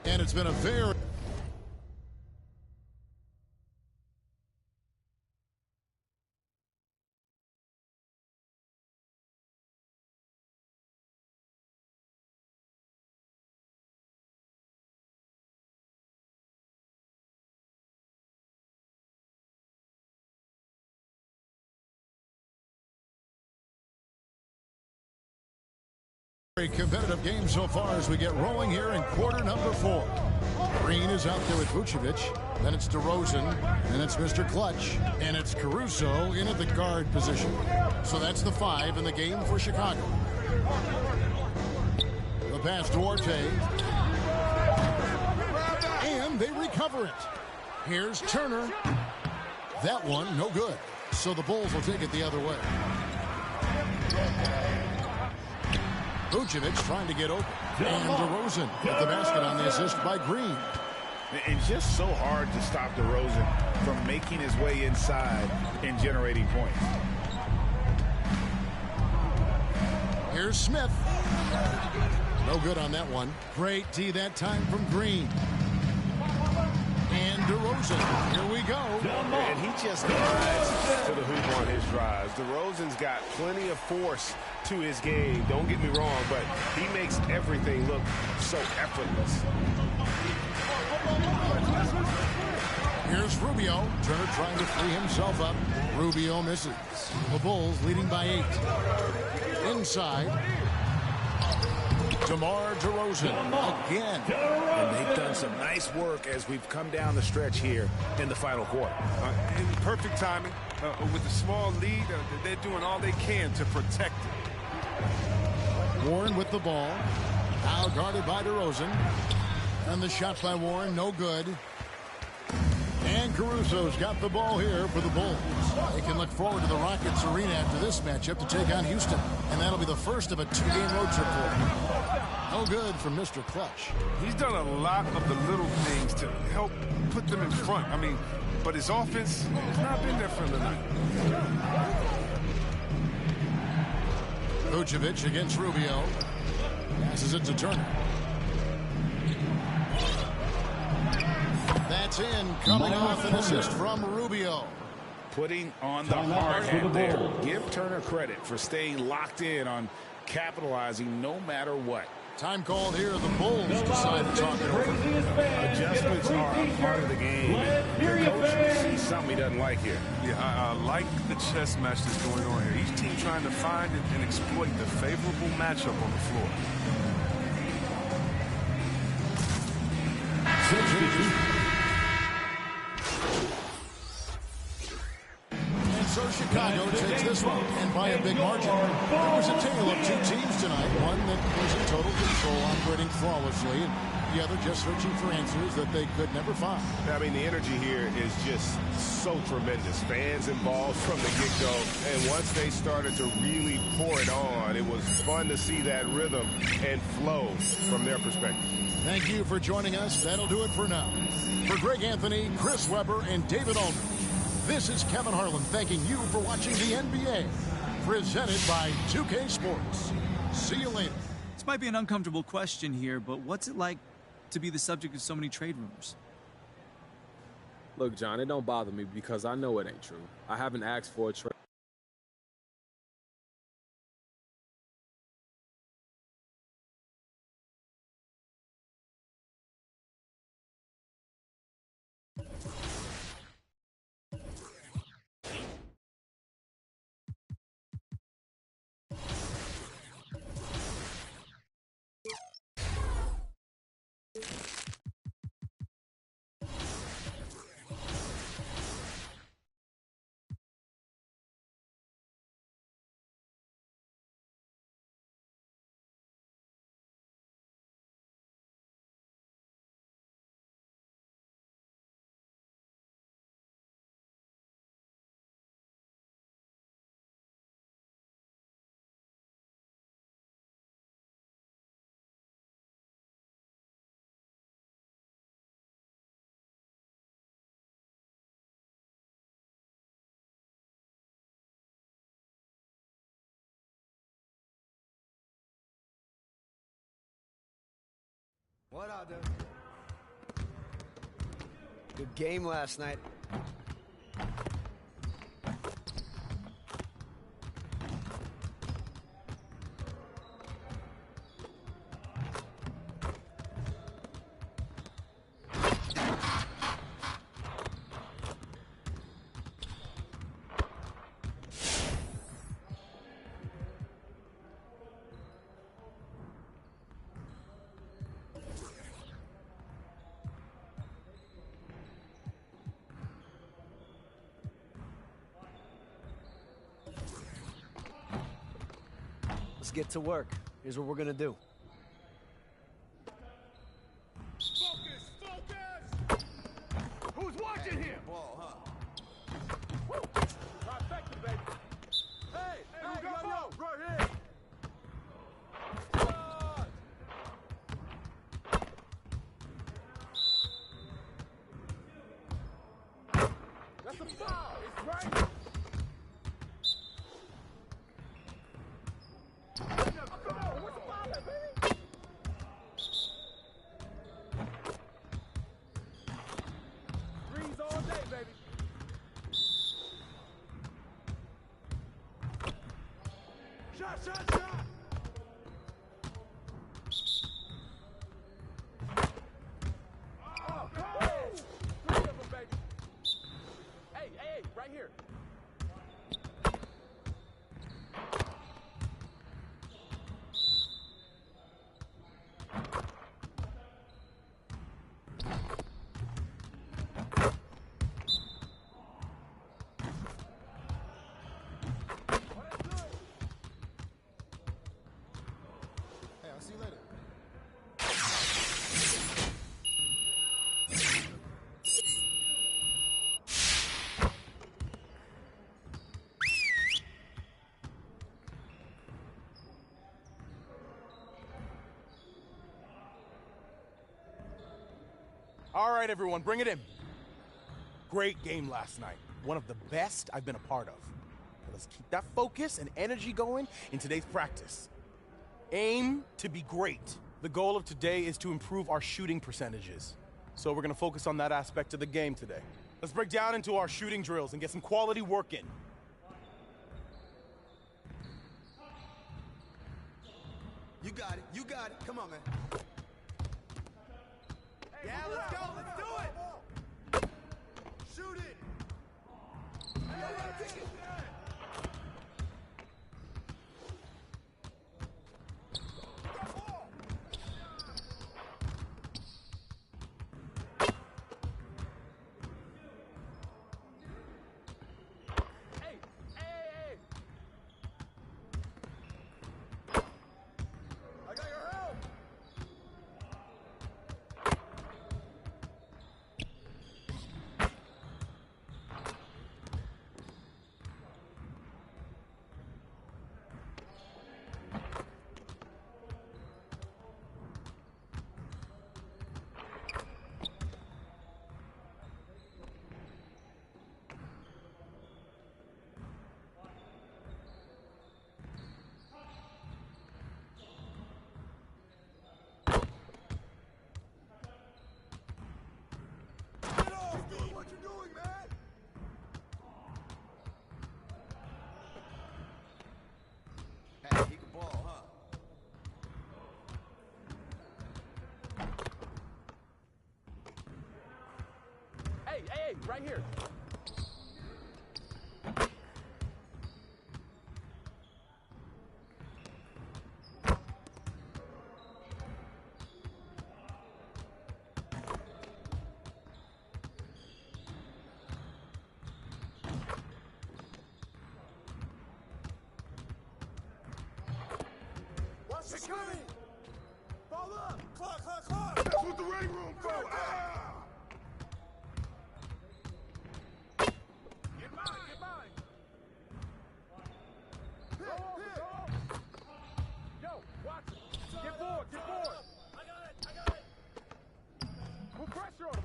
And it's been a very... Very competitive game so far as we get rolling here in quarter number 4. Green is out there with Vucevic. Then it's DeRozan. Then it's Mr. Clutch. And it's Caruso in at the guard position. So that's the 5 in the game for Chicago. The pass to Duarte. And they recover it. Here's Turner. That one, no good. So the Bulls will take it the other way. Vucevic trying to get open. And DeRozan at the basket on the assist by Green. It's just so hard to stop DeRozan from making his way inside and generating points. Here's Smith. No good on that one. Great D that time from Green. And DeRozan. Here we go. And he just glides to the hoop on his drives. DeRozan's got plenty of force to his game. Don't get me wrong, but he makes everything look so effortless. Here's Rubio. Turner trying to free himself up. Rubio misses. The Bulls leading by 8. Inside. DeMar DeRozan again. And they've done some nice work as we've come down the stretch here in the final quarter. In perfect timing. With a small lead, they're doing all they can to protect it. Warren with the ball. Now guarded by DeRozan. And the shot by Warren, no good. And Caruso's got the ball here for the Bulls. They can look forward to the Rockets Arena after this matchup to take on Houston. And that'll be the first of a 2-game road trip for him. No good from Mr. Clutch. He's done a lot of the little things to help put them in front. I mean, but his offense has not been there for him tonight. Vucevic against Rubio. Passes it to Turner. That's in, coming off an assist from Rubio. Putting on the hard hat there. Give Turner credit for staying locked in on capitalizing no matter what. Time called here. The Bulls decide to talk it over. Adjustments are a part of the game. Your coach sees something he doesn't like here. Yeah, I like the chess match that's going on here. Each team trying to find and exploit the favorable matchup on the floor. And so Chicago takes this one, and by a big margin. It was a tale of two teams tonight. One that was in total control, operating flawlessly, and the other just searching for answers that they could never find. I mean, the energy here is just so tremendous. Fans involved from the get-go, and once they started to really pour it on, it was fun to see that rhythm and flow from their perspective. Thank you for joining us. That'll do it for now. For Greg Anthony, Chris Webber, and David Aldridge, this is Kevin Harlan thanking you for watching the NBA, presented by 2K Sports. See you later. This might be an uncomfortable question here, but what's it like to be the subject of so many trade rumors? Look, John, it don't bother me because I know it ain't true. I haven't asked for a trade. What out there? Good game last night. Let's get to work. Here's what we're gonna do. Focus! Focus! Who's watching here? Ball, huh? Woo! Trifecta, baby. Hey, yo, right here. That's a foul. It's right. Shot! Oh, come on! 3 of them, baby. Hey, right here. All right, everyone, bring it in. Great game last night. One of the best I've been a part of. Let's keep that focus and energy going in today's practice. Aim to be great. The goal of today is to improve our shooting percentages. So we're going to focus on that aspect of the game today. Let's break down into our shooting drills and get some quality work in. You got it. You got it. Come on, man. Yeah, let's go. Let's do it. Shoot it. What you doing, man? Hey, he can ball, huh? Hey, right here. Watch it coming! Fall up! Clock! That's what the ring room for! Ah! Get mine! Hit! Yo, watch it! Get forward! I got it! Put pressure on him!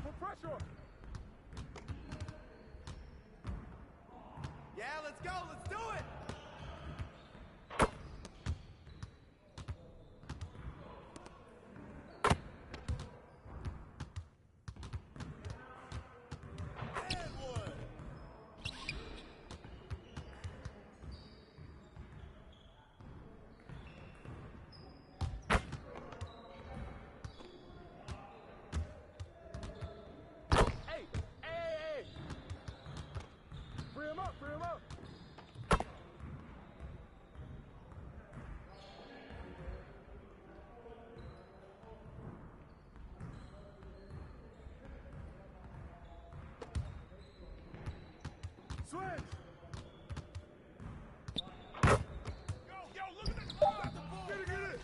Yeah, let's go. Let's do it. Free him up! Switch! Yo, look at the ball! Get it!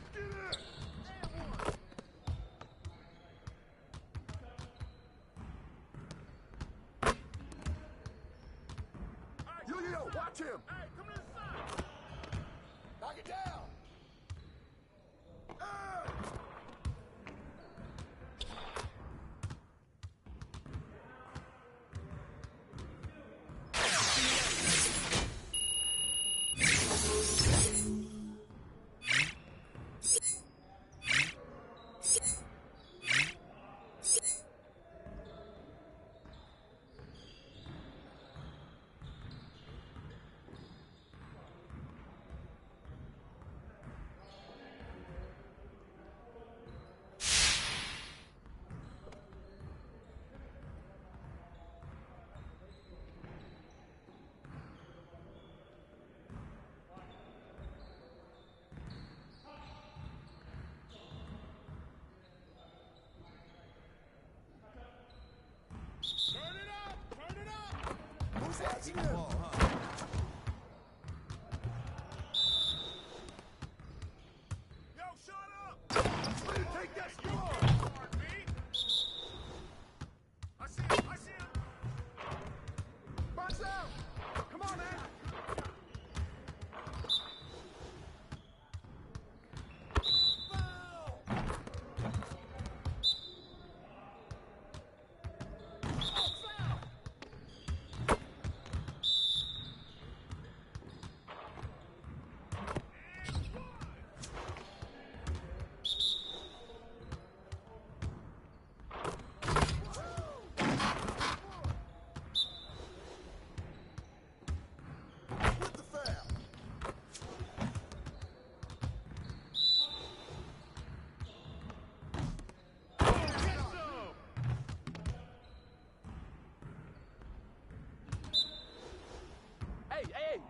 Yo, watch him! Hey, come to the side! Knock it down! Who's that? Ball, huh? Yo, shut up! Take that score! I see him! Box out! Come on, man!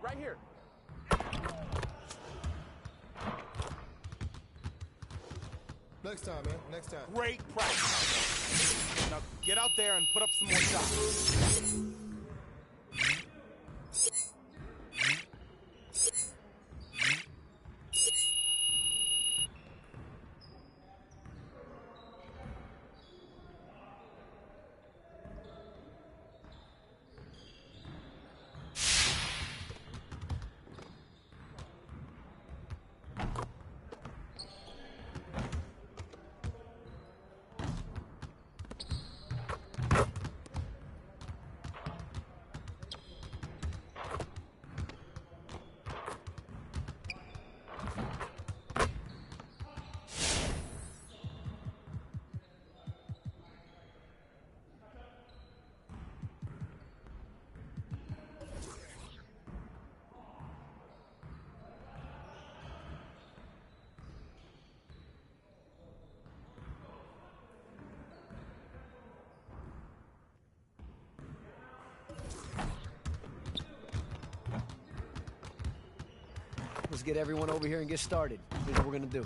Right here. Next time, man. Next time. Great practice. Now get out there and put up some more shots. Let's get everyone over here and get started. Here's what we're gonna do.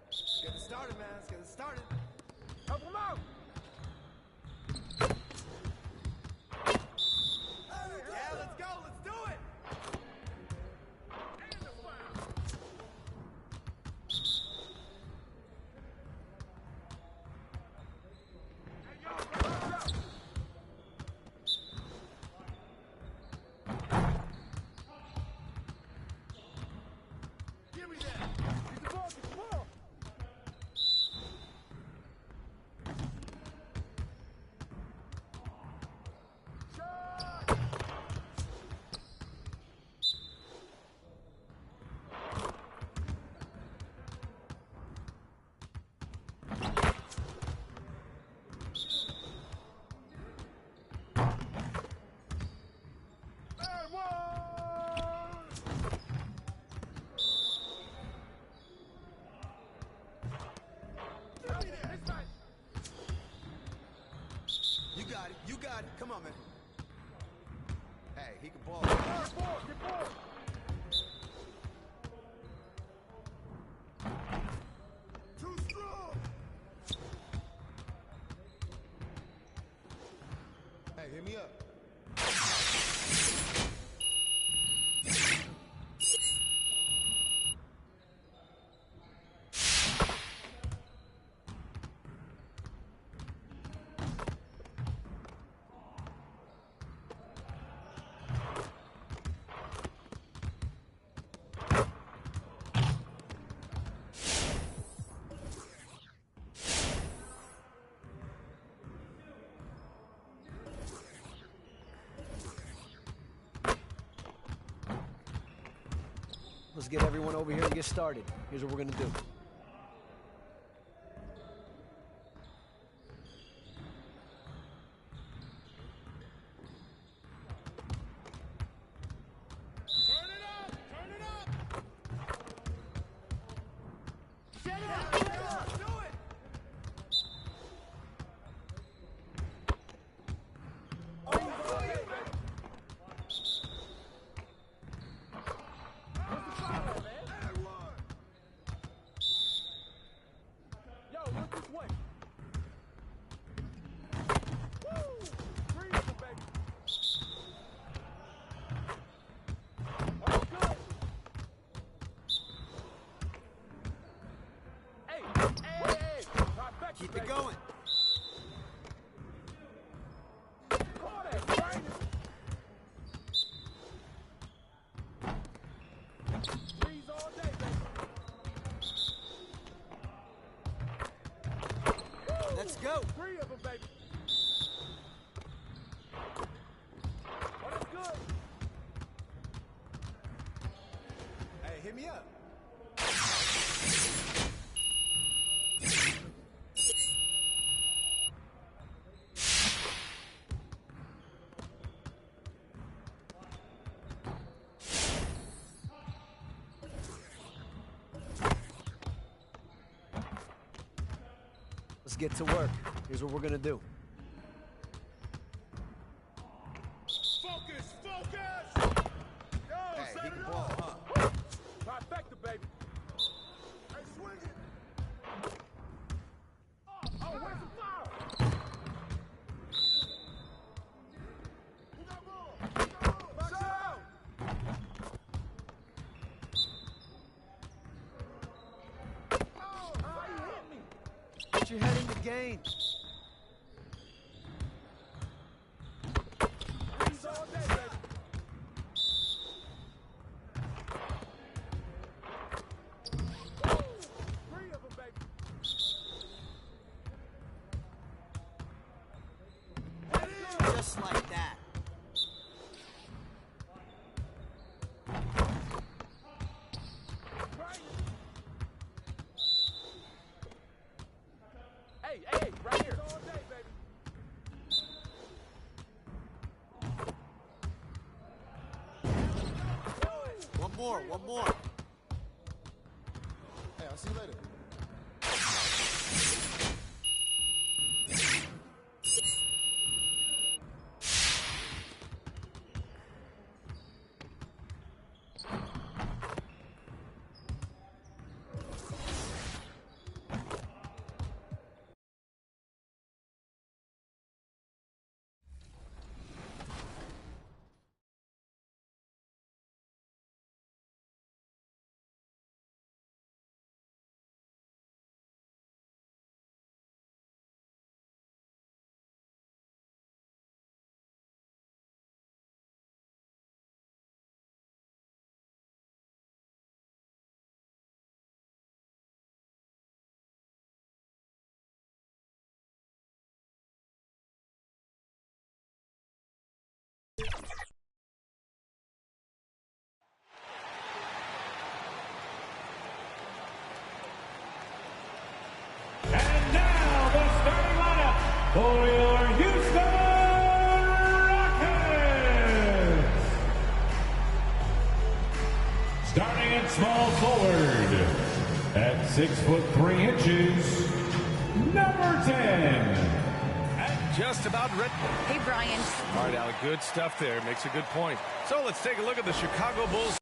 Let's get it started, man. Let's get it started. Help him out. Yeah, let's go. Let's do it. And the foul. Hey, yo, watch out. Give me that. Get the ball, get the ball. Shot. And one. You got it. You got it. Come on, man. Hey, he can ball. Get ball, get ball. Too strong. Hey, hit me up. Let's get everyone over here and get started. Here's what we're gonna do. Turn it up. Turn it up. Shut it up. Shut it up. Do it. Yo, look this way. Woo! Three of them, baby. That's good. Hey, hey, hey. Trifecta, Keep baby. it going. Call that, right? Threes all day, baby. Woo! Let's go. Three of them, baby. Oh, that's good. Hey, hit me up. Let's get to work. Here's what we're gonna do. trifecta, baby. Hey, swing it. Oh, where's the foul? Who got ball? Box it out. Oh, how you hit me? Put your head in the game. Freeze all day, baby. Three of them, baby. Just like that. Hey, hey, right here. All day, baby. One more, one more. Hey, I'll see you later. And now the starting lineup for your Houston Rockets. Starting at small forward at 6'3", number 10. Just about ready. Hey, Brian. All right, Alec, good stuff there. Makes a good point. So let's take a look at the Chicago Bulls.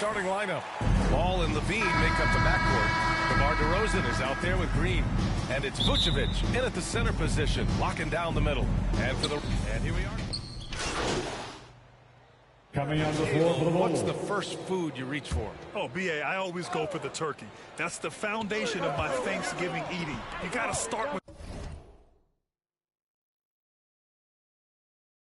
starting lineup. Ball and Levine make up the backcourt. DeMar DeRozan is out there with Green. And it's Vucevic in at the center position, locking down the middle. And here we are. Coming on the floor for the Bulls. What's the first food you reach for? Oh, B.A., I always go for the turkey. That's the foundation of my Thanksgiving eating. You got to start with